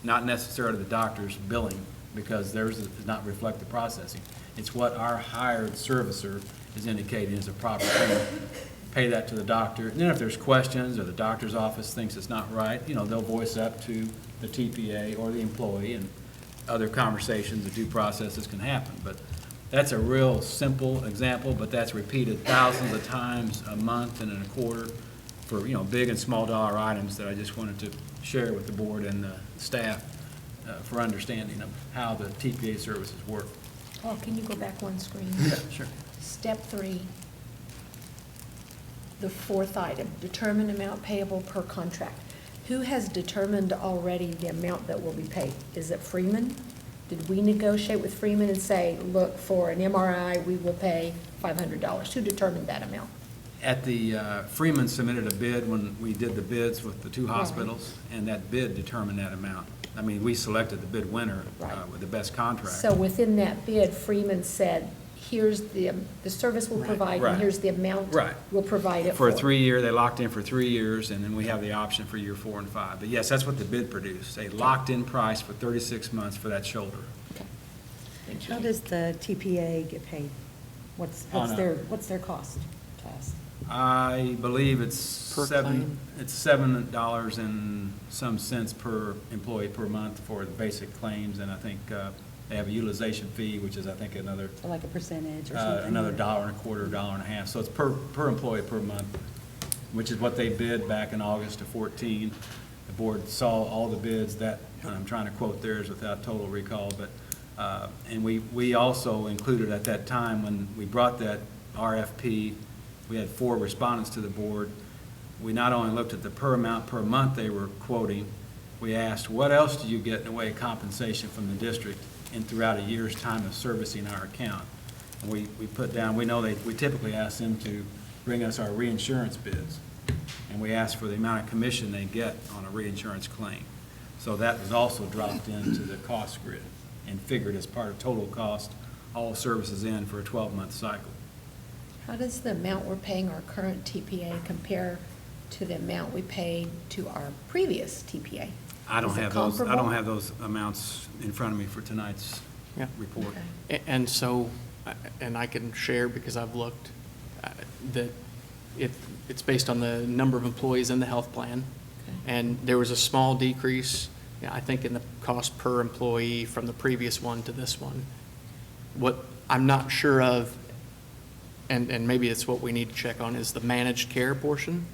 not necessarily the doctor's billing, because theirs does not reflect the processing. It's what our hired servicer is indicating is a proper payment. Pay that to the doctor. And then if there's questions or the doctor's office thinks it's not right, they'll voice up to the TPA or the employee, and other conversations or due processes can happen. But that's a real simple example, but that's repeated thousands of times a month and in a quarter for, big and small dollar items that I just wanted to share with the board and the staff for understanding of how the TPA services work. Paul, can you go back one screen? Yeah, sure. Step 3, the fourth item, determine amount payable per contract. Who has determined already the amount that will be paid? Is it Freeman? Did we negotiate with Freeman and say, look, for an MRI, we will pay $500? Who determined that amount? At the, Freeman submitted a bid when we did the bids with the two hospitals, and that bid determined that amount. I mean, we selected the bid winner with the best contract. So within that bid, Freeman said, here's the service we'll provide, and here's the amount we'll provide it for. For a 3-year, they locked in for 3 years, and then we have the option for year 4 and 5. But yes, that's what the bid produced, a locked-in price for 36 months for that shoulder. How does the TPA get paid? What's their cost to us? I believe it's $7 and some cents per employee per month for the basic claims, and I think they have a utilization fee, which is I think another Like a percentage or something? another $1.25, $1.50. So it's per employee per month, which is what they bid back in August of 14. The board saw all the bids that I'm trying to quote theirs without total recall, but and we also included at that time when we brought that RFP. We had 4 respondents to the board. We not only looked at the per amount per month they were quoting, we asked, what else do you get in the way of compensation from the district throughout a year's time of servicing our account? And we put down, we know we typically ask them to bring us our reinsurance bids. And we asked for the amount of commission they get on a reinsurance claim. So that was also dropped into the cost grid and figured as part of total cost, all services in for a 12-month cycle. How does the amount we're paying our current TPA compare to the amount we paid to our previous TPA? I don't Is it have those. I comparable? don't have those amounts in front of me for tonight's report. And so and I can share because I've looked, that it's based on the number of employees in the health plan. And there was a small decrease, I think, in the cost per employee from the previous one to this one. What I'm not sure of, and maybe it's what we need to check on, is the managed care portion.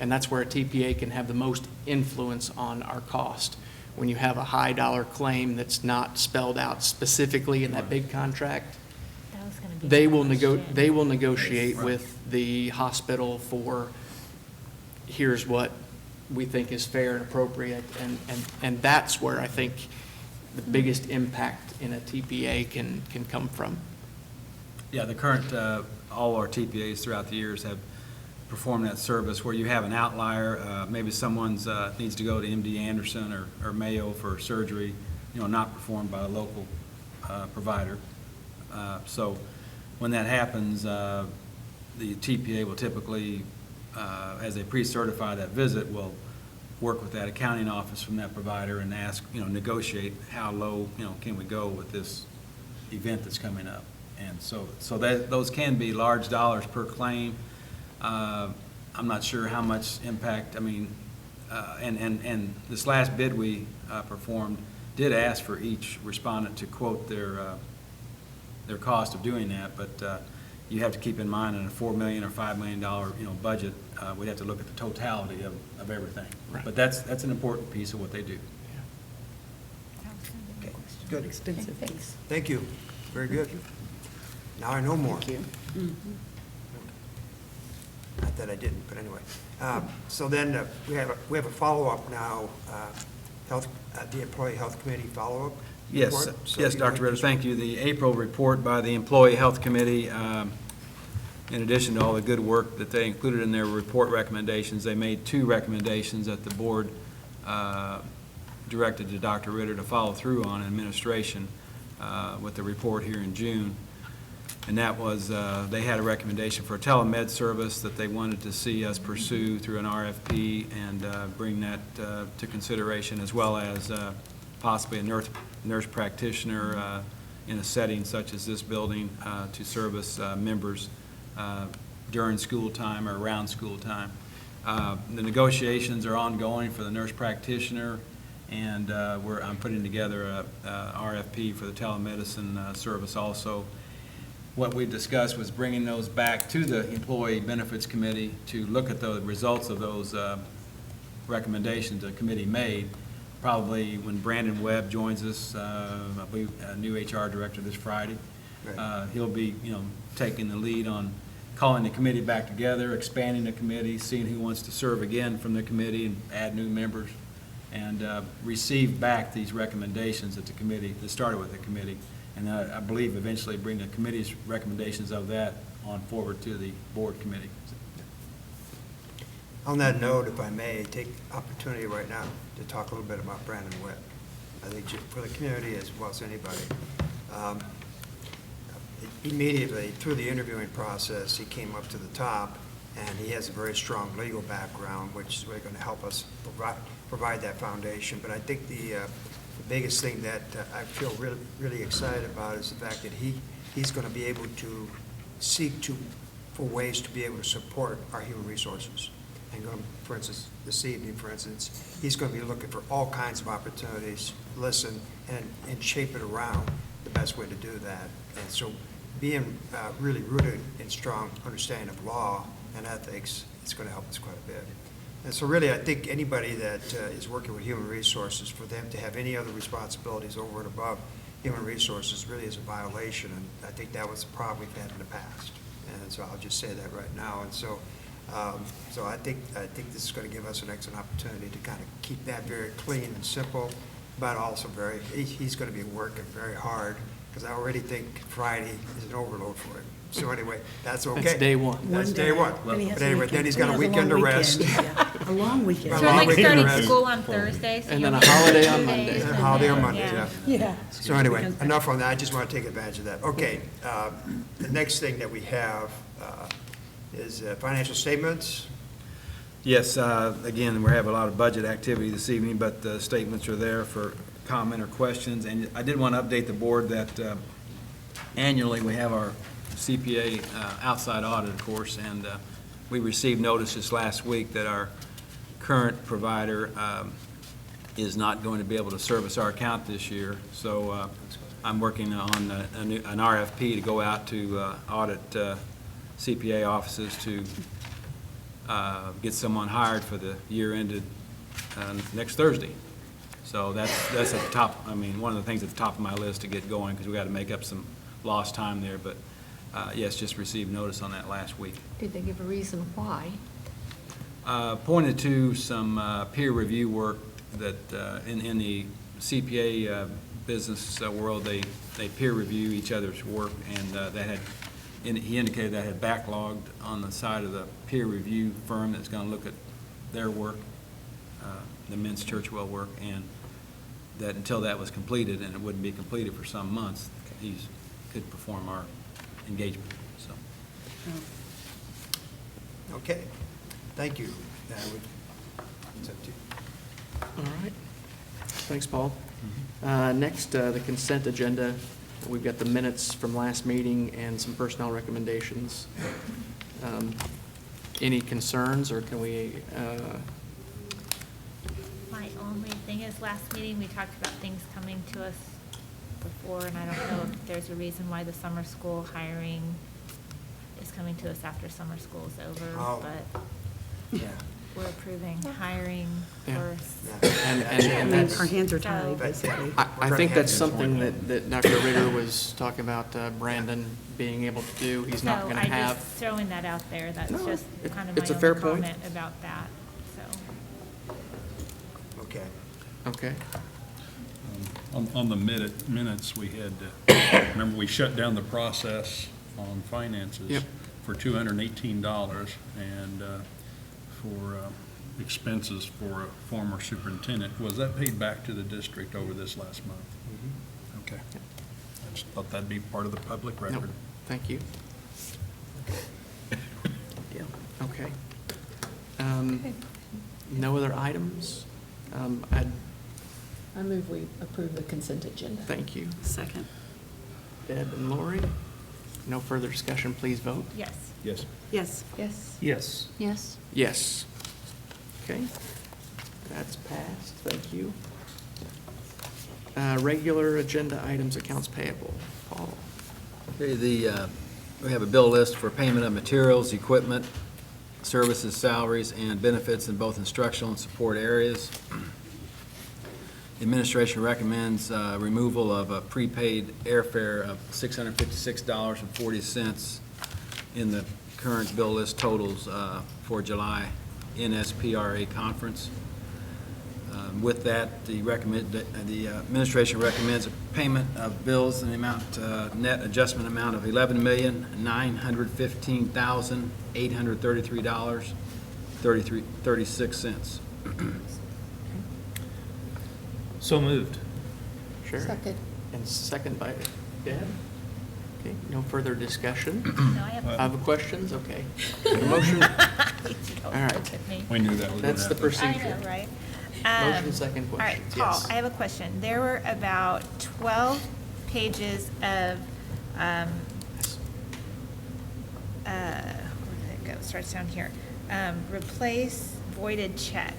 And that's where a TPA can have the most influence on our cost. When you have a high dollar claim that's not spelled out specifically in that big contract, they will negotiate with the hospital for, here's what we think is fair and appropriate, and that's where I think the biggest impact in a TPA can come from. Yeah, the current, all our TPAs throughout the years have performed that service where you have an outlier, maybe someone's needs to go to MD Anderson or Mayo for surgery, not performed by a local provider. So when that happens, the TPA will typically, as they pre-certify that visit, will work with that accounting office from that provider and ask, negotiate how low, can we go with this event that's coming up. And so that those can be large dollars per claim. I'm not sure how much impact, and this last bid we performed did ask for each respondent to quote their cost of doing that, but you have to keep in mind in a $4 million or $5 million budget, we'd have to look at the totality of everything. Right. But that's an important piece of what they do. Okay, Good. expensive piece. Thank you. Very good. Now I know more. Thank you. Not that I didn't, but anyway. So then we have a follow-up now, the Employee Health Committee follow-up Yes, report. So yes, you Dr. might Ritter, just- thank you. The April report by the Employee Health Committee, in addition to all the good work that they included in their report recommendations, they made 2 recommendations that the board directed to Dr. Ritter to follow through on in administration with the report here in June. And that was, they had a recommendation for a telemed service that they wanted to see us pursue through an RFP and bring that to consideration, as well as possibly a nurse practitioner in a setting such as this building to service members during school time or around school time. The negotiations are ongoing for the nurse practitioner, and I'm putting together a RFP for the telemedicine service also. What we discussed was bringing those back to the Employee Benefits Committee to look at the results of those recommendations the committee made. Probably when Brandon Webb joins us, I believe a new HR director this Friday, he'll be, taking the lead on calling the committee back together, expanding the committee, seeing who wants to serve again from the committee and add new members, and receive back these recommendations that that started with the committee. And I believe eventually bring the committee's recommendations of that on forward to the board committee. On that note, if I may, take opportunity right now to talk a little bit about Brandon Webb. I think for the community as well as anybody. Immediately, through the interviewing process, he came up to the top, and he has a very strong legal background, which is really going to help us provide that foundation. But I think the biggest thing that I feel really, really excited about is the fact that he's going to be able to seek for ways to be able to support our human resources. And for instance, this evening, for instance, he's going to be looking for all kinds of opportunities, listen, and shape it around the best way to do that. And so being really rooted in strong understanding of law and ethics, it's going to help us quite a bit. And so really, I think anybody that is working with human resources, for them to have any other responsibilities over and above human resources really is a violation. And I think that was the problem we've had in the past. And so I'll just say that right now. And so so I think this is going to give us an excellent opportunity to kind of keep that very clean and simple, but also he's going to be working very hard, because I already think Friday is an overload for him. So anyway, that's okay. That's day one. That's day one. Then he has But anyway, then he's got a weekend. weekend to rest. A long weekend. So like starting school on Thursday? So And you'll then a be holiday on 2 Monday. days And a and holiday on then- Monday, yeah. yeah. So anyway, enough on that. I just want to take advantage of that. Okay, the next thing that we have is financial statements. Yes, again, we're having a lot of budget activity this evening, but the statements are there for comment or questions. And I did want to update the board that annually, we have our CPA outside audit, of course, and we received notice this last week that our current provider is not going to be able to service our account this year. So I'm working on an RFP to go out to audit CPA offices to get someone hired for the year ended next Thursday. So that's at the top, I mean, one of the things at the top of my list to get going, because we got to make up some lost time there. But yes, just received notice on that last week. Did they give a reason why? Pointed to some peer review work that in the CPA business world, they peer review each other's work, and that had, he indicated that had backlogged on the side of the peer review firm that's going to look at their work, the Men's Churchwell work, and that until that was completed, and it wouldn't be completed for some months, he could perform our engagement. So. Okay, thank you. It's up to you. All right. Thanks, Paul. Next, the consent agenda. We've got the minutes from last meeting and some personnel recommendations. Any concerns, or can we? My only thing is, last meeting, we talked about things coming to us before, and I don't know if there's a reason why the summer school hiring is coming to us after summer school is over, but Yeah. we're approving hiring Yeah. for. And that's, Our hands are tied, But, basically. I think that's something that Dr. Ritter was talking about Brandon being able to do. He's not going to So I have. just throwing that out there, that's No, just kind of it's a my fair only point. comment about that, so. Okay. Okay. On the minutes, we had, remember, we shut down the process on finances Yep. for $218 and for expenses for a former superintendent. Was that paid back to the district over this last month? Okay. I just thought that'd be part of the public record. Nope. Thank you. Okay. No other items? I move we approve the consent agenda. Thank you. Second. Deb and Lori? No further discussion, please vote. Yes. Yes. Yes. Yes. Yes. Yes. Yes. Okay. That's passed. Thank you. Regular agenda items, accounts payable. Paul? Okay, we have a bill list for payment of materials, equipment, services, salaries, and benefits in both instructional and support areas. The administration recommends removal of a prepaid airfare of $656.40 in the current bill list totals for July NSPRA conference. With that, the administration recommends a payment of bills in the amount, net adjustment amount of $11,915,833.36. So moved. Sure. Second. And second by Deb. Okay, no further discussion? No, I have. I have questions? Okay. A motion? All right. We knew that was going to happen. That's the procedure. I know, right? Motion, second All right, questions. Paul, Yes. I have a question. There were about 12 pages of, where did it go? It starts down here. Replace voided check.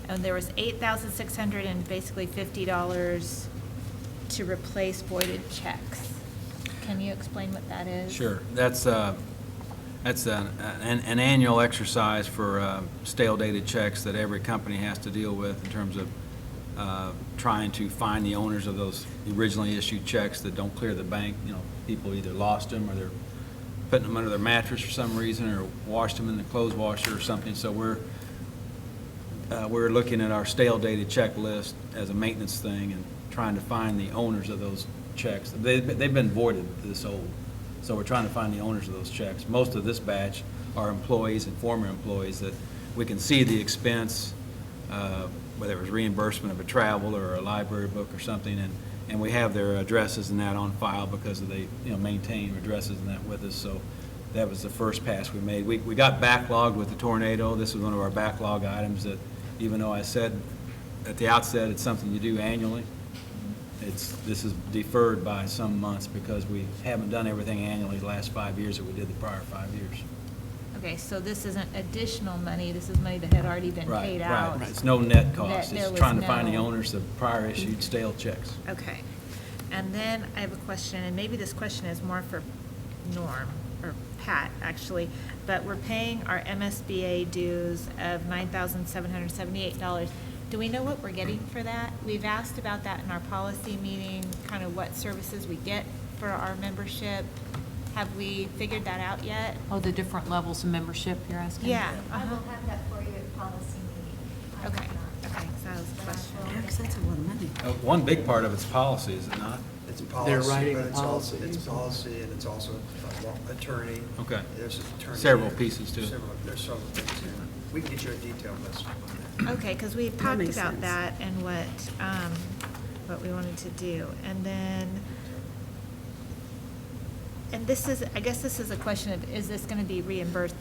And there was 8,600 and basically $50 to replace voided checks. Can you explain what that is? Sure. That's an annual exercise for stale dated checks that every company has to deal with in terms of trying to find the owners of those originally issued checks that don't clear the bank. You know, people either lost them or they're putting them under their mattress for some reason, or washed them in the clothes washer or something. So we're looking at our stale dated check list as a maintenance thing and trying to find the owners of those checks. They've been voided this old. So we're trying to find the owners of those checks. Most of this batch are employees and former employees that we can see the expense, whether it was reimbursement of a travel or a library book or something, and we have their addresses and that on file because they maintain addresses and that with us. So that was the first pass we made. We got backlogged with the tornado. This was one of our backlog items that, even though I said at the outset it's something you do annually, this is deferred by some months because we haven't done everything annually the last 5 years that we did the prior 5 years. Okay, so this isn't additional money, this is money that had already been Right, paid right. out. It's no net cost. There It's was trying to find the no- owners of prior issued stale checks. Okay. And then I have a question, and maybe this question is more for Norm, or Pat, actually, but we're paying our MSBA dues of $9,778. Do we know what we're getting for that? We've asked about that in our policy meeting, kind of what services we get for our membership. Have we figured that out yet? Oh, the different levels of membership you're asking? Yeah. I will have that for you at policy meeting. Okay, okay, so that was the question. Yeah, 'cause that's a lot of money. One big part of it's policy, is it not? It's They're policy, writing but it's also, policies. it's policy, and it's also attorney. Okay. There's an attorney. Several pieces to it. There's several things here. We can get you a detailed list on that. Okay, because we've That talked makes about sense. that and what we wanted to do. And then, and this is, I guess this is a question of, is this going to be reimbursed?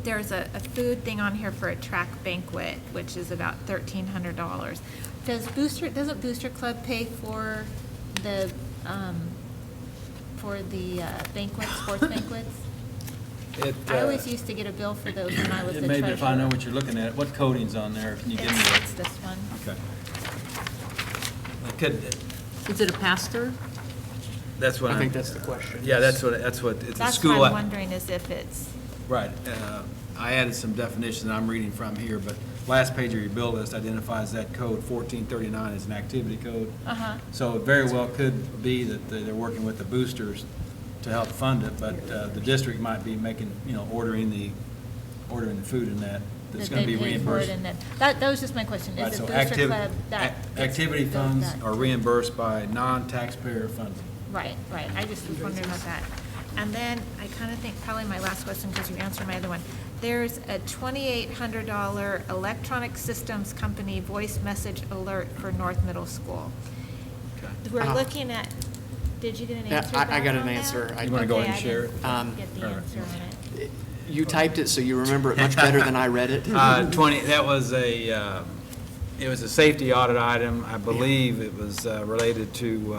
There's a food thing on here for a track banquet, which is about $1,300. Doesn't Booster Club pay for the banquets, sports banquets? I always used to get a bill for those when I was the treasurer. Maybe if I know what you're looking at, what coding's on there, can you give me It's this one. Okay. It could, Is it a pass-through? that's what I I'm. think that's the question. Yeah, that's what, it's a That's school. what I'm wondering, is if it's, Right. I added some definitions that I'm reading from here, but last page of your bill list identifies that code 1439 as an activity code. So it very well could be that they're working with the boosters to help fund it, but the district might be making, ordering the food in that, that's that going they to be pay for it reimbursed. and that was just my question. Right, Is so it Booster Club that? activity gets funds billed are that? reimbursed by non-taxpayer funding. Right, right. I just was wondering about that. And then I kind of think probably my last question, because you answered my other one. There's a $2,800 electronic systems company voice message alert for North Middle School. We're looking at, did you get an Yeah, answer I back got an on that? answer. You want to go ahead and Okay, share I it? didn't get the answer on it. You typed it, so you remember it much better than I read it. 20, that was it was a safety audit item. I believe it was related to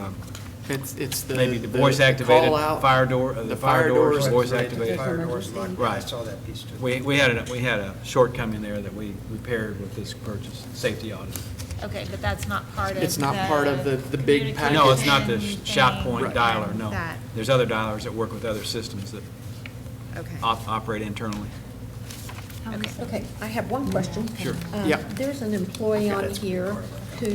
It's the. maybe the voice activated call out, fire door, the fire doors, voice Right, activated. Fire doors locked. I Right. saw that piece too. We had a shortcoming there that we repaired with this purchase, safety audit. Okay, but that's not part of It's not part of the big package. No, it's not the communication shout point thing dialer, no. that- There's other dialers that work with other systems that Okay. operate internally. Okay, I have one question. Sure. Yeah. There's an employee on here who,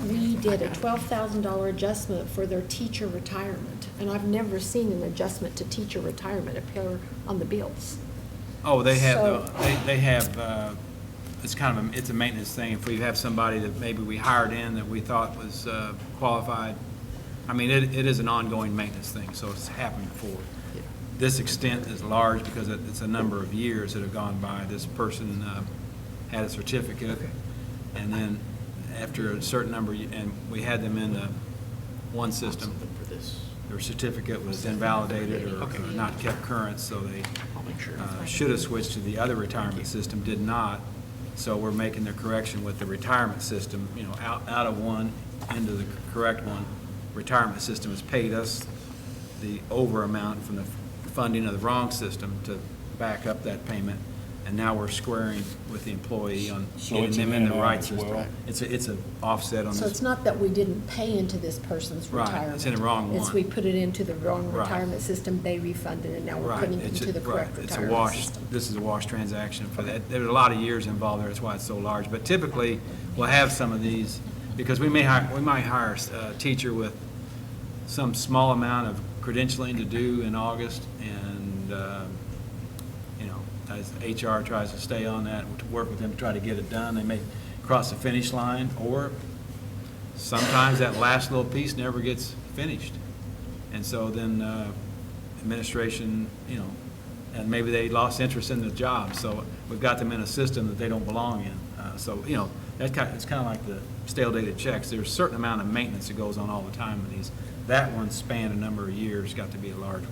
we did a $12,000 adjustment for their teacher retirement, and I've never seen an adjustment to teacher retirement appear on the bills. Oh, they have, So- they have, it's kind of, it's a maintenance thing. If we have somebody that maybe we hired in that we thought was qualified, I mean, it is an ongoing maintenance thing, so it's happened before. This extent is large because it's a number of years that have gone by. This person had a certificate, and then after a certain number, and we had them in the one system, their certificate was invalidated or not kept current, so they should have switched to the other retirement system, did not. So we're making the correction with the retirement system, out of one into the correct one. Retirement system has paid us the over amount from the funding of the wrong system to back up that payment, and now we're squaring with the employee on So getting it's them an in the NR right as system. well? It's an offset on So this. it's not that we didn't pay into this person's Right, retirement. it's in the wrong It's one. we put it into the wrong Right. retirement system, they refunded, and now we're Right, putting it it's into the correct right, it's a retirement wash. system. This is a wash transaction for that. There's a lot of years involved there, that's why it's so large. But typically, we'll have some of these, because we might hire a teacher with some small amount of credentialing to do in August, and, as HR tries to stay on that, to work with them to try to get it done, they may cross the finish line, or sometimes that last little piece never gets finished. And so then administration, and maybe they lost interest in the job, so we've got them in a system that they don't belong in. So, it's kind of like the stale dated checks. There's a certain amount of maintenance that goes on all the time in these. That one spanned a number of years, got to be a large one.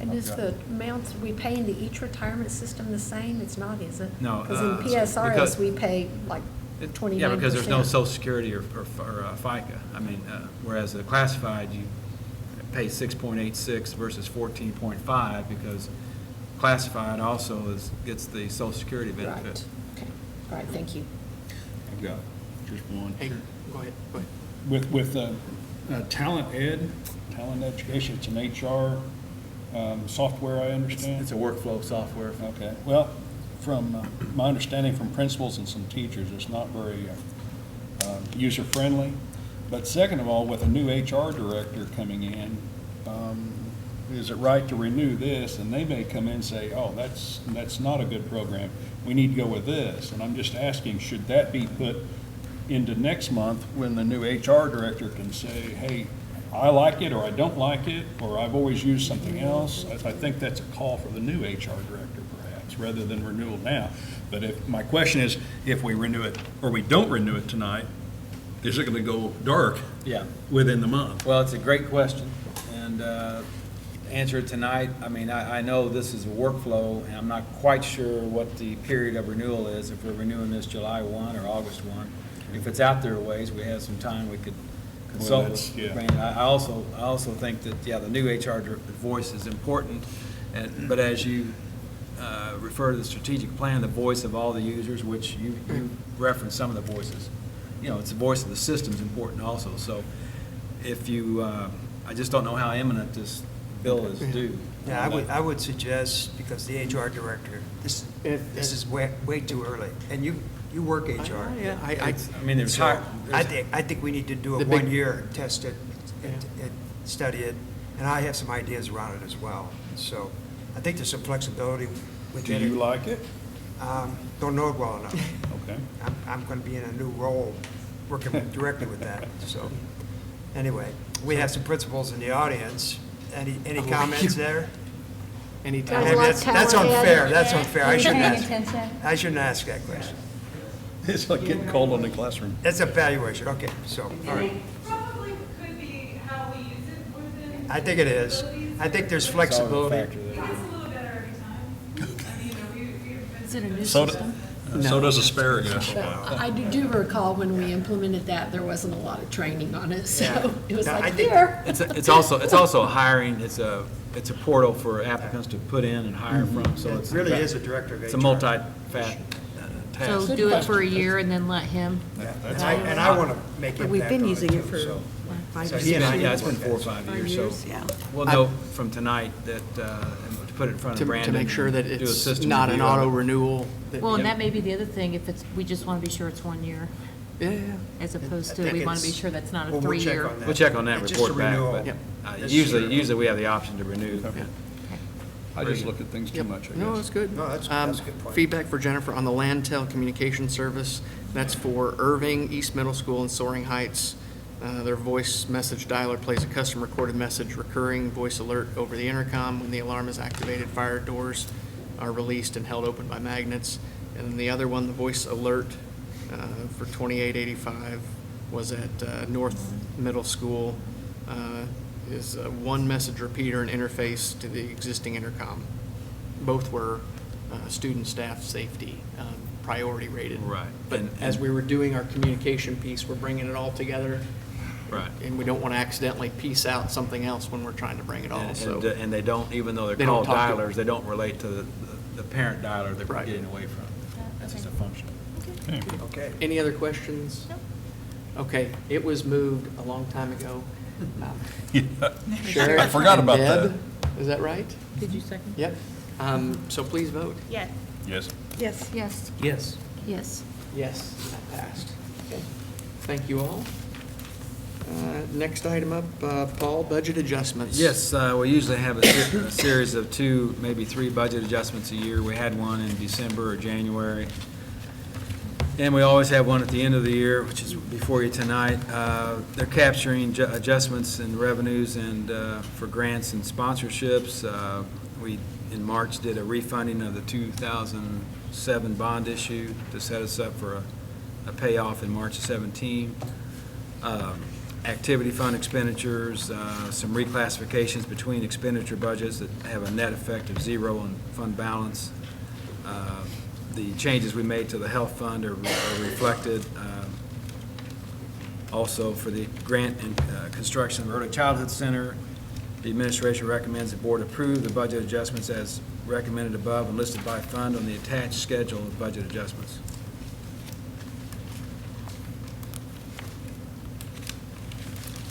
And is the amounts we pay into each retirement system the same? It's not, is it? No, Because in because- PSRS, we pay like Yeah, because there's no Social Security or FICA. I mean, whereas the classified, you pay 6.86 versus 14.5 because classified also gets the Social Security benefit. Right. Okay, all right, thank you. I've got just one. Hey, go ahead. With talent education, it's an HR software, I understand? It's a workflow software. Okay. Well, from my understanding from principals and some teachers, it's not very user-friendly. But second of all, with a new HR director coming in, is it right to renew this? And they may come in and say, oh, that's not a good program. We need to go with this. And I'm just asking, should that be put into next month when the new HR director can say, hey, I like it or I don't like it, or I've always used something else? I think that's a call for the new HR director perhaps, rather than renewal now. But my question is, if we renew it or we don't renew it tonight, is it going to go dark within the month? Well, it's a great question, and answer it tonight. I mean, I know this is a workflow, and I'm not quite sure what the period of renewal is, if we're renewing this July 1 or August 1. If it's out there a ways, we have some time, we could consult with Brandon. I also think that, the new HR voice is important, but as you refer to the strategic plan, the voice of all the users, which you referenced some of the voices, it's the voice of the system is important also. So if you, I just don't know how imminent this bill is due. Yeah, I would suggest, because the HR director, this is way too early, and you work HR. I mean, there's I think we need to do it 1 year, and test it, and study it, and I have some ideas around it as well. So I think there's some flexibility within it. Do you like it? Don't know it well enough. Okay. I'm going to be in a new role, working directly with that. So anyway, we have some principals in the audience. Any comments there? Any That's unfair. That's unfair. I shouldn't Paying ask. attention. I shouldn't ask that question. It's like getting called in the classroom. That's evaluation. Okay, so, all right. Probably could be how we use it within. I think it is. I think there's flexibility. It gets a little better every time. I mean, Is it a new So system? So does asparagus. I do recall when we implemented that, there wasn't a lot of training on it, so it was No, I like, think- here. It's also hiring, it's a portal for applicants to put in and hire from, so It it's. really is a director of It's a HR. multi-faceted task. So do it for a year and then let him. And I want to make impact But we've been on it, using it too, for so- 5 so years. he and I need Yeah, it's to been work 4 or that. 5 years, so. Yeah. We'll know from tonight that, and to put it in front of Brandon. To make sure that do a it's system not an review of it. auto renewal. Well, and that may be the other thing, if it's, we just want to be sure it's 1 year, Yeah. as opposed I to think we want to be it's- sure that's not a well, we'll check 3-year. on that. We'll check on that, It's just a report back, renewal. but Yep. This is a- usually we have the option to renew. I just look at things too much, I guess. No, that's good. No, that's a good point. Feedback for Jennifer on the Landtel Communication Service. That's for Irving, East Middle School, and Soaring Heights. Their voice message dialer plays a custom-recorded message, recurring voice alert over the intercom when the alarm is activated. Fire doors are released and held open by magnets. And then the other one, the voice alert for 2885, was at North Middle School. Is one message repeater and interface to the existing intercom. Both were student staff safety priority rated. Right. But as we were doing our communication piece, we're bringing it all together. Right. And we don't want to accidentally piece out something else when we're trying to bring it all, so. And they don't, even though They they're don't called talk to- dialers, they don't relate to the parent dialer that we're Right. getting away from. That's just a function. Okay. Any other questions? Okay, it was moved a long time ago. Sheriff I forgot and about Deb, is that right? Did you second? Yep. So please vote. Yes. Yes. Yes. Yes. Yes. Yes. Yes, that passed. Okay. Thank you all. Next item up, Paul, budget adjustments. Yes, we usually have a series of 2, maybe 3 budget adjustments a year. We had one in December or January. And we always have one at the end of the year, which is before you tonight. They're capturing adjustments in revenues and for grants and sponsorships. We, in March, did a refunding of the 2007 bond issue to set us up for a payoff in March of 17. Activity fund expenditures, some reclassifications between expenditure budgets that have a net effect of 0 on fund balance. the changes we made to the health fund are reflected. Also, for the grant and construction of Early Childhood Center, the administration recommends the board approve the budget adjustments as recommended above and listed by fund on the attached schedule of budget adjustments.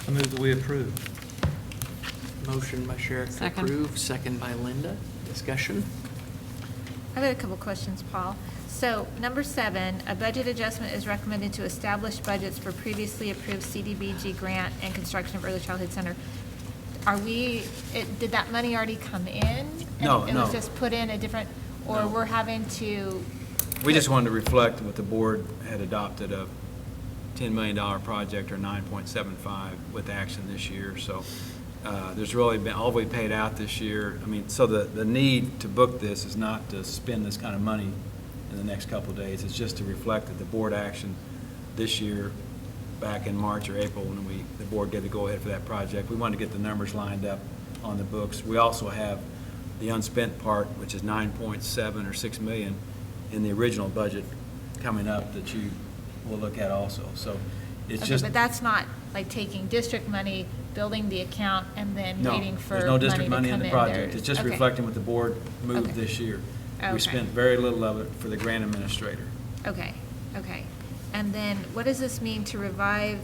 I move that we approve. Motion by Sheriff to Second. approve, second by Linda. Discussion? I've got a couple questions, Paul. So, number 7, a budget adjustment is recommended to establish budgets for previously approved CDBG grant and construction of Early Childhood Center. Did that money already come in? And No, it was no. just put in a different, or No. we're having to? We just wanted to reflect what the board had adopted, a $10 million project, or 9.75 with action this year. So there's really been, all we paid out this year, I mean, so the need to book this is not to spend this kind of money in the next couple of days. It's just to reflect that the board action this year, back in March or April, when the board gave the go-ahead for that project. We wanted to get the numbers lined up on the books. We also have the unspent part, which is 9.7 or 6 million in the original budget coming up that you will look at also. So it's Okay, just. but that's not like taking district money, building the account, and then No, waiting for there's no money to district money in come the in. project. It's just Okay. reflecting what the board moved Okay. this year. Okay. We spent very little of it for the grant administrator. Okay, okay. And then what does this mean to revive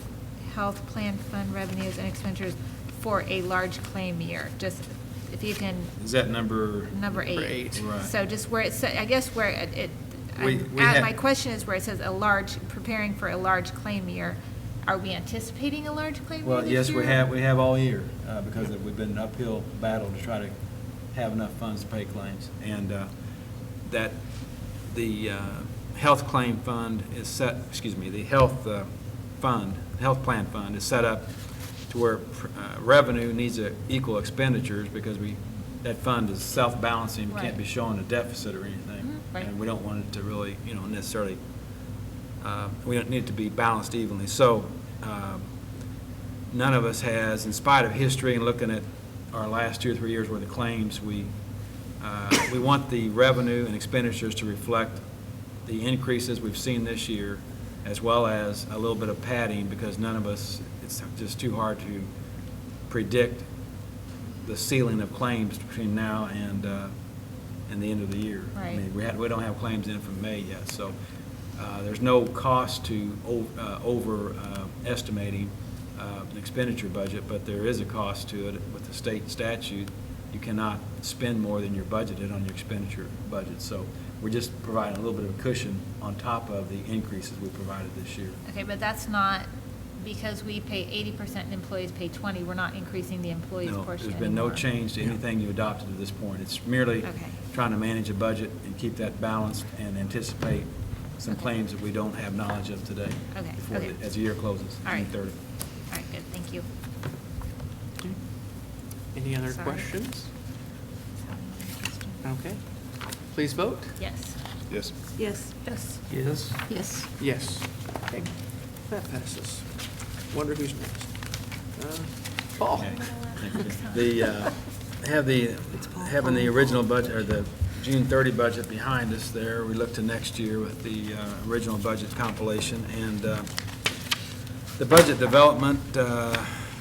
health plan fund revenues and expenditures for a large claim year? Just if you can, Is that number? number 8. Right. So just where it says, I guess where We had- my question is where it says preparing for a large claim year. Are we anticipating a large claim year Well, this yes, year? we have all year, because we've been an uphill battle to try to have enough funds to pay claims. And that the health claim fund is set, the health plan fund is set up to where revenue needs to equal expenditures, because that fund is self-balancing, we can't Right. be showing a deficit or anything. Right. And we don't want it to really, necessarily, we don't need it to be balanced evenly. So none of us has, in spite of history and looking at our last 2 or 3 years worth of claims, we want the revenue and expenditures to reflect the increases we've seen this year, as well as a little bit of padding, because none of us, it's just too hard to predict the ceiling of claims between now and the end of the year. I Right. mean, we don't have claims in from May yet, so there's no cost to overestimating an expenditure budget, but there is a cost to it with the state statute. You cannot spend more than you're budgeted on your expenditure budget. So we're just providing a little bit of a cushion on top of the increases we provided this year. Okay, but that's not, because we pay 80% and employees pay 20, we're not increasing the employees No, portion there's been no anymore. change to anything you adopted at this point. It's merely Okay. trying to manage a budget and keep that balanced and anticipate some Okay. claims that we don't have knowledge of today. Okay, before okay. As the year closes, All right. June 30. All right, good, thank you. Any other Sorry. questions? Okay. Please vote. Yes. Yes. Yes. Yes. Yes. Yes. Yes. Okay. That passes. Wonder who's next. Paul. Having the original budget, or the June 30 budget behind us there, we look to next year with the original budget compilation. And the budget development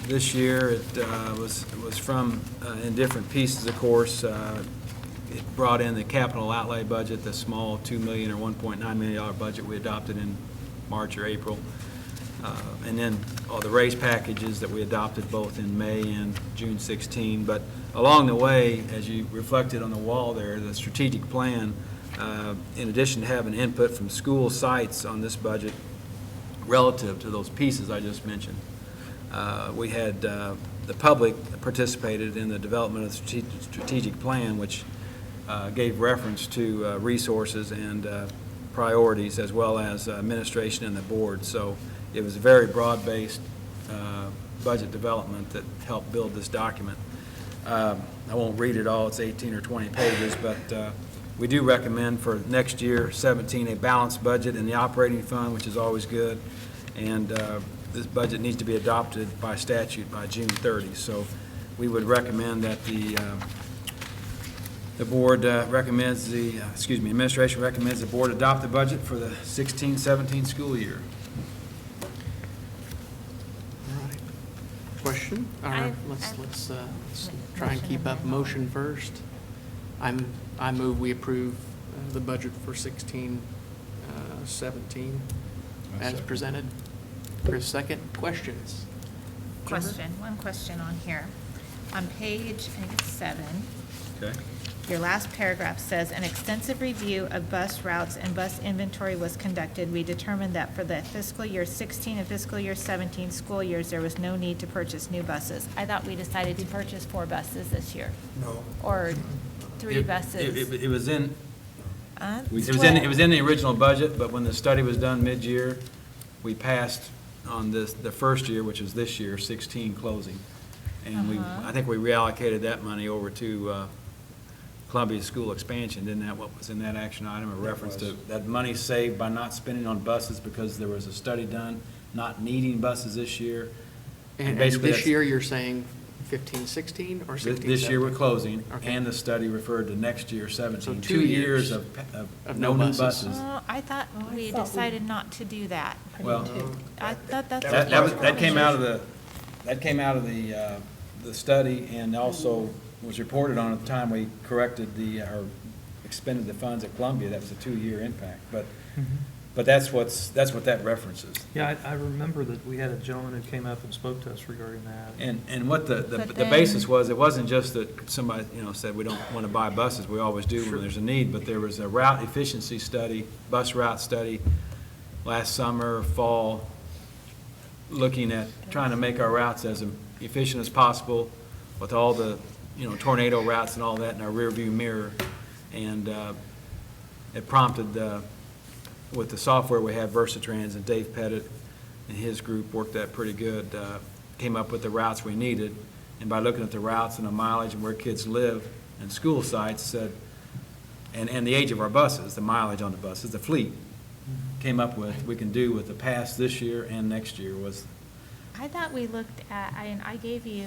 this year, it was from, in different pieces, of course. It brought in the capital outlay budget, the small $2 million or $1.9 million budget we adopted in March or April. And then all the raise packages that we adopted both in May and June 16. But along the way, as you reflected on the wall there, the strategic plan, in addition to having input from school sites on this budget relative to those pieces I just mentioned, we had the public participated in the development of the strategic plan, which gave reference to resources and priorities, as well as administration and the board. So it was a very broad-based budget development that helped build this document. I won't read it all, it's 18 or 20 pages, but we do recommend for next year, 17, a balanced budget in the operating fund, which is always good. And this budget needs to be adopted by statute by June 30. So we would recommend that the The board recommends administration recommends the board adopt the budget for the 16-17 school year. All right. Question? Let's try and keep up motion first. I move we approve the budget for 16-17 as presented. Chris, second. Questions? One question on here. On page, I think it's 7. Okay. Your last paragraph says, an extensive review of bus routes and bus inventory was conducted. We determined that for the fiscal year 16 and fiscal year 17 school years, there was no need to purchase new buses. I thought we decided to purchase 4 buses this year. No. Or 3 buses. It was in, it was in the original budget, but when the study was done mid-year, we passed on the first year, which was this year, 16 closing. And I think we reallocated that money over to Columbia School expansion. Didn't that, what was in that action item, a reference to that money saved by not spending on buses because there was a study done, not needing buses this year. And basically this year, you're saying 15-16 or 16-17? This year we're closing, Okay. and the study referred to next year, 17. So 2 years of no new buses. Oh, I thought we decided not to do that. Well, I thought that's. that came out of the study, and also was reported on at the time we corrected or expended the funds at Columbia. That was a 2-year impact, but that's what that references. Yeah, I remember that we had a gentleman who came up and spoke to us regarding that. And what the basis was, it wasn't just that somebody, said we don't want to buy buses, we always do when there's a need, but there was a route efficiency study, bus route study last summer, fall, looking at trying to make our routes as efficient as possible with all the, tornado routes and all that in our rear view mirror. And it prompted, with the software we have, Versatrans, and Dave Pettit and his group worked that pretty good, came up with the routes we needed. And by looking at the routes and the mileage and where kids live and school sites, said, and the age of our buses, the mileage on the buses, the fleet, came up with, we can do with the past this year and next year was. I thought we looked at, I gave you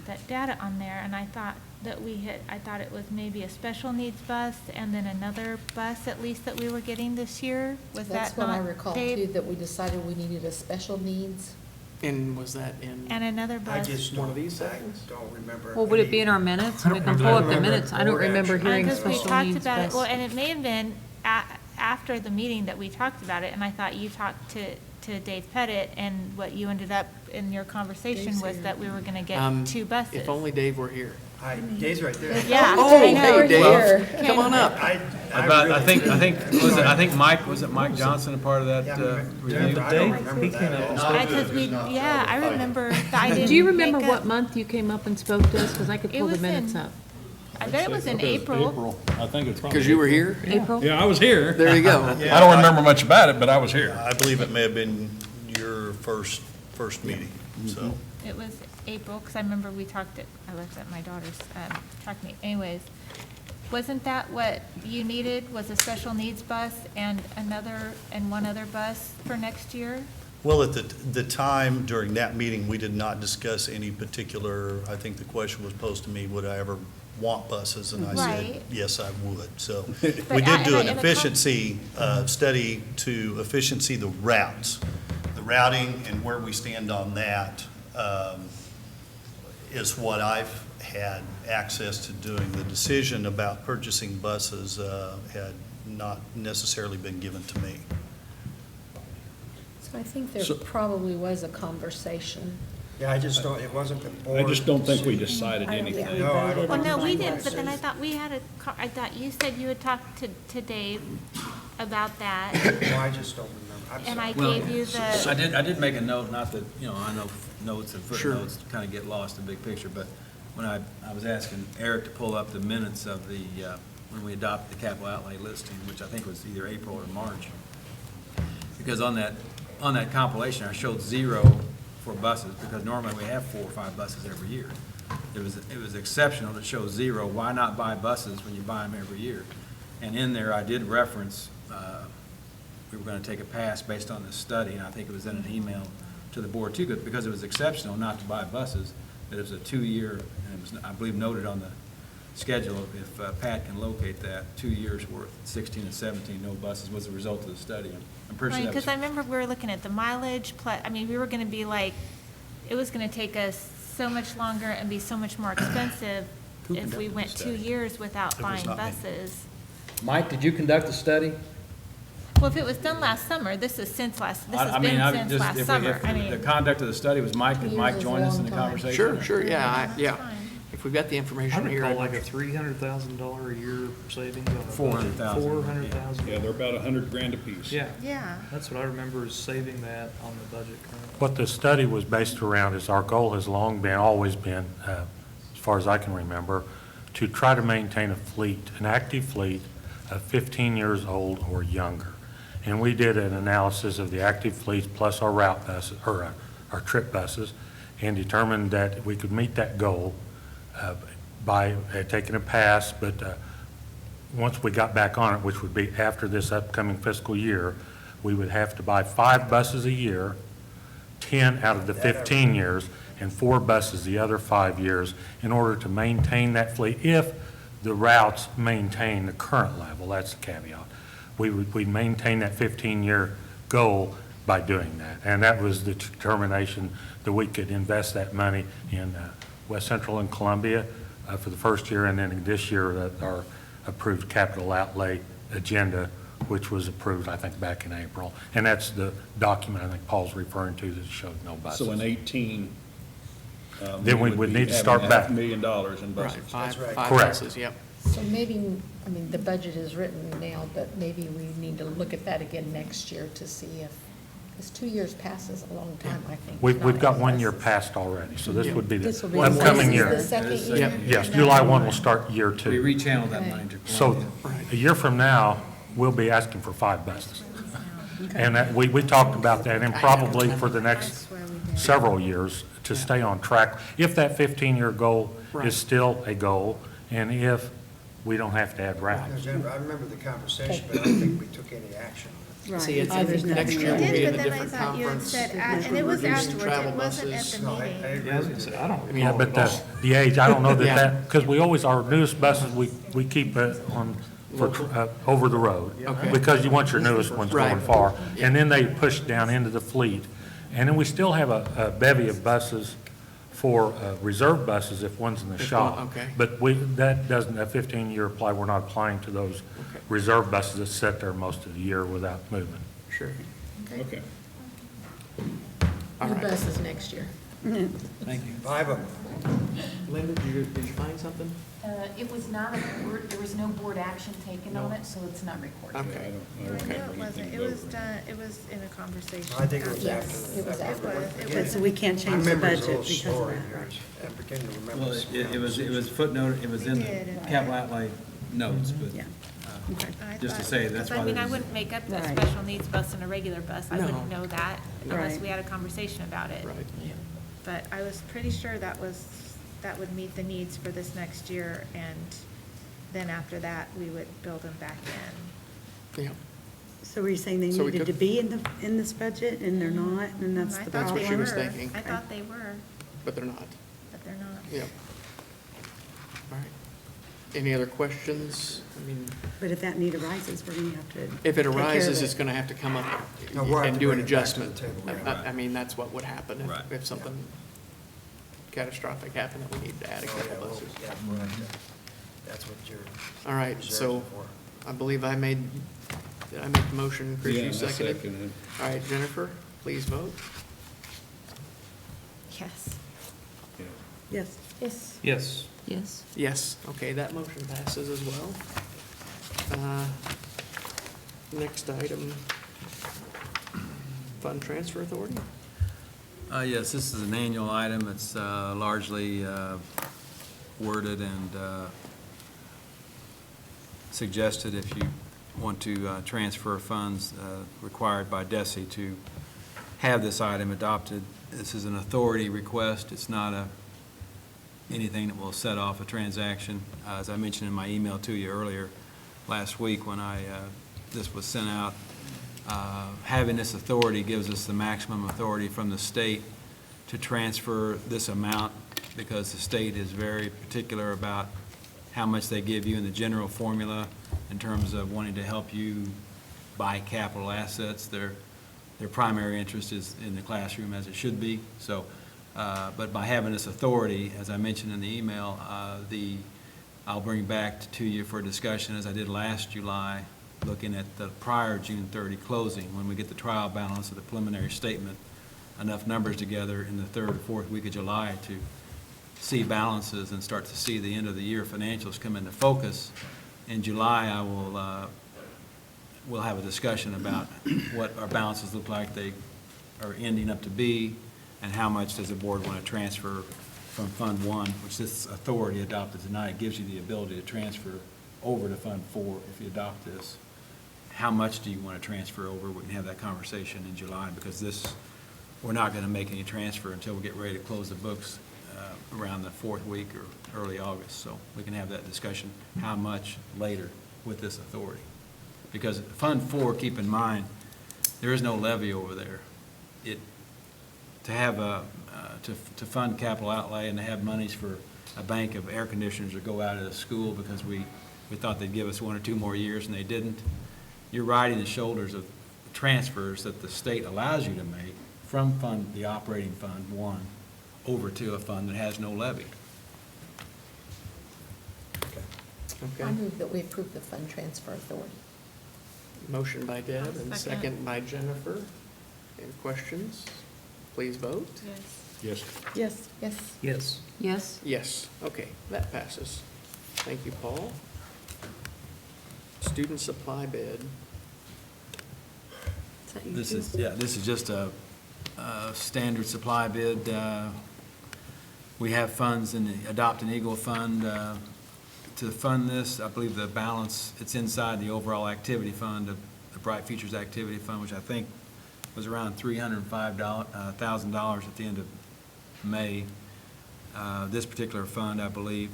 that data on there, and I thought that I thought it was maybe a special needs bus and then another bus at least that we were getting this year. Was That's that what not, I recall Dave? too, that we decided we needed a special needs. And was that in? And another bus. I just One of these things? don't remember. Well, would it be in our minutes? We can pull up the minutes. I don't remember hearing Because we special talked needs about it, bus. well, and it may have been after the meeting that we talked about it, and I thought you talked to Dave Pettit, and what you ended up in your conversation Dave's was here. that we were gonna get 2 buses. If only Dave were here. Hi, Dave's right there. Yeah. Oh, I know. hey, Dave, Okay. come on up. I think Mike Johnson a part of that review? I don't remember that. I remember, I didn't. Do you remember make what month you came up and spoke to us? Because I could It pull the was minutes in- up. I bet it was in April. I think it's probably. Because you were here? April? Yeah, I was here. There you go. I don't remember much about it, but I was here. I believe it may have been your first meeting, so. It was April, because I remember I was at my daughter's track meet. Anyways, wasn't that what you needed, was a special needs bus and one other bus for next year? Well, at the time during that meeting, we did not discuss any particular, I think the question was posed to me, would I ever want buses? And I said, Right. yes, I would. So But we did do an in the efficiency study to efficiency the routes. The routing and where we stand on that is what I've had access to doing. The decision about purchasing buses had not necessarily been given to me. So I think there probably was a conversation. Yeah, I just don't, it wasn't the board. I just don't think we decided I don't think anything. we No, I don't voted Well, on no, we the didn't, but then I buses. thought we had I thought you said you had talked to Dave about that, No, I just don't remember. I'm and I sorry. gave you I the, did make a note, not that, I know notes and footnotes kind of get lost in big picture, but when I was asking Eric to pull up the minutes of when we adopted the capital outlay listing, which I think was either April or March, because on that compilation, I showed 0 for buses, because normally we have 4 or 5 buses every year. It was exceptional to show 0. Why not buy buses when you buy them every year? And in there, I did reference, we were going to take a pass based on this study, and I think it was in an email to the board too, because it was exceptional not to buy buses, that it was a 2-year, and it was, I believe, noted on schedule, if Pat can locate that, 2 years worth, 16 and 17, no buses, was a result of the study. I'm pretty sure that was. Because I remember we were looking at the mileage, plus, I mean, we were gonna be like, it was gonna take us so much longer and be so much more expensive Who if we conducted went the 2 study? years without It was buying not me. buses. Mike, did you conduct the study? Well, if it was done last summer, this has been I since mean, I last just- if we- summer. I if mean. the conduct of the study was Mike, could 2 Mike years is join a us in long the time. conversation? Sure, yeah, That's yeah. fine. If we've got the I information here. recall I'd like a $300,000 a year savings on a budget. 400,000. 400,000. Yeah, they're about $100,000 apiece. Yeah. Yeah. That's what I remember is saving that on the budget currently. What the study was based around is our goal has long been, always been, as far as I can remember, to try to maintain a fleet, an active fleet of 15 years old or younger. And we did an analysis of the active fleets plus our route buses, or our trip buses, and determined that we could meet that goal by taking a pass, but once we got back on it, which would be after this upcoming fiscal year, we would have to buy 5 buses a year, 10 out of the 15 years, and 4 buses the other 5 years in order to maintain that fleet if the routes maintain the current level. That's the caveat. We'd maintain that 15-year goal by doing that. And that was the determination that we could invest that money in West Central and Columbia for the first year, and then this year our approved capital outlay agenda, which was approved, I think, back in April. And that's the document I think Paul's referring to that showed no buses. So in 18, Then we would be need to having start back. $500,000 in buses. Five Correct. buses, yep. So maybe, I mean, the budget is written now, but maybe we need to look at that again next year to see if, because 2 years passes a long time, I think. We've got not 1 year buses. passed already, so this would be This will the be upcoming this year. is the second This is- year? Yes, July 1 will start year 2. We rechanneled that Okay. money to So Columbia. a year from now, we'll be asking for 5 buses. And that, we talked about that, and probably for the next several years to stay on track. If that 15-year goal Right. is still a goal, and if we don't have to add routes. I remember the conversation, but I don't think we took any action. Right. See, it's, I think next that's year right. we'll be You in did, a but then I different thought you had conference. said, with and it was reduced afterwards, travel it wasn't at buses. the No, I meeting. agree Yeah, I was with gonna you. say, I don't Yeah, recall but it at all. the age, I don't know Yeah. that, because we always, our newest buses, we keep on, over the road. Okay. Because you want your newest ones going Right. far. And then they push down into the fleet. And then we still have a bevy of buses for reserve buses if one's in the If shop. one- okay. But that doesn't, that 15-year apply, we're not applying to those Okay. reserve buses that sit there most of the year without moving. Sure. Okay. All New right. buses next year. Thank you. 5 of them. Linda, did you find something? It was not a board, there was no board action taken on it, so it's not recorded. Okay. I don't No, remember it wasn't. anything It was voted. done, it was in a conversation. I think it was Yes, after. it was afterward. It Yeah. was. So we can't I change the remember it's a budget little because slower of in that. yours. I begin to remember. Well, some it was footnote, it was in We the did, and- capital outlay notes, but Yeah. Okay. I just to thought- say, that's because, why I mean, I there's- wouldn't make up a Right. special needs bus and a regular bus. I No. wouldn't know that unless Right. we had a conversation about it. Right. But I was pretty sure that would meet the needs for this next year, and then after that, we would build them back in. Yeah. So were you saying they So we needed to could- be in this budget and they're not, and that's I the thought That's what they she was were. thinking. I thought they were, But they're not. but they're not. Yeah. All right. Any other questions? I mean, But if that need arises, we're gonna have to. if it take care of arises, it. it's gonna have to come up No, we'll have and to do an bring it back to the adjustment. table, right. I mean, that's what would happen Right. if something catastrophic happened that we need to add a Oh, couple yeah, well, buses. yeah, we'll have to- That's what you're. All right, so I believe I made, did I make the motion? Chris, Yeah, you I seconded? seconded. All right, Jennifer, please vote. Yes. Yes. Yes. Yes. Yes. Yes, okay, that motion passes as well. Next item, Fund Transfer Authority. Yes, this is an annual item. It's largely worded and suggested if you want to transfer funds required by DESI to have this item adopted. This is an authority request. It's not anything that will set off a transaction. As I mentioned in my email to you earlier last week when this was sent out, having this authority gives us the maximum authority from the state to transfer this amount because the state is very particular about how much they give you in the general formula in terms of wanting to help you buy capital assets. Their primary interest is in the classroom, as it should be. So, but by having this authority, as I mentioned in the email, I'll bring back to you for discussion, as I did last July, looking at the prior June 30 closing, when we get the trial balance of the preliminary statement, enough numbers together in the third or fourth week of July to see balances and start to see the end of the year financials come into focus. In July, we'll have a discussion about what our balances look like they are ending up to be, and how much does the board want to transfer from Fund 1, which this authority adopted tonight gives you the ability to transfer over to Fund 4 if you adopt this. How much do you want to transfer over? We can have that conversation in July, because we're not going to make any transfer until we get ready to close the books around the fourth week or early August. So we can have that discussion, how much later with this authority. Because Fund 4, keep in mind, there is no levy over there. To fund capital outlay and to have monies for a bank of air conditioners to go out of the school because we thought they'd give us 1 or 2 more years and they didn't. You're riding the shoulders of transfers that the state allows you to make from the operating Fund 1 over to a fund that has no levy. Okay. I move that we approve the fund transfer authority. Motion by Deb and Second. second by Jennifer. Any questions? Please vote. Yes. Yes. Yes. Yes. Yes? Yes, okay, that passes. Thank you, Paul. Student supply bid. This is just a standard supply bid. We have funds in the Adopt an Eagle Fund to fund this. I believe the balance, it's inside the overall activity fund, the Bright Futures Activity Fund, which I think was around $305,000 at the end of May. This particular fund, I believe,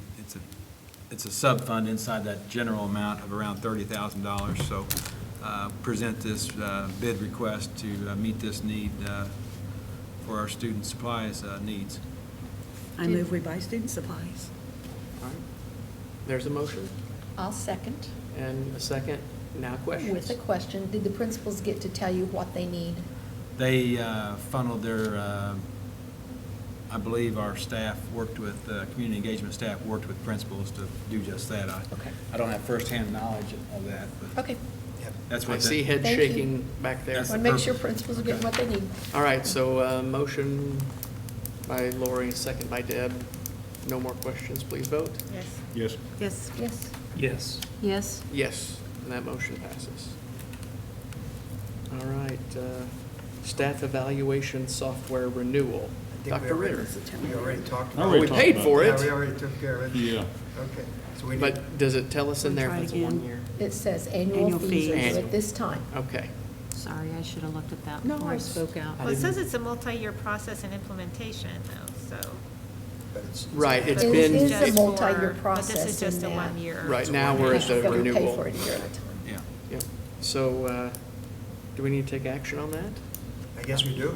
it's a sub-fund inside that general amount of around $30,000. So present this bid request to meet this need for our student supplies needs. I move we buy student supplies. All right. There's a motion I'll second. and a second. Now questions. With a question, did the principals get to tell you what they need? They funneled their, I believe our staff worked with, community engagement staff worked with principals to do just that. Okay. I don't have firsthand knowledge of that, but Okay. that's I what. see head Thank you. shaking back there. I That's want the to make sure purpose. principals are getting what they need. All right, so motion by Lori, second by Deb. No more questions, please vote. Yes. Yes. Yes. Yes. Yes. Yes? Yes, and that motion passes. All right, staff evaluation software renewal. I think Dr. Ritter. We already talked I about already it. We talked paid about for Yeah, it, we already took care of it. Yeah. Okay. So we need, but does it tell us in there if Try it's a again. 1 year? It says annual Annual fees are fees. due at this time. Okay. Sorry, I should have looked at that No, before I it's- spoke out. Well, it says it's a multi-year process and implementation, though, so. but it's. Right, it's It been, is a it- multi-year But this process is just in a that. 1 year. right now, we're at the But we pay renewal. for it a year at a time. Yeah. Yep. So, do we need to take action on that? I guess we do.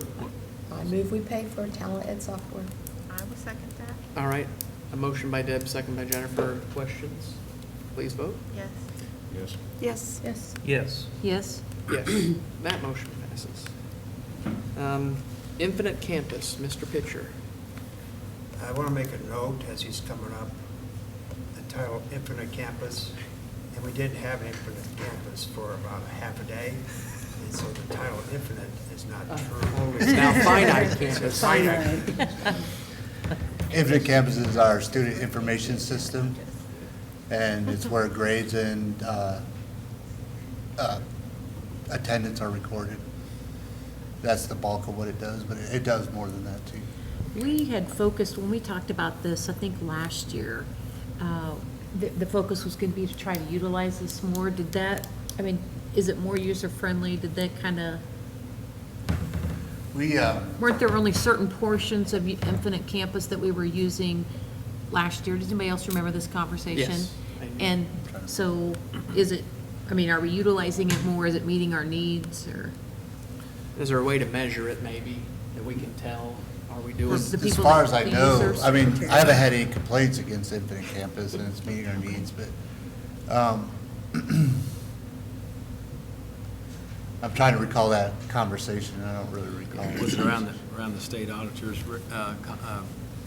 I move we pay for talent ed software. I will second that. All right, a motion by Deb, second by Jennifer. Questions? Please vote. Yes. Yes. Yes. Yes. Yes. Yes? Yes, that motion passes. Infinite Campus, Mr. Pitcher. I want to make a note as he's coming up, the title Infinite Campus, and we didn't have Infinite Campus for about a half a day, and so the title Infinite is not true. It's now Finite Campus. It's finite. Infinite Campus is our student information system, and it's where grades and attendance are recorded. That's the bulk of what it does, but it does more than that too. We had focused, when we talked about this, I think last year, the focus was going to be to try to utilize this more. Did that, I mean, is it more user-friendly? Did that kind of, weren't there only certain portions of Infinite Campus that we were using last year? Does anybody else remember this conversation? Yes, I do. And so is it, I mean, are we utilizing it more? Is it meeting our needs or? Is there a way to measure it maybe, that we can tell? are we doing? The As people far that- as I the know, users? I mean, I haven't had any complaints against Infinite Campus and it's meeting our needs, but, I'm trying to recall that conversation, and I don't really recall. Was it around the state auditor's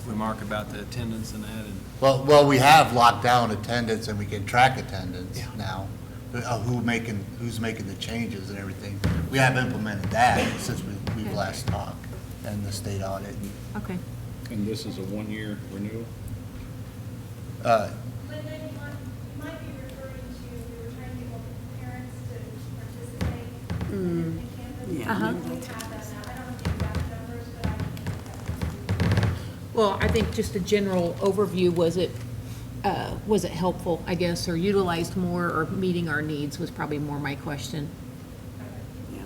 remark about the attendance and that? And Well, we have locked down attendance and we can track attendance Yeah. now. Who's making the changes and everything. We have implemented that since we last talked and the state audit. Okay. And this is a one-year renewal? Linda, you might be referring to, we were trying to get more parents to participate in the campus. Yeah. Uh-huh. We have that now. I don't know the exact numbers, but I can. Well, I think just a general overview, was it helpful, I guess, or utilized more, or meeting our needs was probably more my question. Yeah.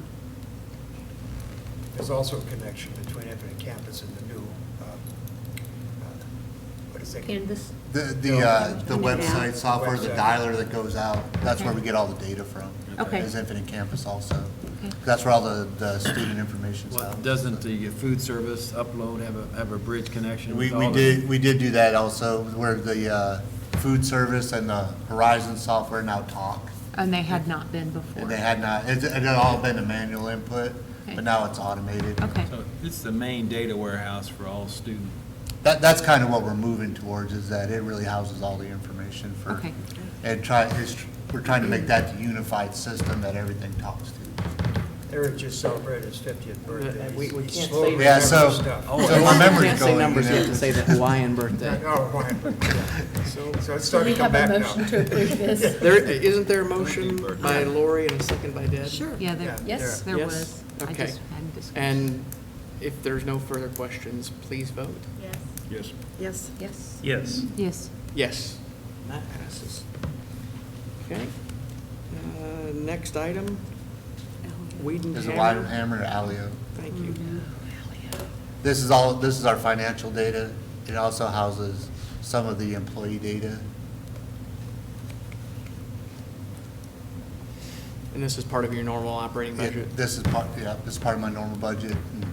There's also a connection between Infinite Campus and the new, what is it? Canvas. The Yeah. website software, the Website. dialer that goes out, that's where we get all the data from. Okay. Is Infinite Campus also. Okay. That's where all the student information's Well, out. doesn't the food service upload have a bridge connection? We with all the- did do that also, where the food service and the Horizon software now talk. And they had not been before. And they had not, it had all been a manual input, Okay. but now it's automated. Okay. So it's the main data warehouse for all students. That's kind of what we're moving towards, is that it really houses all the information for. Okay. And we're trying to make that the unified system that everything talks to. Eric just celebrated his 50th birthday. We He's can't slowly say Yeah, remembering so, stuff. so my memory's Can't say going, numbers, you you know. have to say the Hawaiian birthday. Oh, Hawaiian birthday. So it's Do starting we to come have a back now. motion to approve this? Isn't there a motion by Lori and a second by Deb? Sure. Yeah, there, Yes. there Yes? was. I Okay. just hadn't discussed. And if there's no further questions, please vote. Yes. Yes. Yes. Yes. Yes. Yes. Yes. That passes. Okay. Next item, Weeden Is it Wide Hammer. Hammer or Alio? Thank you. This is our financial data. It also houses some of the employee data. And this is part of your normal operating budget? This is part of my normal budget, and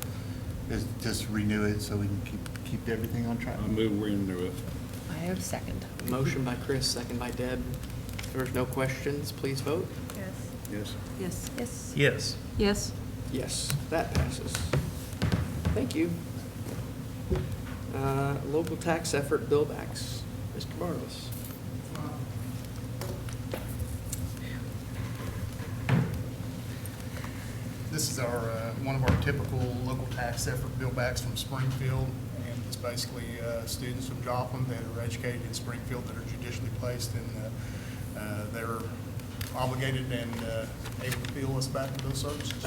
is just renew it so we can keep everything on track. I move we're into it. I have a second. Motion by Chris, second by Deb. If there's no questions, please vote. Yes. Yes. Yes. Yes. Yes. Yes. Yes, that passes. Thank you. Local tax effort billbacks. Mr. Bartles. This is our, one of our typical local tax effort billbacks from Springfield, and it's basically students from Joplin that are educated in Springfield that are judicially placed, and they're obligated and able to bill us back for those services.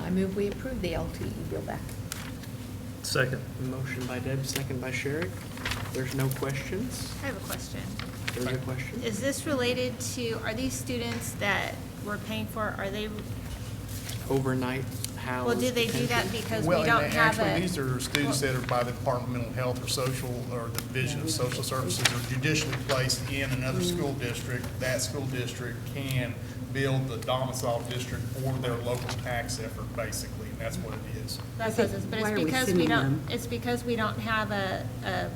I move we approve the LTE bill back. Second. Motion by Deb, second by Sherrick. There's no questions. I have a question. There's a question. Is this related to, are these students that we're paying for, are they, Overnight housed. well, do they do that because we Well, don't and have a? actually, these are students that are by the Department of Mental Health or Social, or the Division of Social Services, are judicially placed in another school district. That school district can bill the domicile district for their local tax effort, basically, and that's what it is. That's what it is, but Why it's are we because we sending don't, them? it's because we don't have a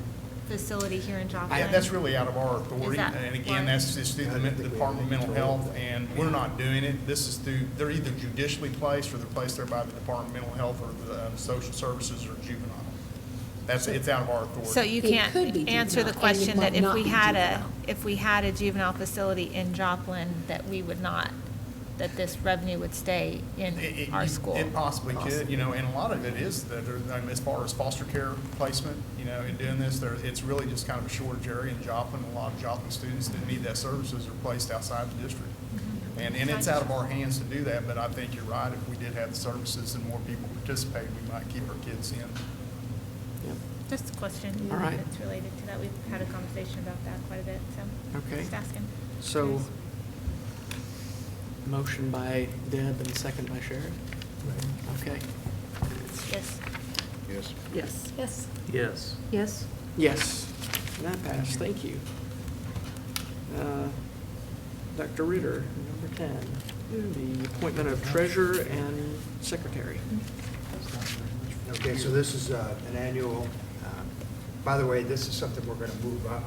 facility here in Joplin. Yeah, that's really out of our authority, Is that and why? again, that's just through the Department of Mental Health, and we're not doing it. This is through, they're either judicially placed, or they're placed there by the Department of Mental Health, or the Social Services, or juvenile. That's, it's out of our authority. So you It could can't be answer the juvenile, and it question that might if not we be had a, juvenile. if we had a juvenile facility in Joplin, that we would not, that this revenue would stay in our school? It possibly could, you know, and a lot of it is that, as far as foster care placement, you know, in doing this, it's really just kind of a shortage area in Joplin. A lot of Joplin students that need that services are placed outside the district. And it's out of our hands to do that, but I think you're right. If we did have the services and more people participate, we might keep our kids in. Just a question. All right. That's related to that. We've had a conversation about that quite a bit, so. Okay. Just asking. So, motion by Deb and second by Sherrick? Okay. Yes. Yes. Yes. Yes. Yes. Yes. Yes, that passed, thank you. Dr. Ritter, number 10, the appointment of treasurer and secretary. Okay, so this is an annual, by the way, this is something we're going to move up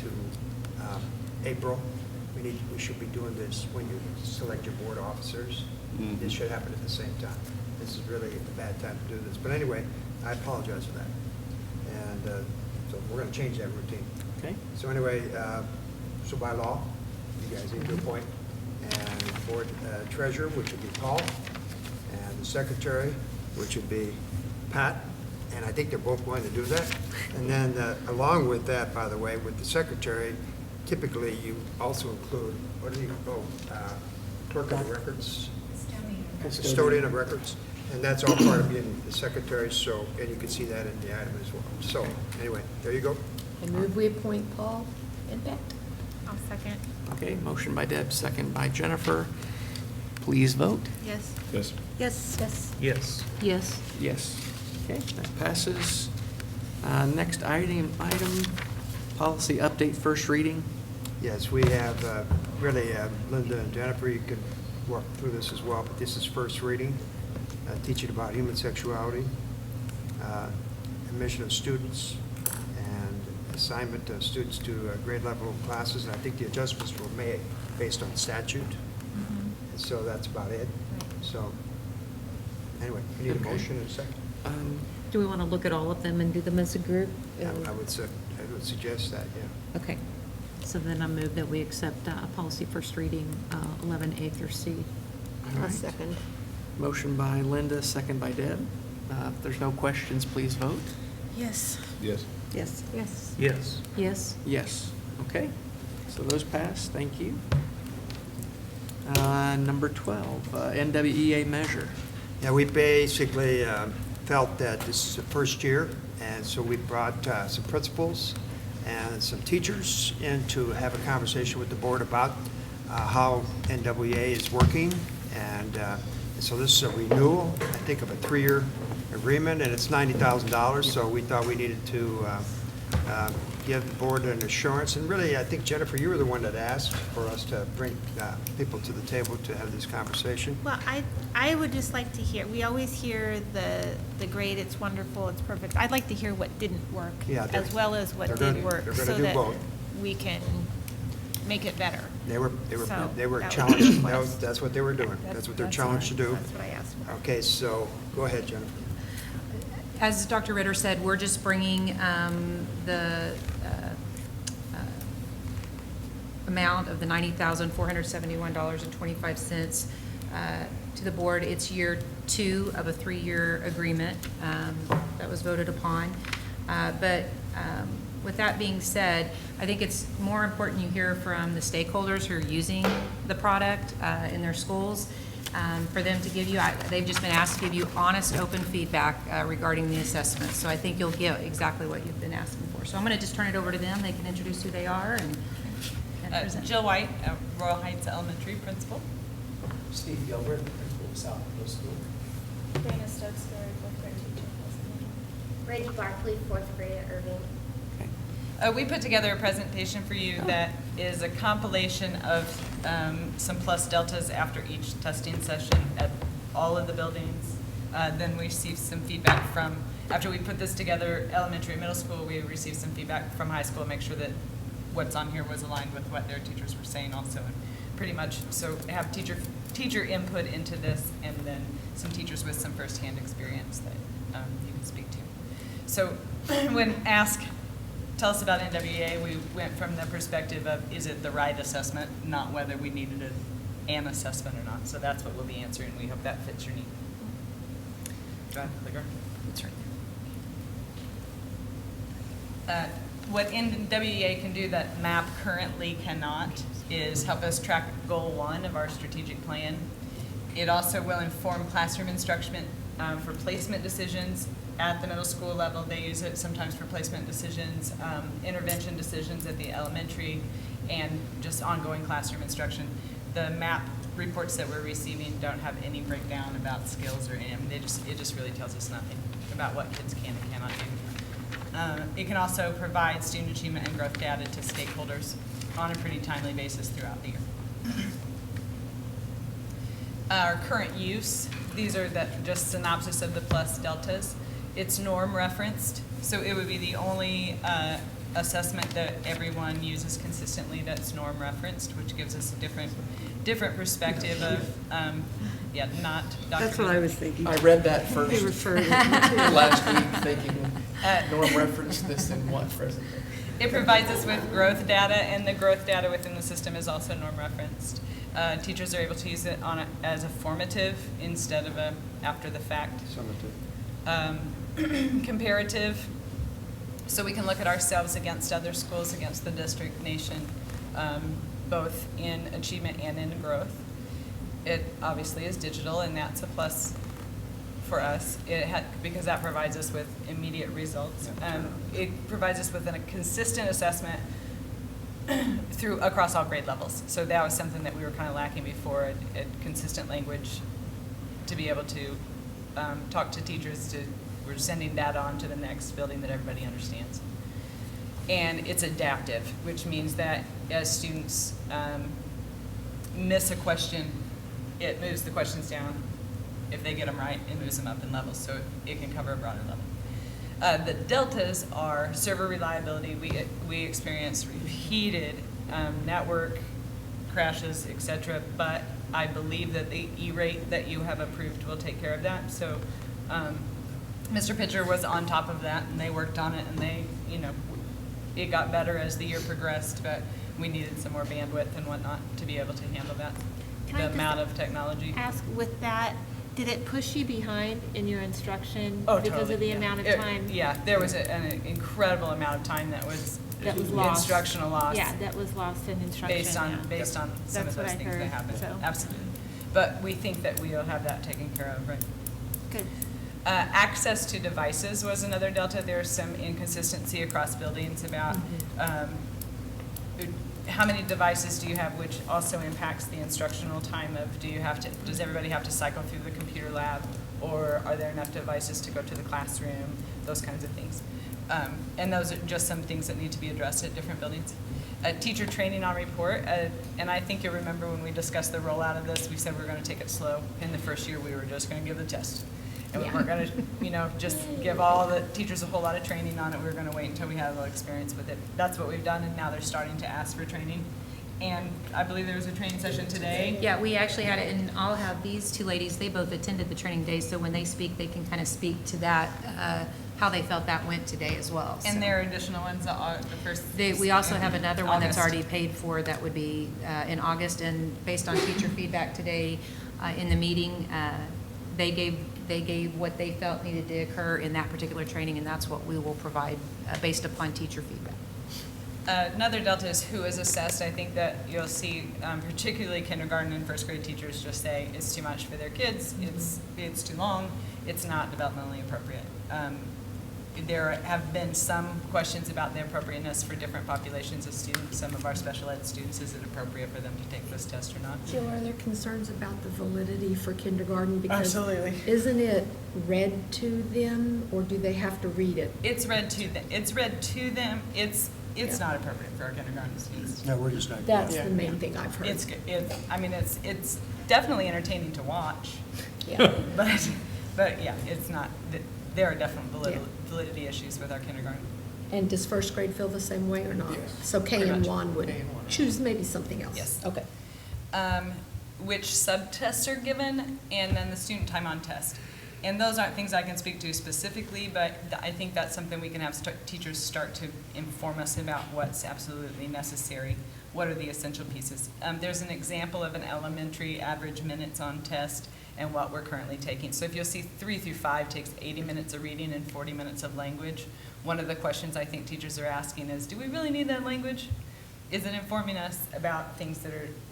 to April. We should be doing this when you select your board officers. This should happen at the same time. This is really a bad time to do this. But anyway, I apologize for that. And so we're going to change that routine. Okay. So anyway, so by law, you guys need to appoint and board treasurer, which would be Paul, and the secretary, which would be Pat, and I think they're both going to do that. And then along with that, by the way, with the secretary, typically you also include, what do you, clerk of records? Custodian of records. And that's all part of being the secretary, so, and you can see that in the item as well. So, anyway, there you go. I move we appoint Paul and Pat. I'll second. Okay, motion by Deb, second by Jennifer. Please vote. Yes. Yes. Yes. Yes. Yes. Yes. Yes. Okay, that passes. Next item, policy update, first reading. Yes, we have, really, Linda and Jennifer, you can walk through this as well, but this is first reading, teaching about human sexuality, admission of students, and assignment of students to grade level classes, and I think the adjustments were made based on statute. And so that's about it. So, anyway, we need a Okay. motion in a second. Do we want to look at all of them and do them as a group? I would suggest that, yeah. Okay. So then I move that we accept policy first reading, 11A through C. All right. Second. Motion by Linda, second by Deb. If there's no questions, please vote. Yes. Yes. Yes. Yes. Yes. Yes. Yes. Okay, so those pass, thank you. Number 12, NWEA measure. Yeah, we basically felt that this is the first year, and so we brought some principals and some teachers in to have a conversation with the board about how NWEA is working. And so this is a renewal, I think, of a 3-year agreement, and it's $90,000. So we thought we needed to give the board an assurance. And really, I think, Jennifer, you were the one that asked for us to bring people to the table to have this conversation. Well, I would just like to hear, we always hear the great, it's wonderful, it's perfect. I'd like to hear what didn't work, Yeah, as well as what they're did gonna- work, they're gonna so do that both. we can make it better. They were So, that would challenged. be the request. That's what they were doing. That's what they're challenged to do. That's what I asked for. Okay, so go ahead, Jennifer. As Dr. Ritter said, we're just bringing the amount of the $90,471.25 to the board. It's year 2 of a 3-year agreement that was voted upon. But with that being said, I think it's more important you hear from the stakeholders who are using the product in their schools, for them to give you, they've just been asked to give you honest, open feedback regarding the assessment. So I think you'll get exactly what you've been asking for. So I'm going to just turn it over to them. They can introduce who they are and present. Jill White, Royal Heights Elementary Principal. Steve Gilbert, principal of South Middle School. Dana Stokesbury, fourth grade teacher. Brady Barkley, fourth grade at Irving. We put together a presentation for you that is a compilation of some plus deltas after each testing session at all of the buildings. Then we received some feedback from, after we put this together, elementary and middle school, we received some feedback from high school, make sure that what's on here was aligned with what their teachers were saying also. And pretty much, so have teacher input into this, and then some teachers with some firsthand experience that you can speak to. So when asked, tell us about NWEA, we went from the perspective of, is it the right assessment, not whether we needed an assessment or not. So that's what we'll be answering. We hope that fits your need. Go ahead, clicker. That's right. What NWEA can do that MAP currently cannot is help us track goal 1 of our strategic plan. It also will inform classroom instruction for placement decisions at the middle school level. They use it sometimes for placement decisions, intervention decisions at the elementary, and just ongoing classroom instruction. The MAP reports that we're receiving don't have any breakdown about skills or any. It just really tells us nothing about what kids can and cannot do. It can also provide student achievement and growth data to stakeholders on a pretty timely basis throughout the year. Our current use, these are just synopsis of the plus deltas. It's norm referenced, so it would be the only assessment that everyone uses consistently that's norm referenced, which gives us a different perspective of, not Dr. That's what I was thinking. I read that first They referred it to. last week, thinking Norm referenced this in what present? It provides us with growth data, and the growth data within the system is also norm referenced. Teachers are able to use it as a formative instead of a after the fact. Comparative, so we can look at ourselves against other schools, against the district, nation, both in achievement and in growth. It obviously is digital, and that's a plus for us, because that provides us with immediate results. It provides us with a consistent assessment across all grade levels. So that was something that we were kind of lacking before, a consistent language to be able to talk to teachers. We're sending data on to the next building that everybody understands. And it's adaptive, which means that as students miss a question, it moves the questions down. If they get them right, it moves them up in levels, so it can cover a broader level. The deltas are server reliability. We experience repeated network crashes, etc., but I believe that the E-rate that you have approved will take care of that. So Mr. Pitcher was on top of that, and they worked on it, and it got better as the year progressed, but we needed some more bandwidth and whatnot to be able to handle that, the amount of technology. Ask, with that, did it push you behind in your instruction because Totally, of the yeah. amount of time? There was an incredible amount of time that was lost. instructional loss. Yeah, that was lost in instruction. Based on some That's of what those I things that heard, happened. so. Absolutely. But we think that we'll have that taken care of, right? Good. Access to devices was another delta. There's some inconsistency across buildings about how many devices do you have, which also impacts the instructional time of does everybody have to cycle through the computer lab, or are there enough devices to go to the classroom, those kinds of things. And those are just some things that need to be addressed at different buildings. Teacher training on report, and I think you'll remember when we discussed the rollout of this, we said we were going to take it slow. In the first year, we were just going to give the test. And we weren't going to, just give all the teachers a whole lot of training on it. We were going to wait until we had a little experience with it. That's what we've done, and now they're starting to ask for training. And I believe there was a training session today. Yeah, we actually had it, and I'll have these two ladies, they both attended the training day, so when they speak, they can kind of speak to that, how they felt that went today as well. And so. there are additional ones that are the first. We also have another one that's August. already paid for, that would be in August, and based on teacher feedback today in the meeting, they gave what they felt needed to occur in that particular training, and that's what we will provide based upon teacher feedback. Another delta is who is assessed. I think that you'll see particularly kindergarten and first grade teachers just say it's too much for their kids, it's too long, it's not developmentally appropriate. There have been some questions about the appropriateness for different populations of students. Some of our special ed students, is it appropriate for them to take this test or not? Jill, are there concerns about the validity for kindergarten? Because Absolutely. Isn't it read to them, or do they have to read it? It's read to them. It's not appropriate for our kindergarten students. No, we're just not. That's the main thing I've heard. It's definitely entertaining to watch. Yeah. But yeah, it's not. There are definite validity issues with our kindergarten. And does first grade feel the same way or not? So K Pretty and much. one would choose maybe something else? Yes. Okay. Which subtests are given, and then the student time on test. And those aren't things I can speak to specifically, but I think that's something we can have teachers start to inform us about what's absolutely necessary. What are the essential pieces? There's an example of an elementary average minutes on test and what we're currently taking. So if you'll see 3 through 5 takes 80 minutes of reading and 40 minutes of language. One of the questions I think teachers are asking is, do we really need that language? Is it informing us about things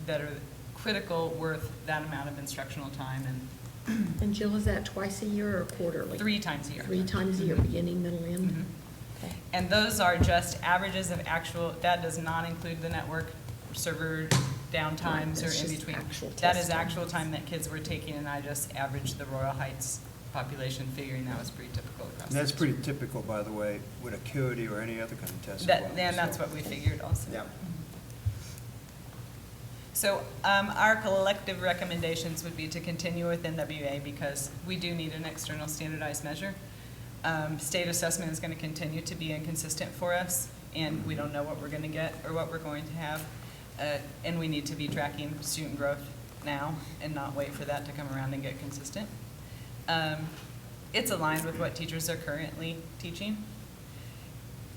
that are critical, worth that amount of instructional time? And Jill, is that twice a year or quarterly? 3 times a year. 3 times a year, beginning, middle, end? Mhm. Okay. And those are just averages of actual, that does not include the network server downtimes Right, or that's in just between. actual That is testing. actual time that kids were taking, and I just averaged the Royal Heights population, figuring that was pretty typical across. And that's the pretty typical, by the way, with acuity or any other kind of test. as well, And that's so. what we figured also. Yeah. So our collective recommendations would be to continue with NWA because we do need an external standardized measure. State assessment is going to continue to be inconsistent for us, and we don't know what we're going to get or what we're going to have. And we need to be tracking student growth now and not wait for that to come around and get consistent. It's aligned with what teachers are currently teaching.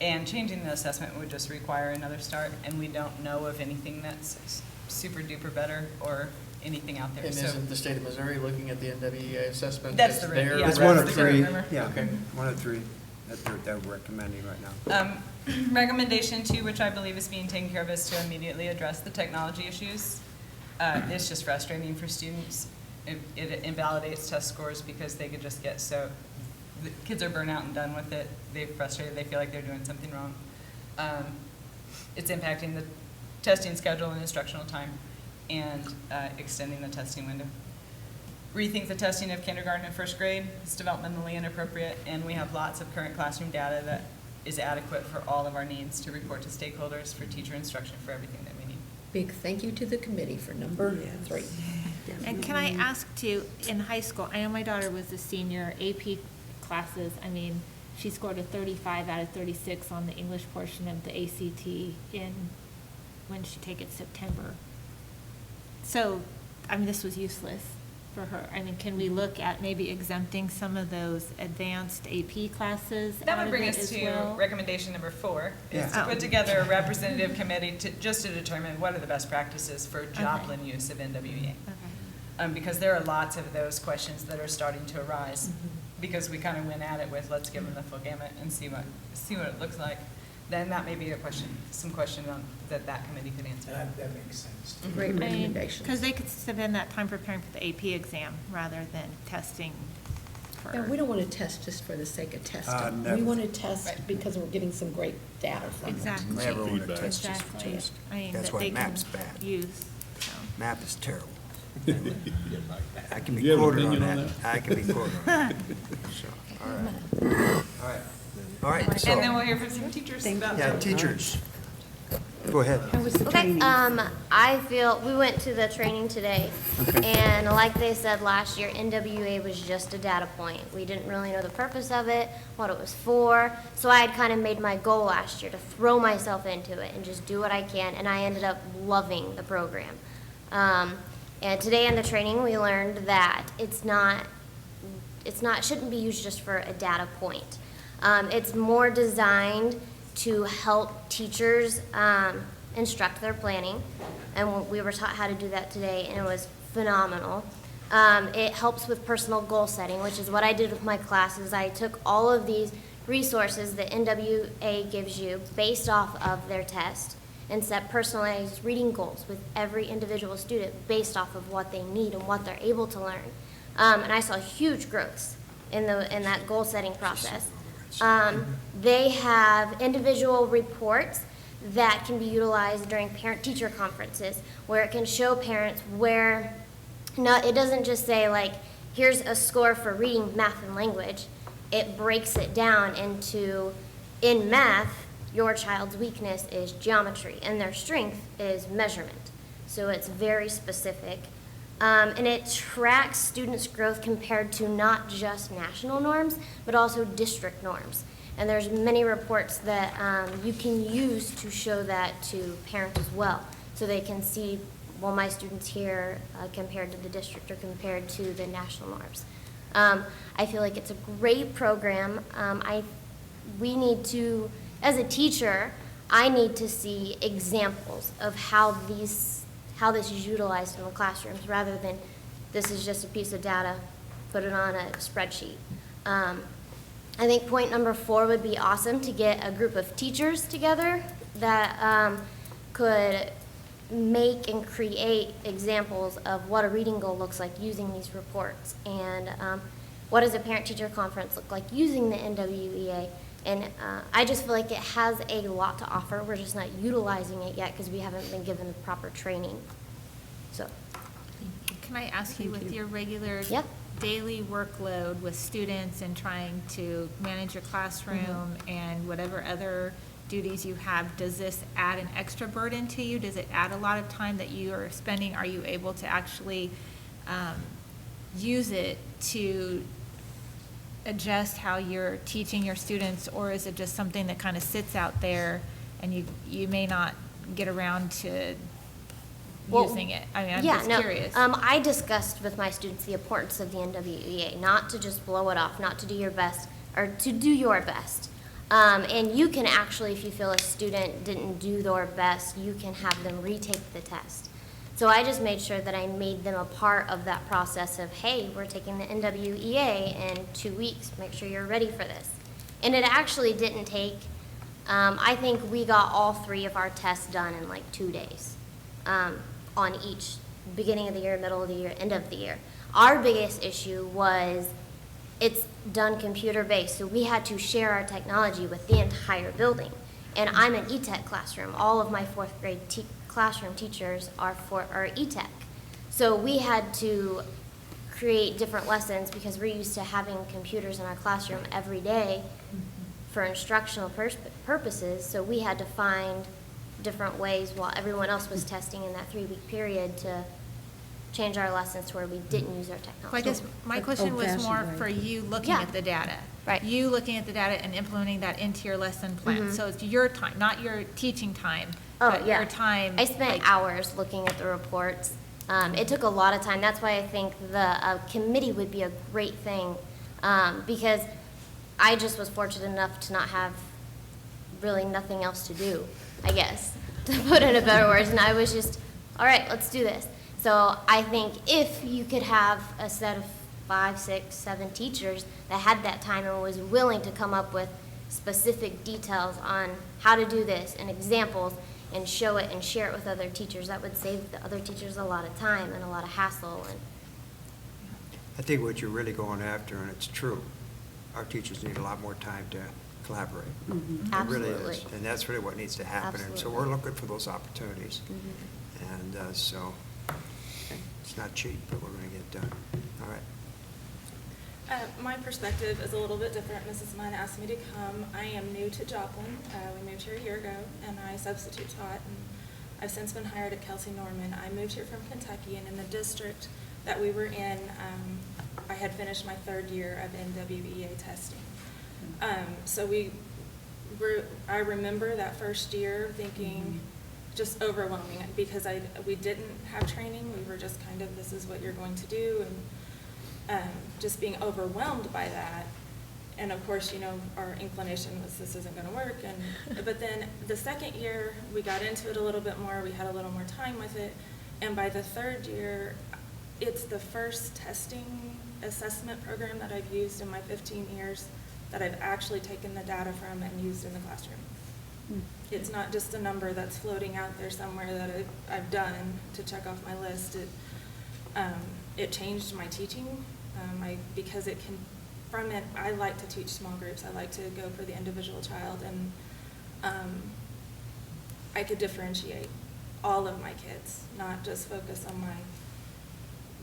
And changing the assessment would just require another start, and we don't know of anything that's super duper better or anything out there. And So isn't the state of Missouri looking at the NWEA assessment? That's as the their yeah, That's that's one of the three, rumor. yeah, Okay. one of three that they're recommending right now. Recommendation 2, which I believe is being taken care of, is to immediately address the technology issues. It's just frustrating for students. It invalidates test scores because they could just get so, the kids are burnt out and done with it. They're frustrated, they feel like they're doing something wrong. It's impacting the testing schedule and instructional time and extending the testing window. Rethink the testing of kindergarten and first grade. It's developmentally inappropriate, and we have lots of current classroom data that is adequate for all of our needs to report to stakeholders, for teacher instruction, for everything that we need. Big thank you to the committee for number 3. And can I ask too, in high school, I know my daughter was a senior, AP classes, I mean, she scored a 35 out of 36 on the English portion of the ACT when she take it September. So, I mean, this was useless for her. I mean, can we look at maybe exempting some of those advanced AP classes That out would of bring it us as to well? recommendation number 4, is Yeah. to put together a representative committee just to determine what are the best practices for Okay. Joplin use of NWEA. Okay. Because there are lots of those questions that are starting to arise, Mm-hmm. because we kind of went at it with, let's give them the full gamut and see what it looks like. Then that may be some question on that committee could answer. That makes sense. Great recommendation. Because they could spend that time preparing for the AP exam rather than testing for. And we don't want to test just for the sake of testing. never. We want to test because we're getting some great data from it. Exactly. Never want to Feedback. test just for Exactly. test. I mean, That's that why they can MAP's bad. use, so. MAP is terrible. I can Do be you have an quoted on opinion on that. that? I can be quoted on that. So, all right. All right. All right, And then so, we'll hear from some teachers about. yeah, teachers. Go ahead. How was the Okay, training? I feel, we went to the training today, and like they said last year, NWA was just a data point. We didn't really know the purpose of it, what it was for, so I had kind of made my goal last year to throw myself into it and just do what I can, and I ended up loving the program. And today in the training, we learned that shouldn't be used just for a data point. It's more designed to help teachers instruct their planning, and we were taught how to do that today, and it was phenomenal. It helps with personal goal setting, which is what I did with my classes. I took all of these resources that NWA gives you based off of their test and set personalized reading goals with every individual student based off of what they need and what they're able to learn. And I saw huge growths in that goal setting process. They have individual reports that can be utilized during parent-teacher conferences, where it can show parents where, it doesn't just say like, here's a score for reading, math, and language. It breaks it down into, in math, your child's weakness is geometry, and their strength is measurement. So it's very specific. And it tracks students' growth compared to not just national norms, but also district norms. And there's many reports that you can use to show that to parents as well, so they can see, well, my students here compared to the district or compared to the national norms. I feel like it's a great program. We need to, as a teacher, I need to see examples of how this is utilized in the classrooms, rather than this is just a piece of data, put it on a spreadsheet. I think point number 4 would be awesome, to get a group of teachers together that could make and create examples of what a reading goal looks like using these reports, and what does a parent-teacher conference look like using the NWEA. And I just feel like it has a lot to offer. We're just not utilizing it yet because we haven't been given the proper training. So, Can I ask you, with your regular Yep. daily workload with students and trying to manage your classroom and whatever other duties you have, does this add an extra burden to you? Does it add a lot of time that you are spending? Are you able to actually use it to adjust how you're teaching your students, or is it just something that kind of sits out there and you may not get around to using it? I mean, I'm just curious. I discussed with my students the importance of the NWEA, not to just blow it off, not to do your best, or to do your best. And you can actually, if you feel a student didn't do their best, you can have them retake the test. So I just made sure that I made them a part of that process of, hey, we're taking the NWEA in 2 weeks, make sure you're ready for this. And it actually didn't take, I think we got all 3 of our tests done in like 2 days, on each beginning of the year, middle of the year, end of the year. Our biggest issue was it's done computer-based, so we had to share our technology with the entire building. And I'm an E-Tech classroom. All of my 4th grade classroom teachers are E-Tech. So we had to create different lessons because we're used to having computers in our classroom every day for instructional purposes. So we had to find different ways while everyone else was testing in that 3-week period to change our lessons to where we didn't use our technology. Well, I guess my question was more for you looking at the data. Right. You looking at the data and implementing that into your lesson plan. So it's your time, not your teaching time, but your time. I spent hours looking at the reports. It took a lot of time. That's why I think the committee would be a great thing, because I just was fortunate enough to not have really nothing else to do, I guess, to put it in better words. And I was just, all right, let's do this. So I think if you could have a set of 5, 6, 7 teachers that had that time and was willing to come up with specific details on how to do this and examples and show it and share it with other teachers, that would save the other teachers a lot of time and a lot of hassle. And I think what you're really going after, and it's true, our teachers need a lot more time to collaborate. It really is, and that's really what needs to happen. And so we're looking for those opportunities. And so it's not cheap, but we're going to get it done. All right. My perspective is a little bit different. Mrs. Munn asked me to come. I am new to Joplin. We moved here a year ago, and I substitute taught, and I've since been hired at Kelsey Norman. I moved here from Kentucky, and in the district that we were in, I had finished my 3rd year of NWEA testing. So I remember that first year thinking just overwhelming, because we didn't have training. We were just kind of, this is what you're going to do, and just being overwhelmed by that. And of course, you know, our inclination was this isn't going to work. But then the 2nd year, we got into it a little bit more. We had a little more time with it. And by the 3rd year, it's the first testing assessment program that I've used in my 15 years that I've actually taken the data from and used in the classroom. It's not just a number that's floating out there somewhere that I've done to check off my list. It changed my teaching. Because it can, from it, I like to teach small groups. I like to go for the individual child, and I could differentiate all of my kids, not just focus on my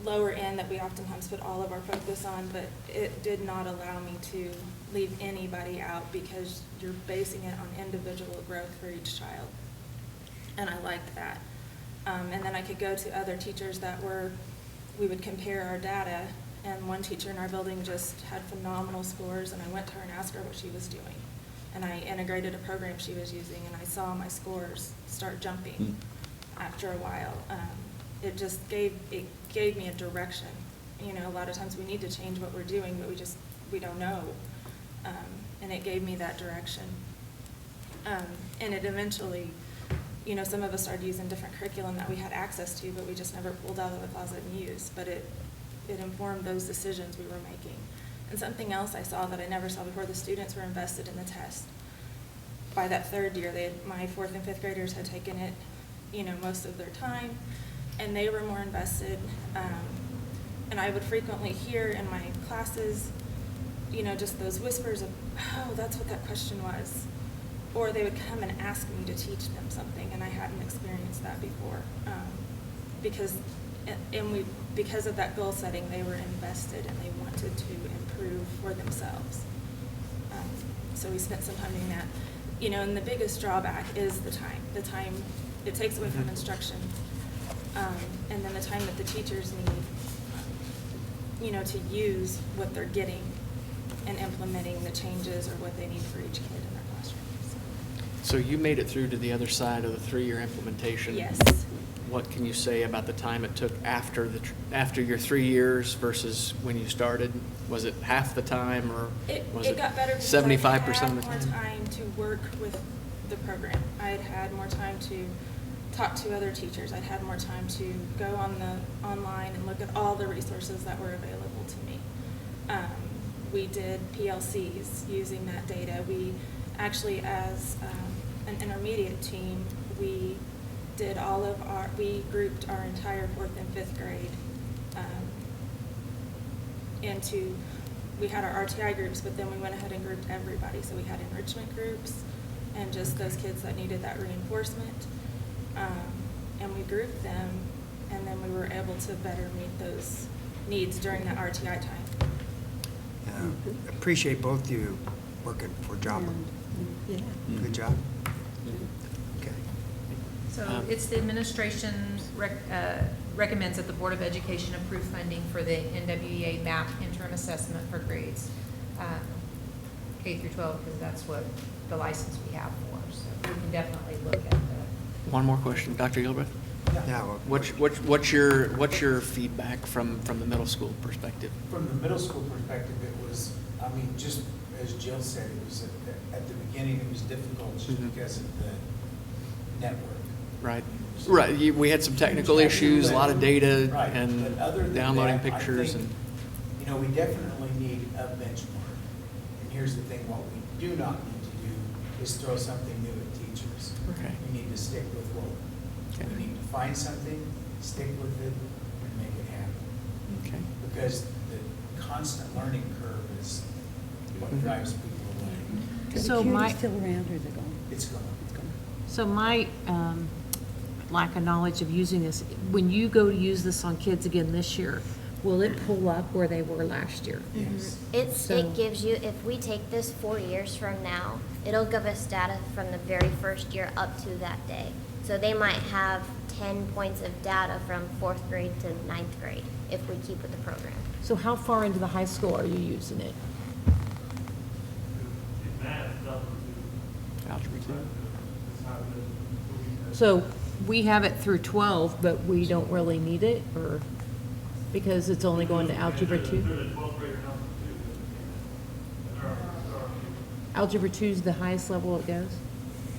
lower end that we oftentimes put all of our focus on, but it did not allow me to leave anybody out because you're basing it on individual growth for each child. And I liked that. And then I could go to other teachers we would compare our data. And one teacher in our building just had phenomenal scores, and I went to her and asked her what she was doing. And I integrated a program she was using, and I saw my scores start jumping after a while. It just gave me a direction. You know, a lot of times we need to change what we're doing, but we don't know. And it gave me that direction. And it eventually, you know, some of us started using different curriculum that we had access to, but we just never pulled out of the closet and used. But it informed those decisions we were making. And something else I saw that I never saw before, the students were invested in the test. By that 3rd year, my 4th and 5th graders had taken it, you know, most of their time, and they were more invested. And I would frequently hear in my classes, you know, just those whispers of, oh, that's what that question was. Or they would come and ask me to teach them something, and I hadn't experienced that before. Because of that goal setting, they were invested and they wanted to improve for themselves. So we spent some time doing that. You know, and the biggest drawback is the time. The time it takes away from instruction. And then the time that the teachers need, you know, to use what they're getting. and implementing the changes or what they need for each kid in their classroom. So you made it through to the other side of the three-year implementation. Yes. What can you say about the time it took after your 3 years versus when you started? Was it half the time, or was It got better because 75% I of the had more time? time to work with the program. I'd had more time to talk to other teachers. I'd had more time to go online and look at all the resources that were available to me. We did PLCs using that data. We actually, as an intermediate team, we grouped our entire 4th and 5th grade we had our RTI groups, but then we went ahead and grouped everybody. So we had enrichment groups and just those kids that needed that reinforcement. And we grouped them, and then we were able to better meet those needs during that RTI time. Appreciate both of you working for Joplin. Yeah. Good job. Okay. So it's the administration recommends that the Board of Education approve funding for the NWEA MAP interim assessment for grades K through 12, because that's what the license we have for. So we can definitely look at the. One more question, Dr. Gilbreth? Yeah. Well, What's your feedback from the middle school perspective? From the middle school perspective, it was, I mean, just as Jill said, it was at the beginning, it was difficult just because of the network. Right. Right. We had some technical issues, a lot of data, Right. and But other than downloading that, I pictures think, and. You know, we definitely need a benchmark. And here's the thing, what we do not need to do is throw something new at teachers. Okay. We need to stick with what, we need to find something, stick with it, and make it happen. Okay. Because the constant learning curve is what drives people away. So my, still around, or is it gone? It's gone. So my lack of knowledge of using this, when you go to use this on kids again this year, will it pull up where they were last year? Yes. It gives you, if we take this 4 years from now, it'll give us data from the very first year up to that day. So they might have 10 points of data from 4th grade to 9th grade if we keep with the program. So how far into the high school are you using it? Algebra 2. So we have it through 12, but we don't really need it, or because it's only going to Algebra 2? Algebra 2 is the highest level it goes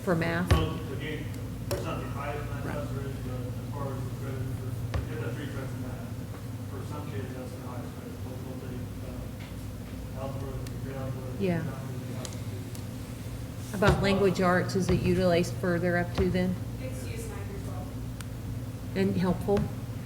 for math? It's not the highest math class there is, but as far as the credit, for get that 3 credits in math. For some kids, that's the highest credit. They'll take algebra, algebra. Yeah. About language arts, is it utilized further up to then? It's used 9 through 12. And helpful?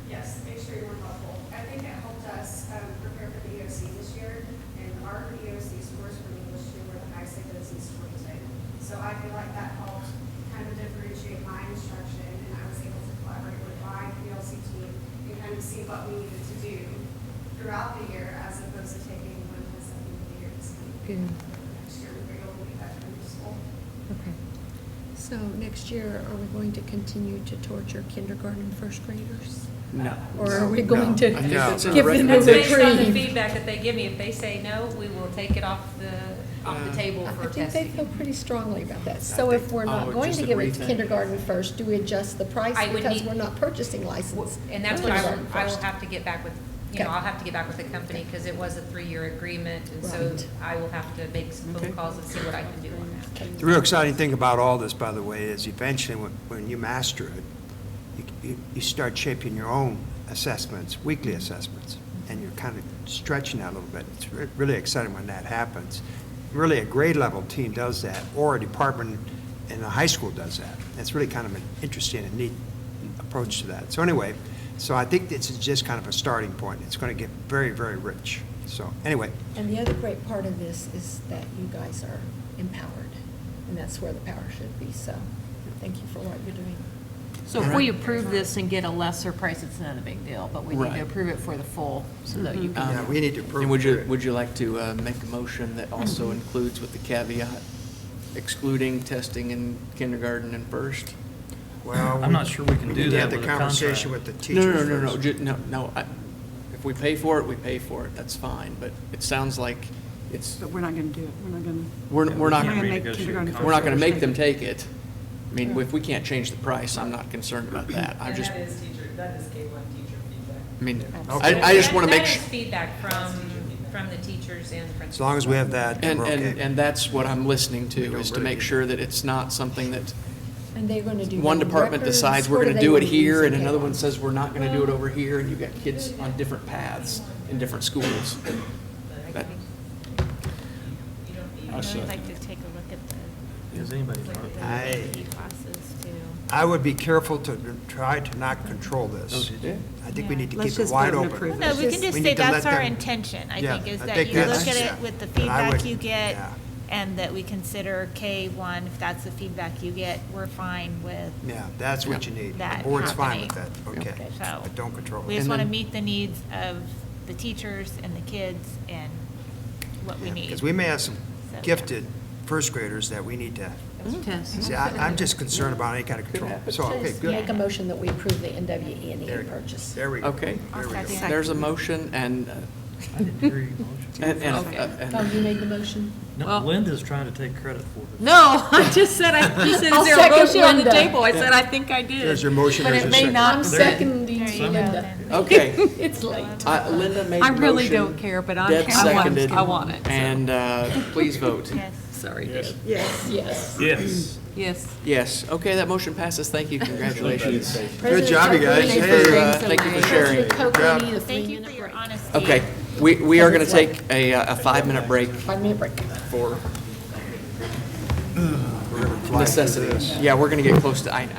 Yes, extremely helpful. I think it helped us prepare for the EOC this year, and our EOC scores for English 2 were the highest AOC scores today. So I feel like that helped kind of differentiate my instruction, and I was able to collaborate with my ELC team and kind of see what we needed to do throughout the year, as opposed to taking one test at the end of the year. Good. Next year, we're able to be that kind of useful. Okay. So next year, are we going to continue to torture kindergarten and first graders? No. Or are we going to I think that's in give the them a That's based on the reprieve? feedback that they give me. If they say no, we will take it off the table I for think they testing. feel pretty strongly about that. So if we're not going just to a give it brief to thing. kindergarten first, do we adjust the price I would because need- we're not purchasing license? And that's what I kindergarten will first? have to get back with, Okay. I'll have to get back with the company, because it was a 3-year agreement, and so Right. I will have to make some phone Okay. calls and see what I can do on that. The real exciting thing about all this, by the way, is eventually when you master it, you start shaping your own assessments, weekly assessments, and you're kind of stretching that a little bit. It's really exciting when that happens. Really, a grade level team does that, or a department in a high school does that. It's really kind of an interesting and neat approach to that. So anyway, so I think this is just kind of a starting point. It's going to get very, very rich. So anyway. And the other great part of this is that you guys are empowered, and that's where the power should be. So thank you for what you're doing. So if we approve this and get a lesser price, it's not a big deal, but we need Right. to approve it for the full, so that you can. Yeah, we need to approve And would it. you like to make a motion that also includes with the caveat excluding testing in kindergarten and first? Well, I'm not sure we can we do need to that have the with a conversation contract. with the teachers No, first. no. If we pay for it, we pay for it, that's fine. But it sounds like it's, But we're not going to do it. We're not going to. we're not, We're gonna make renegotiate kindergarten contracts. we're not gonna make them first take it. I mean, if we can't change the price, I'm not concerned about that. I And just, that is K-1 teacher feedback. I mean, Okay. I just wanna make That sure. is feedback from the teachers and principals. As long as we have that, And, we're okay. and that's what I'm listening We to, don't is to really make need sure that it's not something that And they're going to do. one the department records. decides we're What gonna they do it wanna here, use and in another K-1? one says we're not gonna do it over here, and you've got kids on different paths in different schools. That- I'd like to take a look at the, Does anybody? like the I- AP classes too. I would be careful to try to not control this. Yeah. I think we need to Let's keep it just wide vote and open. approve No, we can We just need say to let that's our them- intention, I Yeah, think, is I that think you that's- look at yeah. it with the And I feedback would- you get, yeah. and that we consider K-1, if that's the feedback you get, we're fine with Yeah, that's what you need. The that board's fine with that, happening. okay. So, But don't control we it. just And want to then- meet the needs of the teachers and the kids and what we need. Because we may have some So, yeah. gifted first graders that we need to, Test. see, I'm just concerned about any kind of control. So, okay, Just good. make a motion that we approve the NWE There- purchase. There we go. Okay, There we go. Second. there's a motion and, I didn't hear your motion. and- Oh, you made the motion? No, Linda's trying to take credit for it. No, I just said, you said, I'll is there a second motion on the Linda. table? I said, I think I did. There's your motion, But there's it your may second. not. I'm There- seconding There you go, Linda. then. okay. It's late. Linda made the I motion. really don't care, but Deb I want seconded. I want it. So. And please vote. Yes. Sorry, Yes. Deb. Yes. Yes. Yes. Yes. Yes, okay, that motion passes. Thank you, congratulations. Good job, you guys. Thank you Hey, for, thank you for sharing. President Good job. Coker, need a Thank you 3-minute for your break. honesty. Okay, we are going to take a 5-minute break 5-minute break. for We're gonna fly through necessity. this. Yeah, we're going to get close to, I know.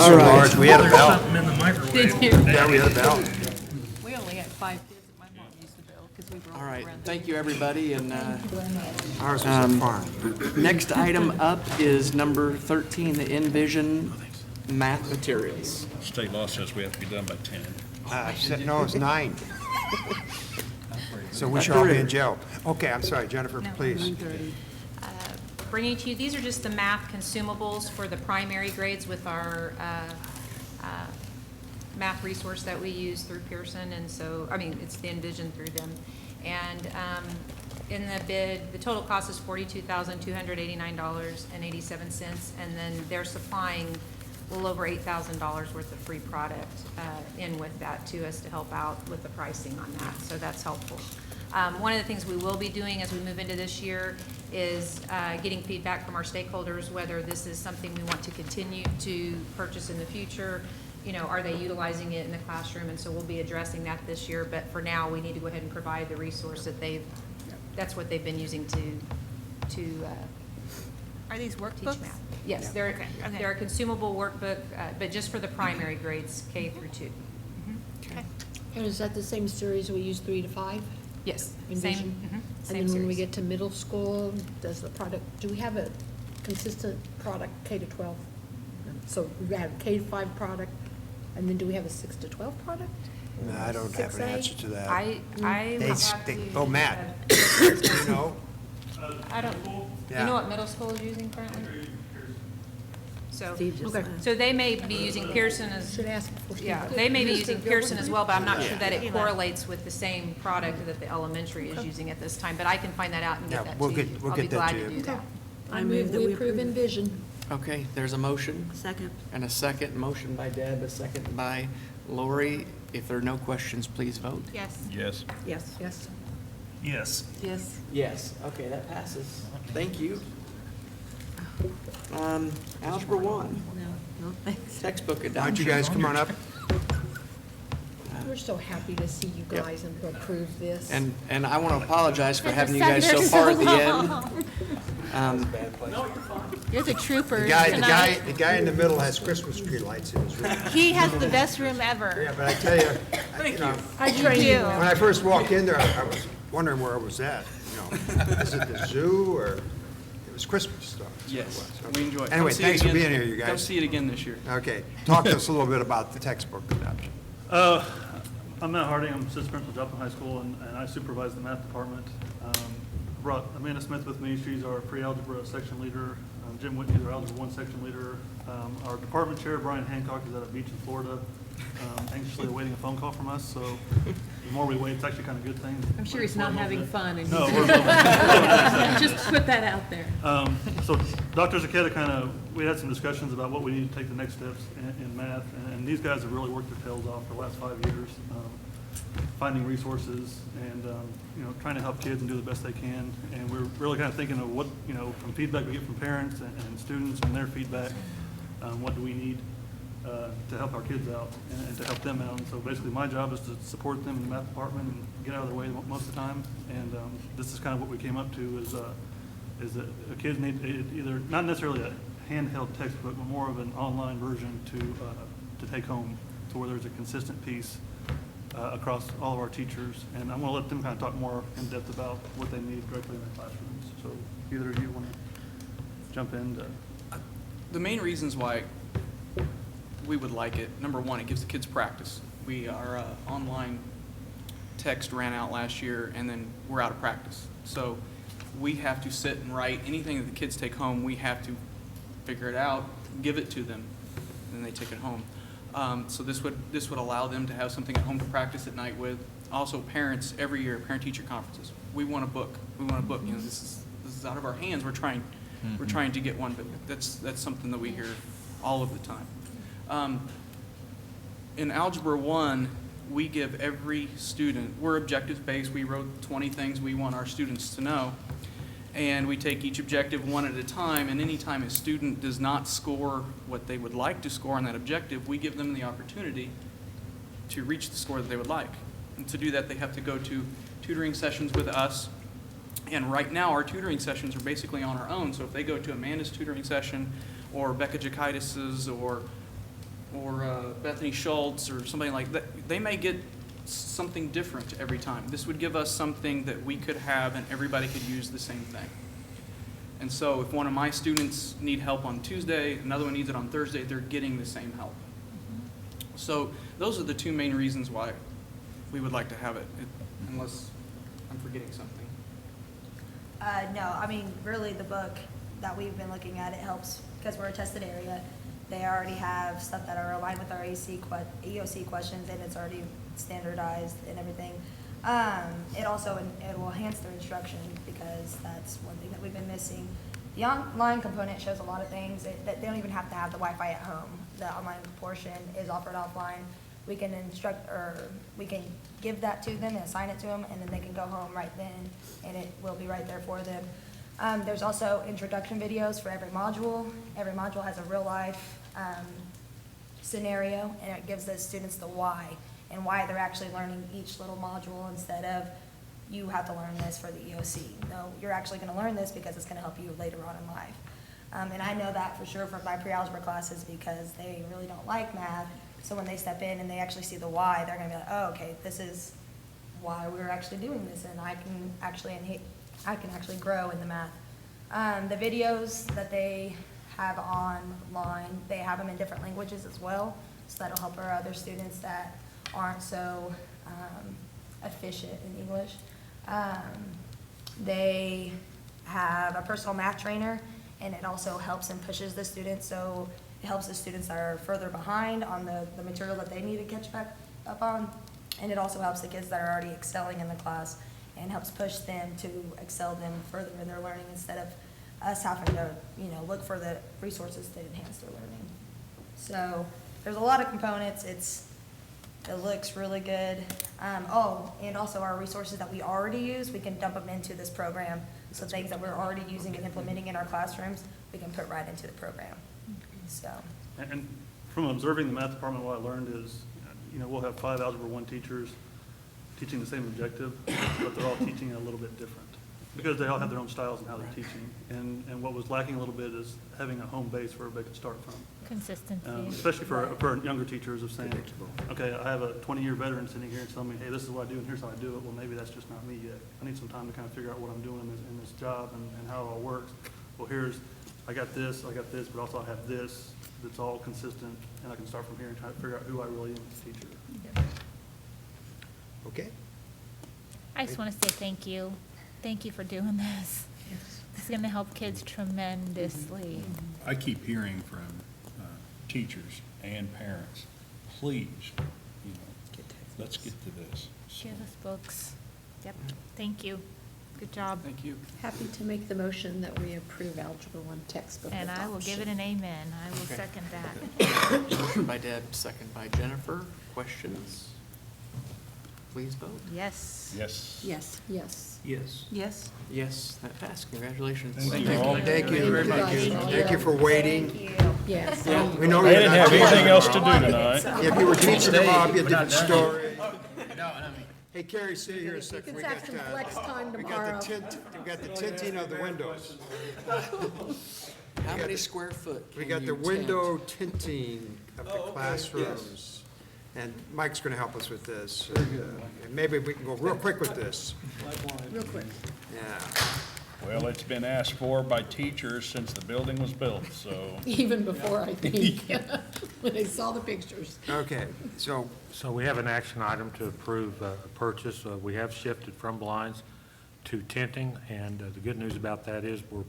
so All right. large, we had a bell. Something in the microwave. Did you? Yeah, we had a bell. We only had 5 kids that my mom used to bill, because we were All all right, around. thank you, everybody, and Ours was a farm. next item up is number 13, the Envision math materials. State law says we have to be done by 10. No, it's 9. So we should all be in jail. Okay, I'm sorry, Jennifer, please. Bringing to you, these are just the math consumables for the primary grades with our math resource that we use through Pearson, and so, I mean, it's the Envision through them. And in the bid, the total cost is $42,289.87, and then they're supplying a little over $8,000 worth of free product in with that to us to help out with the pricing on that, so that's helpful. One of the things we will be doing as we move into this year is getting feedback from our stakeholders, whether this is something we want to continue to purchase in the future. You know, are they utilizing it in the classroom? And so we'll be addressing that this year, but for now, we need to go ahead and provide the resource that that's what they've been using to Are these teach workbooks? math. Yes, they're Okay. they're a consumable workbook, but just for the primary grades, K through 2. Okay. And is that the same series we use 3 to 5? Yes, Envision? same, And same then when we series. get to middle school, does the product, do we have a consistent product K to 12? So we have K to 5 product, and then do we have a 6 to 12 product? No, I don't have an 6A? answer to that. I would have to. Matt, you know? I don't, Yeah. you know what middle school is using currently? So, Steve just asked. so they may be using Pearson as, Should ask before Steve. yeah, they may be using Pearson as well, but I'm not sure that it Yeah. correlates with the same product that the elementary is using at this time, but I can find that out and Yeah, get that we'll to you. get- we'll I'll be get that glad to to you. do that. I move that we approve Envision. Okay, there's a motion Second. and a second. Motion by Deb, a second by Lori. If there are no questions, please vote. Yes. Yes. Yes. Yes. Yes. Yes. Yes, okay, that passes. Thank you. Algebra 1, No, thanks. textbook Why don't adoption. you guys come on up? We're so happy to see you guys and to approve this. And I want to apologize for Guys having you have guys sat so there far so at the end. long. You're the trooper The guy tonight. in the middle has Christmas tree lights in his room. He has the best room ever. Yeah, but I tell you, you know, I You trained do. you when well. I first walked in there, I was wondering where I was at, you know. Is it the zoo or, it was Christmas stuff. that's what it Yes, was. we enjoy it. Anyway, Come see it thanks for again. being here, you guys. Come see it again this year. Okay, talk to us a little bit about the textbook adoption. I'm Matt Harding, I'm assistant principal at Joplin High School, and I supervise the math department. Brought Amanda Smith with me, she's our pre-algebra section leader. Jim Whitney's our algebra 1 section leader. Our department chair, Brian Hancock, is at a beach in Florida, anxiously awaiting a phone call from us, so the more we wait, it's actually kind of a good thing. I'm sure he's not having fun. and No, he's- we're moving. Just put that out there. So Dr. Zaketa we had some discussions about what we need to take the next steps in math, and these guys have really worked their tails off for the last 5 years, finding resources and, trying to help kids and do the best they can. And we're really kind of thinking of what, from feedback we get from parents and students and their feedback, what do we need to help our kids out and to help them out. And so basically my job is to support them in the math department and get out of their way most of the time. And this is kind of what we came up to is that kids need either, not necessarily a handheld textbook, but more of an online version to take home, to where there's a consistent piece across all of our teachers. And I'm going to let them kind of talk more in depth about what they need directly in their classrooms. So either of you want to jump in? The main reasons why we would like it, number one, it gives the kids practice. Our online text ran out last year, and then we're out of practice. So we have to sit and write anything that the kids take home. We have to figure it out, give it to them, and then they take it home. So this would allow them to have something at home to practice at night with. Also, parents every year, parent-teacher conferences. We want a book. We want a book. This is out of our hands. We're trying to get one, but that's something that we hear all of the time. In Algebra 1, we give every student, we're objective-based, we wrote 20 things we want our students to know, and we take each objective one at a time, and any time a student does not score what they would like to score on that objective, we give them the opportunity to reach the score that they would like. And to do that, they have to go to tutoring sessions with us, and right now our tutoring sessions are basically on our own, so if they go to Amanda's tutoring session, or Becca Jakaitis's, or Bethany Schultz or somebody like that, they may get something different every time. This would give us something that we could have and everybody could use the same thing. And so if one of my students need help on Tuesday, another one needs it on Thursday, they're getting the same help. So those are the two main reasons why we would like to have it, unless I'm forgetting something. No, I mean, really, the book that we've been looking at, it helps because we're a tested area. They already have stuff that are aligned with our EOC questions, and it's already standardized and everything. It will enhance their instruction because that's one thing that we've been missing. The online component shows a lot of things that they don't even have to have the Wi-Fi at home. The online portion is offered offline. We can instruct, or we can give that to them and assign it to them, and then they can go home right then, and it will be right there for them. There's also introduction videos for every module. Every module has a real life scenario, and it gives the students the why and why they're actually learning each little module instead of you have to learn this for the EOC. No, you're actually going to learn this because it's going to help you later on in life. And I know that for sure from my pre-algebra classes because they really don't like math. So when they step in and they actually see the why, they're going to be like, oh, okay, this is why we're actually doing this, and I can actually grow in the math. The videos that they have online, they have them in different languages as well, so that'll help our other students that aren't so efficient in English. They have a personal math trainer, and it also helps and pushes the students, so it helps the students that are further behind on the material that they need to catch back up on, and it also helps the kids that are already excelling in the class and helps push them to excel them further in their learning instead of us having to, look for the resources to enhance their learning. So there's a lot of components. It looks really good. And also our resources that we already use, we can dump them into this program. So things that we're already using and implementing in our classrooms, we can put right into the program. So. And from observing the math department, what I learned is, we'll have 5 Algebra 1 teachers teaching the same objective, but they're all teaching it a little bit different because they all have their own styles in how they're teaching. And what was lacking a little bit is having a home base where everybody can start from. Consistency. Especially for younger teachers of saying, okay, I have a 20-year veteran sitting here and telling me, hey, this is what I do and here's how I do it. Well, maybe that's just not me yet. I need some time to kind of figure out what I'm doing in this job and how it all works. Well, I got this, but also I have this that's all consistent, and I can start from here and try to figure out who I really am as a teacher. Okay. I just want to say thank you. Thank you for doing this. This is going to help kids tremendously. I keep hearing from teachers and parents, please, let's get to this. Give us books. Yep. Thank you. Good job. Thank you. Happy to make the motion that we approve Algebra 1 textbook And I will give it an amen. I will Okay. second that. Motion by Deb, second by Jennifer. Questions? Please vote. Yes. Yes. Yes. Yes. Yes. Yes. Yes, that passed. Congratulations. Thank you all. Thank you very much. Thank Thank you for waiting. Yes. We know They you're didn't not have anything teaching else to do tomorrow. tonight. If you were teaching tomorrow, it'd be a We're not different done story. No, I mean. Hey, Carrie, sit here a second. can We have some flex time tomorrow. We got the tinting of the windows. How many square foot? We can got you the tint? window tinting of the classrooms. And Mike's going to help us with this. And maybe we can go real quick with this. Real quick. Yeah. Well, it's been asked for by teachers since the building was built, so. Even before, I think, when they saw the pictures. Okay, so So we have an action item to approve a purchase. We have shifted from blinds to tinting, and the good news about that is we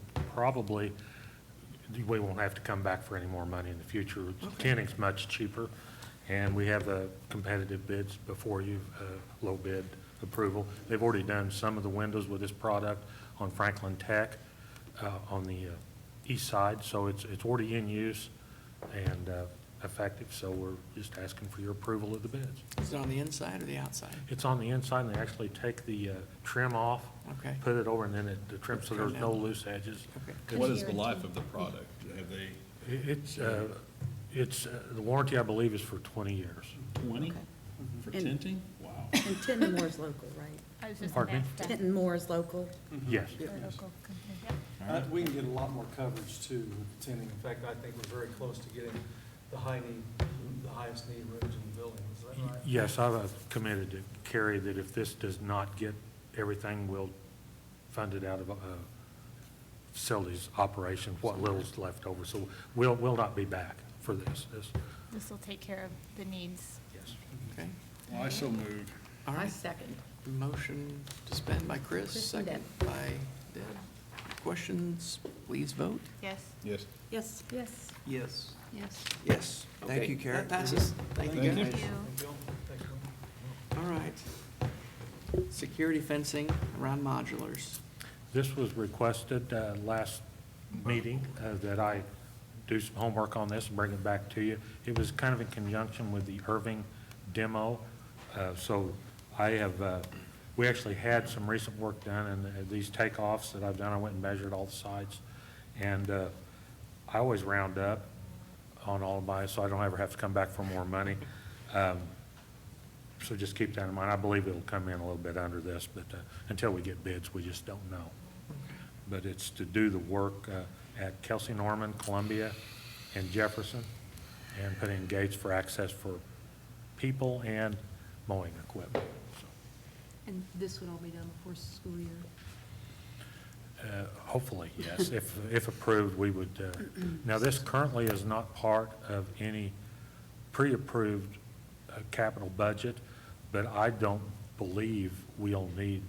won't have to come back for any more money in the future. Tinting's much cheaper, and we have competitive bids before you, low bid approval. They've already done some of the windows with this product on Franklin Tech on the east side, so it's already in use and effective, so we're just asking for your approval of the bids. Is it on the inside or the outside? It's on the inside, and they actually take the trim off, Okay. put it over, and then the trim, so there's no loose edges. Okay. What is the life of the product? Have they? It's the warranty, I believe, is for 20 years. 20? For And- tinting? Wow. And Tinton Moore is local, right? I was just Pardon me? gonna ask that. Tinton Moore is local? Yes. The local company, yep. We can get a lot more coverage too with the tinting. In fact, I think we're very close to getting the the highest need roads in the building, is that right? Yes, I've committed to Carrie that if this does not get everything, we'll fund it out of facilities operation, what little's left over. So we'll not be back for this. This will take care of the needs. Yes. Okay. Well, I so moved. All I right. second. Motion to spend by Chris, Chris and second by Deb. Questions, please vote. Yes. Yes. Yes. Yes. Yes. Yes. Yes. Thank Okay, you, Karen. That passes. Thank you, Thank you. guys. All right. Security fencing around modulars. This was requested last meeting that I do some homework on this and bring it back to you. It was kind of in conjunction with the Irving demo. So I have, we actually had some recent work done, and these takeoffs that I've done, I went and measured all the sites. And I always round up on all of mine, so I don't ever have to come back for more money. So just keep that in mind. I believe it'll come in a little bit under this, but until we get bids, we just don't know. But it's to do the work at Kelsey Norman, Columbia, and Jefferson, and put in gates for access for people and mowing equipment. And this would all be done before school year? Hopefully, yes. If approved, we would, now this currently is not part of any pre-approved capital budget, but I don't believe we'll need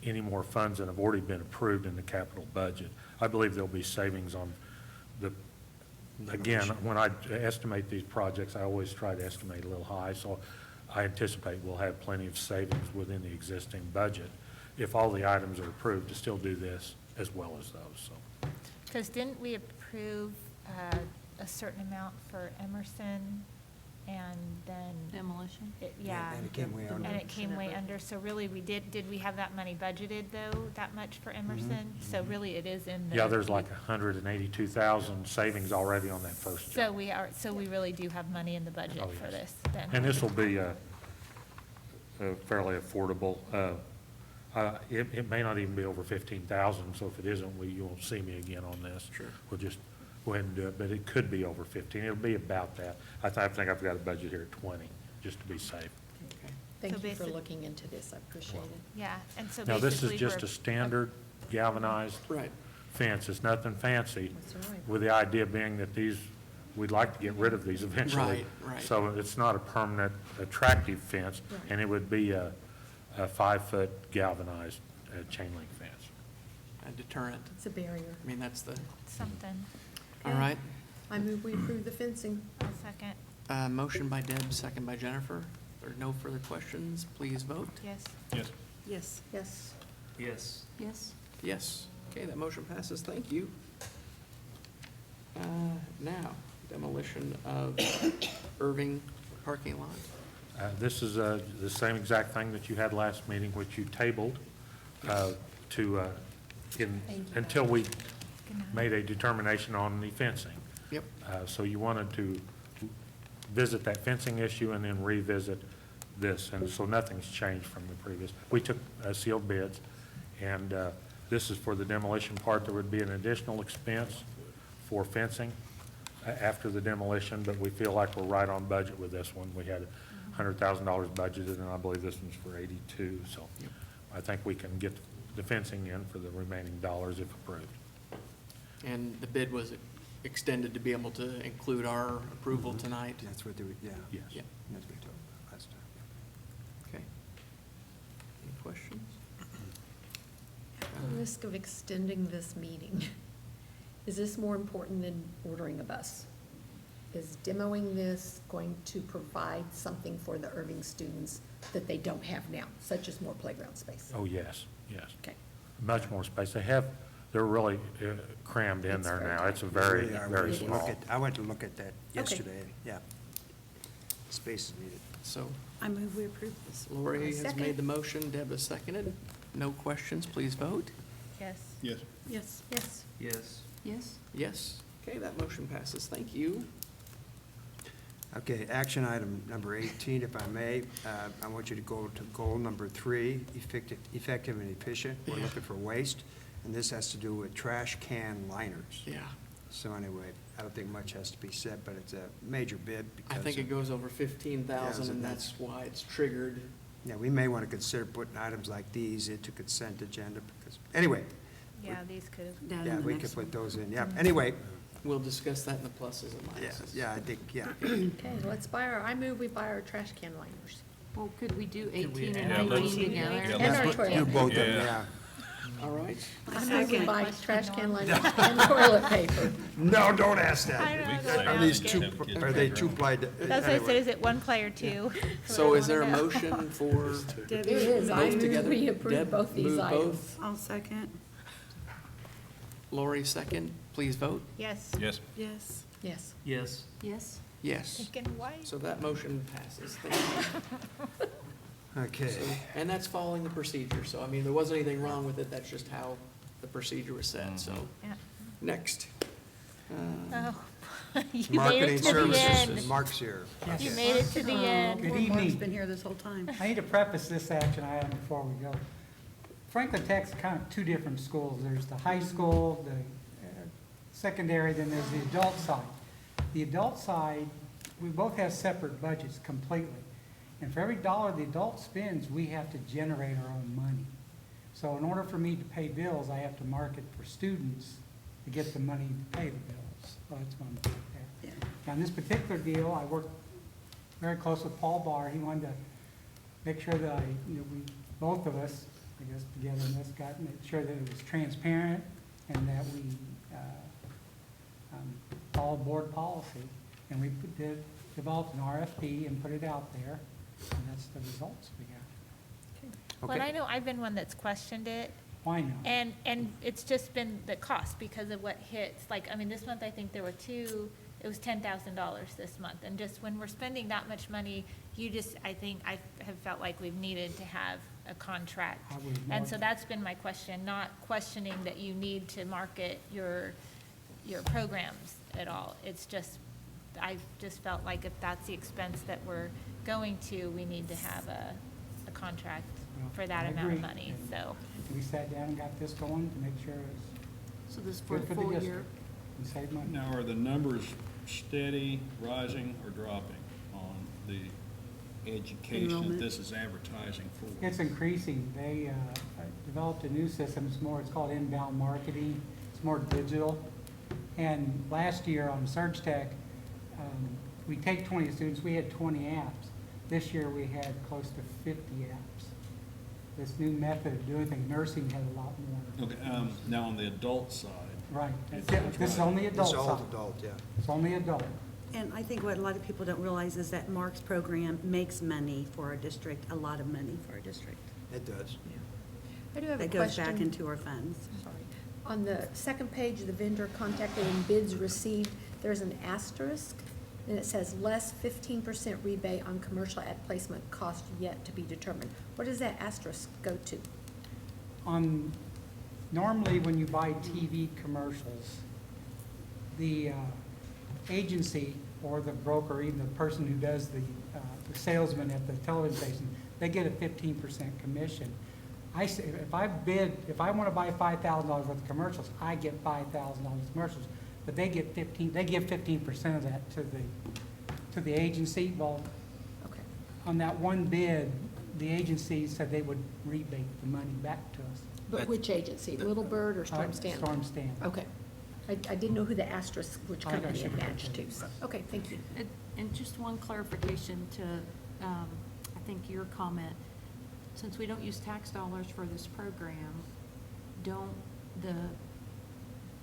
any more funds than have already been approved in the capital budget. I believe there'll be savings on the, again, when I estimate these projects, I always try to estimate a little high, so I anticipate we'll have plenty of savings within the existing budget if all the items are approved to still do this as well as those, so. Because didn't we approve a certain amount for Emerson and then? Demolition? Yeah. And it came way under. And it came way under. So really, did we have that money budgeted though, that much for Emerson? So really it is in the. Yeah, there's like 182,000 savings already on that first job. So we really do have money in the budget Oh, for yes. this then? And this will be fairly affordable. It may not even be over 15,000, so if it isn't, you won't see me again on this. Sure. We'll just go ahead and do it, but it could be over 15. It'll be about that. I think I've got a budget here at 20, just to be safe. Okay. Thank So you for basic- looking into this, I appreciate it. Yeah, and so Now, this is basically just we're- a standard galvanized Right. fence. It's nothing fancy. That's all right. With the idea being that we'd like to get rid of these eventually. Right, right. So it's not a permanent, attractive fence, Right. and it would be a 5-foot galvanized chain link fence. A deterrent. It's a barrier. I mean, that's the, Something. all right. I move we approve the fencing. I'll second. Motion by Deb, second by Jennifer. If there are no further questions, please vote. Yes. Yes. Yes. Yes. Yes. Yes. Yes. Okay, that motion passes. Thank you. Now, demolition of Irving parking lot. This is the same exact thing that you had last meeting, which you tabled until we made a determination on the fencing. Yep. So you wanted to visit that fencing issue and then revisit this, and so nothing's changed from the previous. We took sealed bids, and this is for the demolition part. There would be an additional expense for fencing after the demolition, but we feel like we're right on budget with this one. We had $100,000 budgeted, and I believe this one's for 82, so I think we can get the fencing in for the remaining dollars if approved. And the bid was extended to be able to include our approval tonight? That's what they would, yeah. Yes. Yeah. That's what we told last time. Okay. Any questions? At the risk of extending this meeting, is this more important than ordering a bus? Is demoing this going to provide something for the Irving students that they don't have now, such as more playground space? Oh, yes, yes. Okay. Much more space. They're really crammed in there now. It's a very, Really are. very We look small. at- I went to look at that yesterday, yeah. Space is needed. So I move we approve this. Lori has Second. made the motion, Deb has seconded. No questions, please vote. Yes. Yes. Yes. Yes. Yes. Yes. Yes. Okay, that motion passes. Thank you. Okay, action item number 18, if I may. I want you to go to goal number 3, effective and efficient. We're Yeah. looking for waste, and this has to do with trash can liners. Yeah. So anyway, I don't think much has to be said, but it's a major bid because. I think it goes over 15,000, Yes, and and that's why it's triggered. Yeah, we may want to consider putting items like these into consent agenda because, anyway. Yeah, these could have. Down in Yeah, the we next could put one. those in, yeah. Anyway, We'll discuss that in the pluses and yeah, minuses. yeah, I think, yeah. Okay, I move we buy our trash can liners. Well, could we do Could we 18 add and those 19 together? together? And our Do toilet. both of them, yeah. All right. I move we buy trash can liners and toilet paper. No, don't ask that. I know, don't Are these ask two, it. are they two-ply? That's what I said, is it one play or two? So is there a motion for There is, I both move together? we approve Deb, both these move items. both. I'll second. Lori, second. Please vote. Yes. Yes. Yes. Yes. Yes. Yes. Yes. Thinking white. So that motion passes. Thank you. Okay. And that's following the procedure, so, I mean, there wasn't anything wrong with it, that's just how the procedure was set, so. Yeah. Next. Oh, you made Marketing it to the services, end. Mark's here. You made it to the end. Good evening. Mark's been here this whole time. I need to preface this action item before we go. Franklin Tech's kind of two different schools. There's the high school, the secondary, then there's the adult side. The adult side, we both have separate budgets completely. And for every dollar the adult spends, we have to generate our own money. So in order for me to pay bills, I have to market for students to get the money to pay the bills. So that's one thing there. Now, in this particular deal, I worked very close with Paul Barr. He wanted to make sure that we, both of us, I guess, together in this, got, make sure that it was transparent and that we followed board policy. And we developed an RFP and put it out there, and that's the results we got. Well, and I know I've been one that's questioned it. Why not? And it's just been the cost because of what hits. Like, I mean, this month I think there were it was $10,000 this month. And just when we're spending that much money, I think I have felt like we've needed to have a contract. And so that's been my question, not questioning that you need to market your programs at all. It's just, I just felt like if that's the expense that we're going to, we need to have a contract for that I amount of agree. money, And so. We sat down and got this going to make sure it's So this is for good the for the full year? district and save money. Now, are the numbers steady, rising, or dropping on the education that Enrollment. this is advertising for? It's increasing. They developed a new system. It's called inbound marketing. It's more digital. And last year on Surge Tech, we take 20 students. We had 20 apps. This year we had close to 50 apps. This new method of doing things, nursing had a lot more. Okay, now on the adult side. Right. It's This is only adult It's all side. adult, yeah. It's only adult. And I think what a lot of people don't realize is that Mark's program makes money for our district, a lot of money for our district. It does. I do have a That goes back question. into our funds. Sorry. On the second page, the vendor contacted and bids received, there's an asterisk, and it says less 15% rebate on commercial ad placement cost yet to be determined. What does that asterisk go to? Normally, when you buy TV commercials, the agency or the broker, even the person who does the salesman at the television station, they get a 15% commission. I say, if I want to buy $5,000 worth of commercials, I get $5,000 of commercials, but they give 15% of that to the agency. Well, Okay. on that one bid, the agency said they would rebate the money back to us. But which agency, Little Bird or Storm Stanley? Storm Stanley. Okay. I didn't know who the asterisk, which I think I company it should have matched put to, that. so, okay, thank you. And just one clarification to, I think, your comment. Since we don't use tax dollars for this program, don't the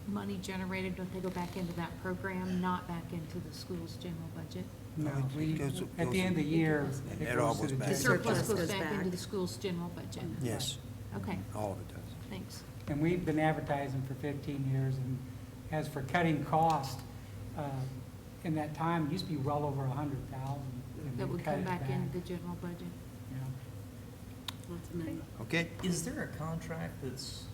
money generated, don't they go back into that program, not back into the school's general budget? No, It goes- at the end of the year, It it all goes to goes the back. The district. surplus Surplus goes goes back back. into the school's general budget? Yes, Okay, all of it does. thanks. And we've been advertising for 15 years, and as for cutting cost, in that time, it used to be well over 100,000. and That we would cut come it back into the general budget? Yeah. Lots of money. Okay, Is there a contract that's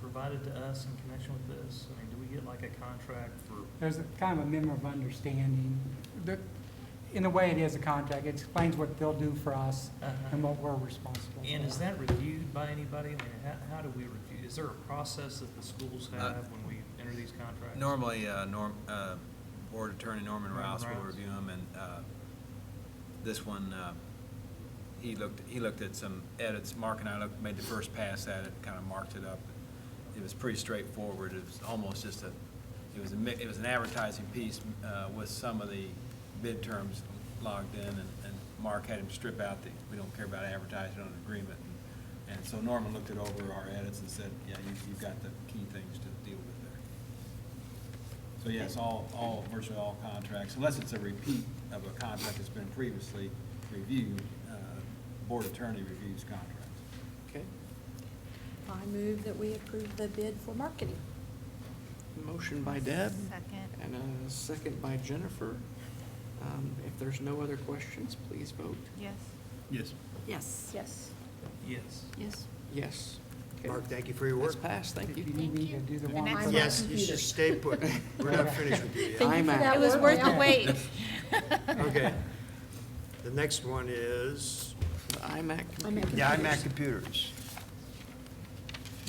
provided to us in connection with this? I mean, do we get like a contract for? There's a kind of a member of understanding. In a way, it is a contract. It explains what they'll do for us and what we're responsible for. And is that reviewed by anybody? I mean, how do we review? Is there a process that the schools have when we enter these contracts? Normally, Board Attorney Norman Rouse will Rouse. review them, and this one, he looked at some edits. Mark and I made the first pass at it, kind of marked it up. It was pretty straightforward. It was almost just it was an advertising piece with some of the bid terms logged in, and Mark had him strip out we don't care about advertising on an agreement. And so Norman looked it over our edits and said, yeah, you've got the key things to deal with there. So yes, virtually all contracts, unless it's a repeat of a contract that's been previously reviewed, Board Attorney reviews contracts. Okay. I move that we approve the bid for marketing. Motion by Deb. Second. And a second by Jennifer. If there's no other questions, please vote. Yes. Yes. Yes. Yes. Yes. Yes. Yes. Okay. Mark, thank you for your work. That's passed, thank If you you. need me to do the one. next for- Yes, you should stay put. We're not finished with you yet. Thank you for iMac. that It was work. worth the Yeah. wait. Okay. The next one is, The iMac. yeah, iMac computers.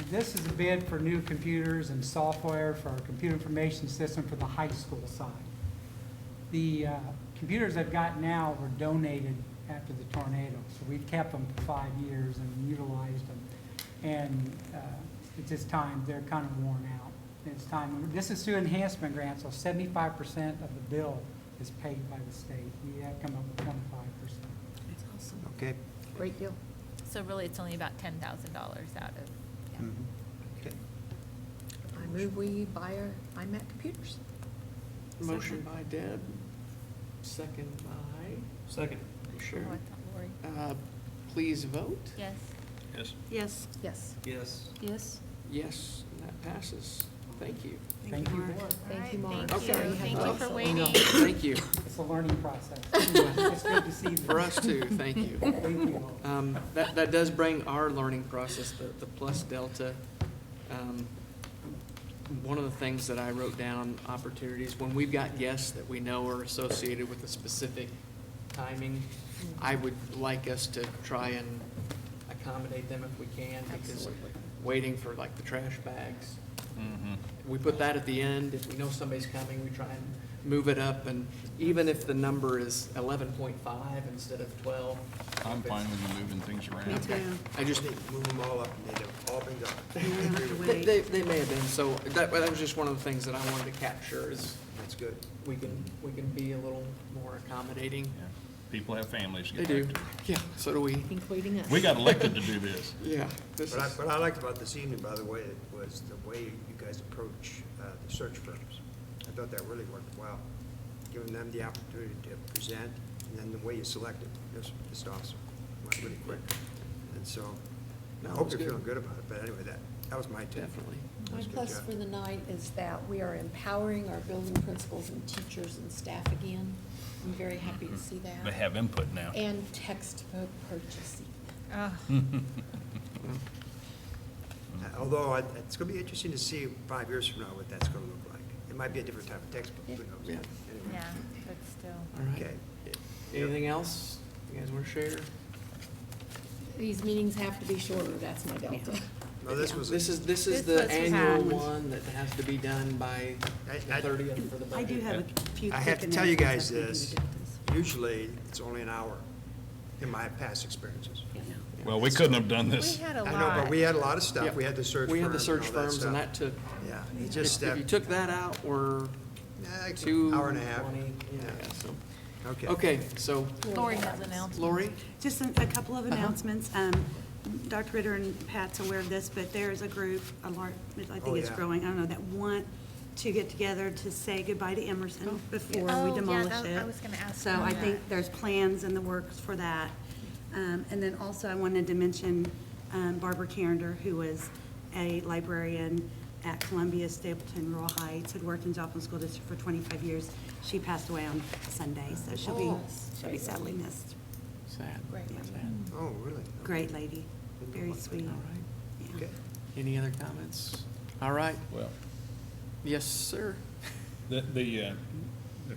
This is a bid for new computers and software for our computer information system for the high school side. The computers I've got now were donated after the tornado, so we've kept them for 5 years and utilized them. And it's just time, they're kind of worn out. It's time, this is through enhancement grant, so 75% of the bill is paid by the state. We have come up with 25%. That's awesome. Okay. Great deal. So really, it's only about $10,000 out of, Mhm. Okay. I move we buy our iMac computers. Motion by Deb, second by Second. Sure. oh, I thought Lori. Please vote. Yes. Yes. Yes. Yes. Yes. Yes. Yes, and that passes. Thank you. Thank you, Mark. Board. Thank you, Mark. Thank you. Okay. Thank you for waiting. Thank you. It's a learning process. It's good to see them. For us too, thank you. Thank you all. That does bring our learning process, the plus delta. One of the things that I wrote down, opportunities, when we've got guests that we know are associated with a specific timing, I would like us to try and accommodate them if we can, because waiting for like the trash bags. We put that at the end. If we know somebody's coming, we try and move it up, and even if the number is 11.5 instead of 12. I'm fine with you moving things around. Me too. I just, They move them all up, and they've all been done. You don't have to wait. they may have been, so that was just one of the things that I wanted to capture is That's good. we can be a little more accommodating. Yeah. People have families to They get do. back to. Yeah, so do we. Including us. We got elected to do this. Yeah. This is, What I liked about this evening, by the way, was the way you guys approach the search firms. I thought that really worked well, giving them the opportunity to present, and then the way you selected, just awesome. Went really quick. And so, No, I it hope was you're good. feeling good about it, but anyway, that was my take. Definitely. That My was a good plus job. for the night is that we are empowering our building principals and teachers and staff again. I'm very happy to see that. They have input now. And textbook purchasing. Although it's going to be interesting to see 5 years from now what that's going to look like. It might be a different type of textbook, who knows? Yeah. Anyway. Yeah, but still. All right. Okay. Anything else you guys want to share? These meetings have to be shorter, that's my delta. No, this was. This is This the was annual fast. one that has to be done by the 30th for the budget. I do have a few I quick have to tell you guys announcements this, after we do the deltas. usually it's only an hour in my past experiences. Well, we couldn't have done We this. had a lot. I know, but we had a lot of stuff. Yep. We had the search firms. We had the search and all firms, and that stuff. took, Yeah, it just, if you took that out, we're 2. hour and a half. 20, Yeah. yeah, so. Okay. Okay, so, Lori has announced. Lori? Just a couple of announcements. Dr. Ritter and Pat's aware of this, but there is a group, I think Oh, it's yeah. growing, I don't know, that want to get together to say goodbye to Emerson before Oh, we yeah, demolish that- it. I was gonna ask So them I that. think there's plans in the works for that. And then also I wanted to mention Barbara Carrender, who was a librarian at Columbia Stapleton Rural Heights, had worked in Joplin School District for 25 years. She passed away on Sunday, so she'll be sadly missed. Sad. Great. Sad. Oh, really? Great lady, very sweet. All right. Yeah. Okay. Any other comments? All right. Well, Yes, sir. the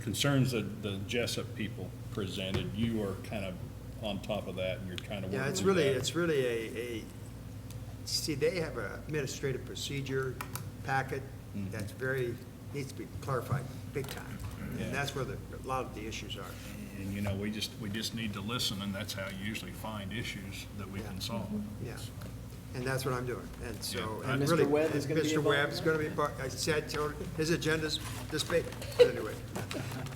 concerns that the Jessup people presented, you are kind of on top of that, and you're trying to work Yeah, it's through really a, see, they have a administrative procedure packet That's very, needs to be clarified big time. And that's where a lot of the issues are. And, you know, we just need to listen, and that's how you usually find issues that we can solve. Yeah. And that's what I'm doing. And so, Yeah. and Mr. really, Webb is gonna be Mr. involved Webb in is that? going to be part, I said, his agenda's this big. But anyway,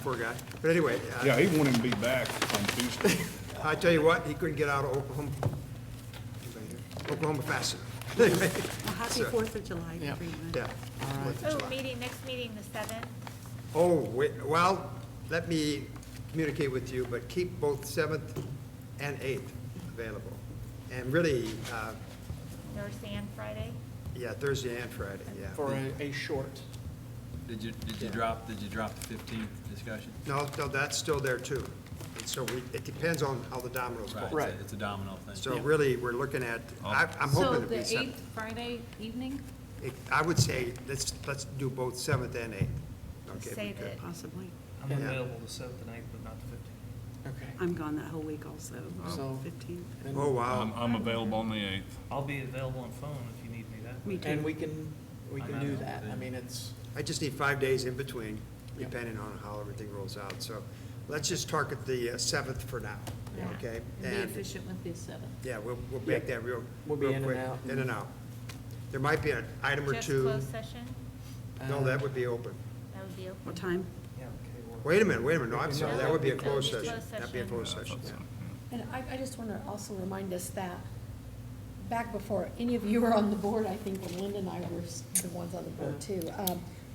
poor guy. But anyway. Yeah, he wanted to be back on Tuesday. I tell you what, he couldn't get out of Oklahoma fast enough. Anyway, Well, happy so, 4th of July, Yeah. everyone. Yeah. Fourth of Oh, July. next meeting, the 7th? Oh, wait, well, let me communicate with you, but keep both 7th and 8th available. And really, Thursday and Friday? yeah, Thursday and Friday, yeah. For a short. Did you Yeah. drop the 15th discussion? No, that's still there too. And so it depends on how the dominoes fall. Right. It's a domino thing. So really, we're looking at, I'm So hoping to the be 7th. 8th, Friday evening? I would say, let's do both 7th and 8th. Okay, if we Save could. it. Possibly. I'm Yeah. available the 7th and 8th, but not the 15th. Okay. I'm gone that whole week also, So- 15th. Oh, wow. I'm available on the 8th. I'll be available on phone if you need me that Me week. too. And we can I'm do out. that. I mean, it's, I just need 5 days in between, Yep. depending on how everything rolls out. So let's just target the 7th for now, Yeah. okay? And be And, efficient with the 7th. yeah, we'll make that real We'll be real in and quick. out. In and out. There might be an item or Just two. closed session? No, that would be open. That would be open. What time? Yeah, okay. Wait a minute, no, I'm sorry, that would be a That would closed be a session. closed That'd be a closed session, yeah. And I just want to also remind us that back before any of you were on the board, I think when Linda and I were the ones on the board too,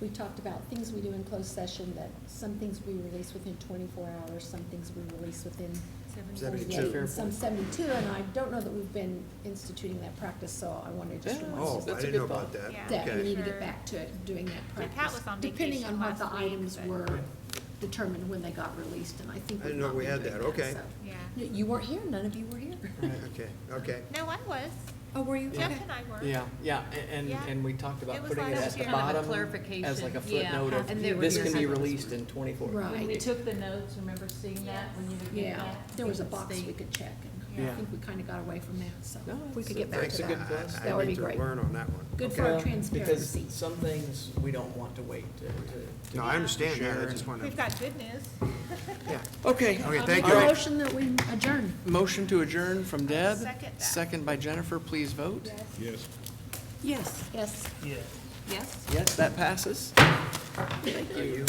we talked about things we do in closed session, that some things we release within 24 hours, some things we release within 72. 48, and some 72, and I don't know that we've been instituting that practice, so I want to just Yeah. remind Oh, us I That's a didn't know good about thought. that. Yeah. that we Okay. need to Sure. get back to doing that Kat practice. was on Depending vacation on what the last week, items but- were determined when they got released, and I think I didn't we've know not we been had doing that. Okay. so. Yeah. You weren't here, none of you were here. Okay, okay. No, I was. Oh, were you? Jeff and I were. yeah, and Yeah. we talked about It was putting it last at the year. Kind of a bottom clarification. as like a Yeah, footnote of, and they were this here. can be released in 24. Right. When we took the notes, remember seeing that when you would get Yeah, that? there was a It box the- we could check, and Yeah. I think we kind of got away from that, so No, if we could it's- get back it's to a good that, plus. that would be I need great. to learn on that one. Good Okay. for our Well, transparency. Because some things we don't want to wait to No, I understand that, share. I just want We've to, got good news. yeah. Okay. Okay, I'll thank make you. a motion that we adjourn. Motion to adjourn from Deb. Second that. Second by Jennifer, please vote. Yes. Yes. Yes. Yeah. Yes? Yes, that passes. You,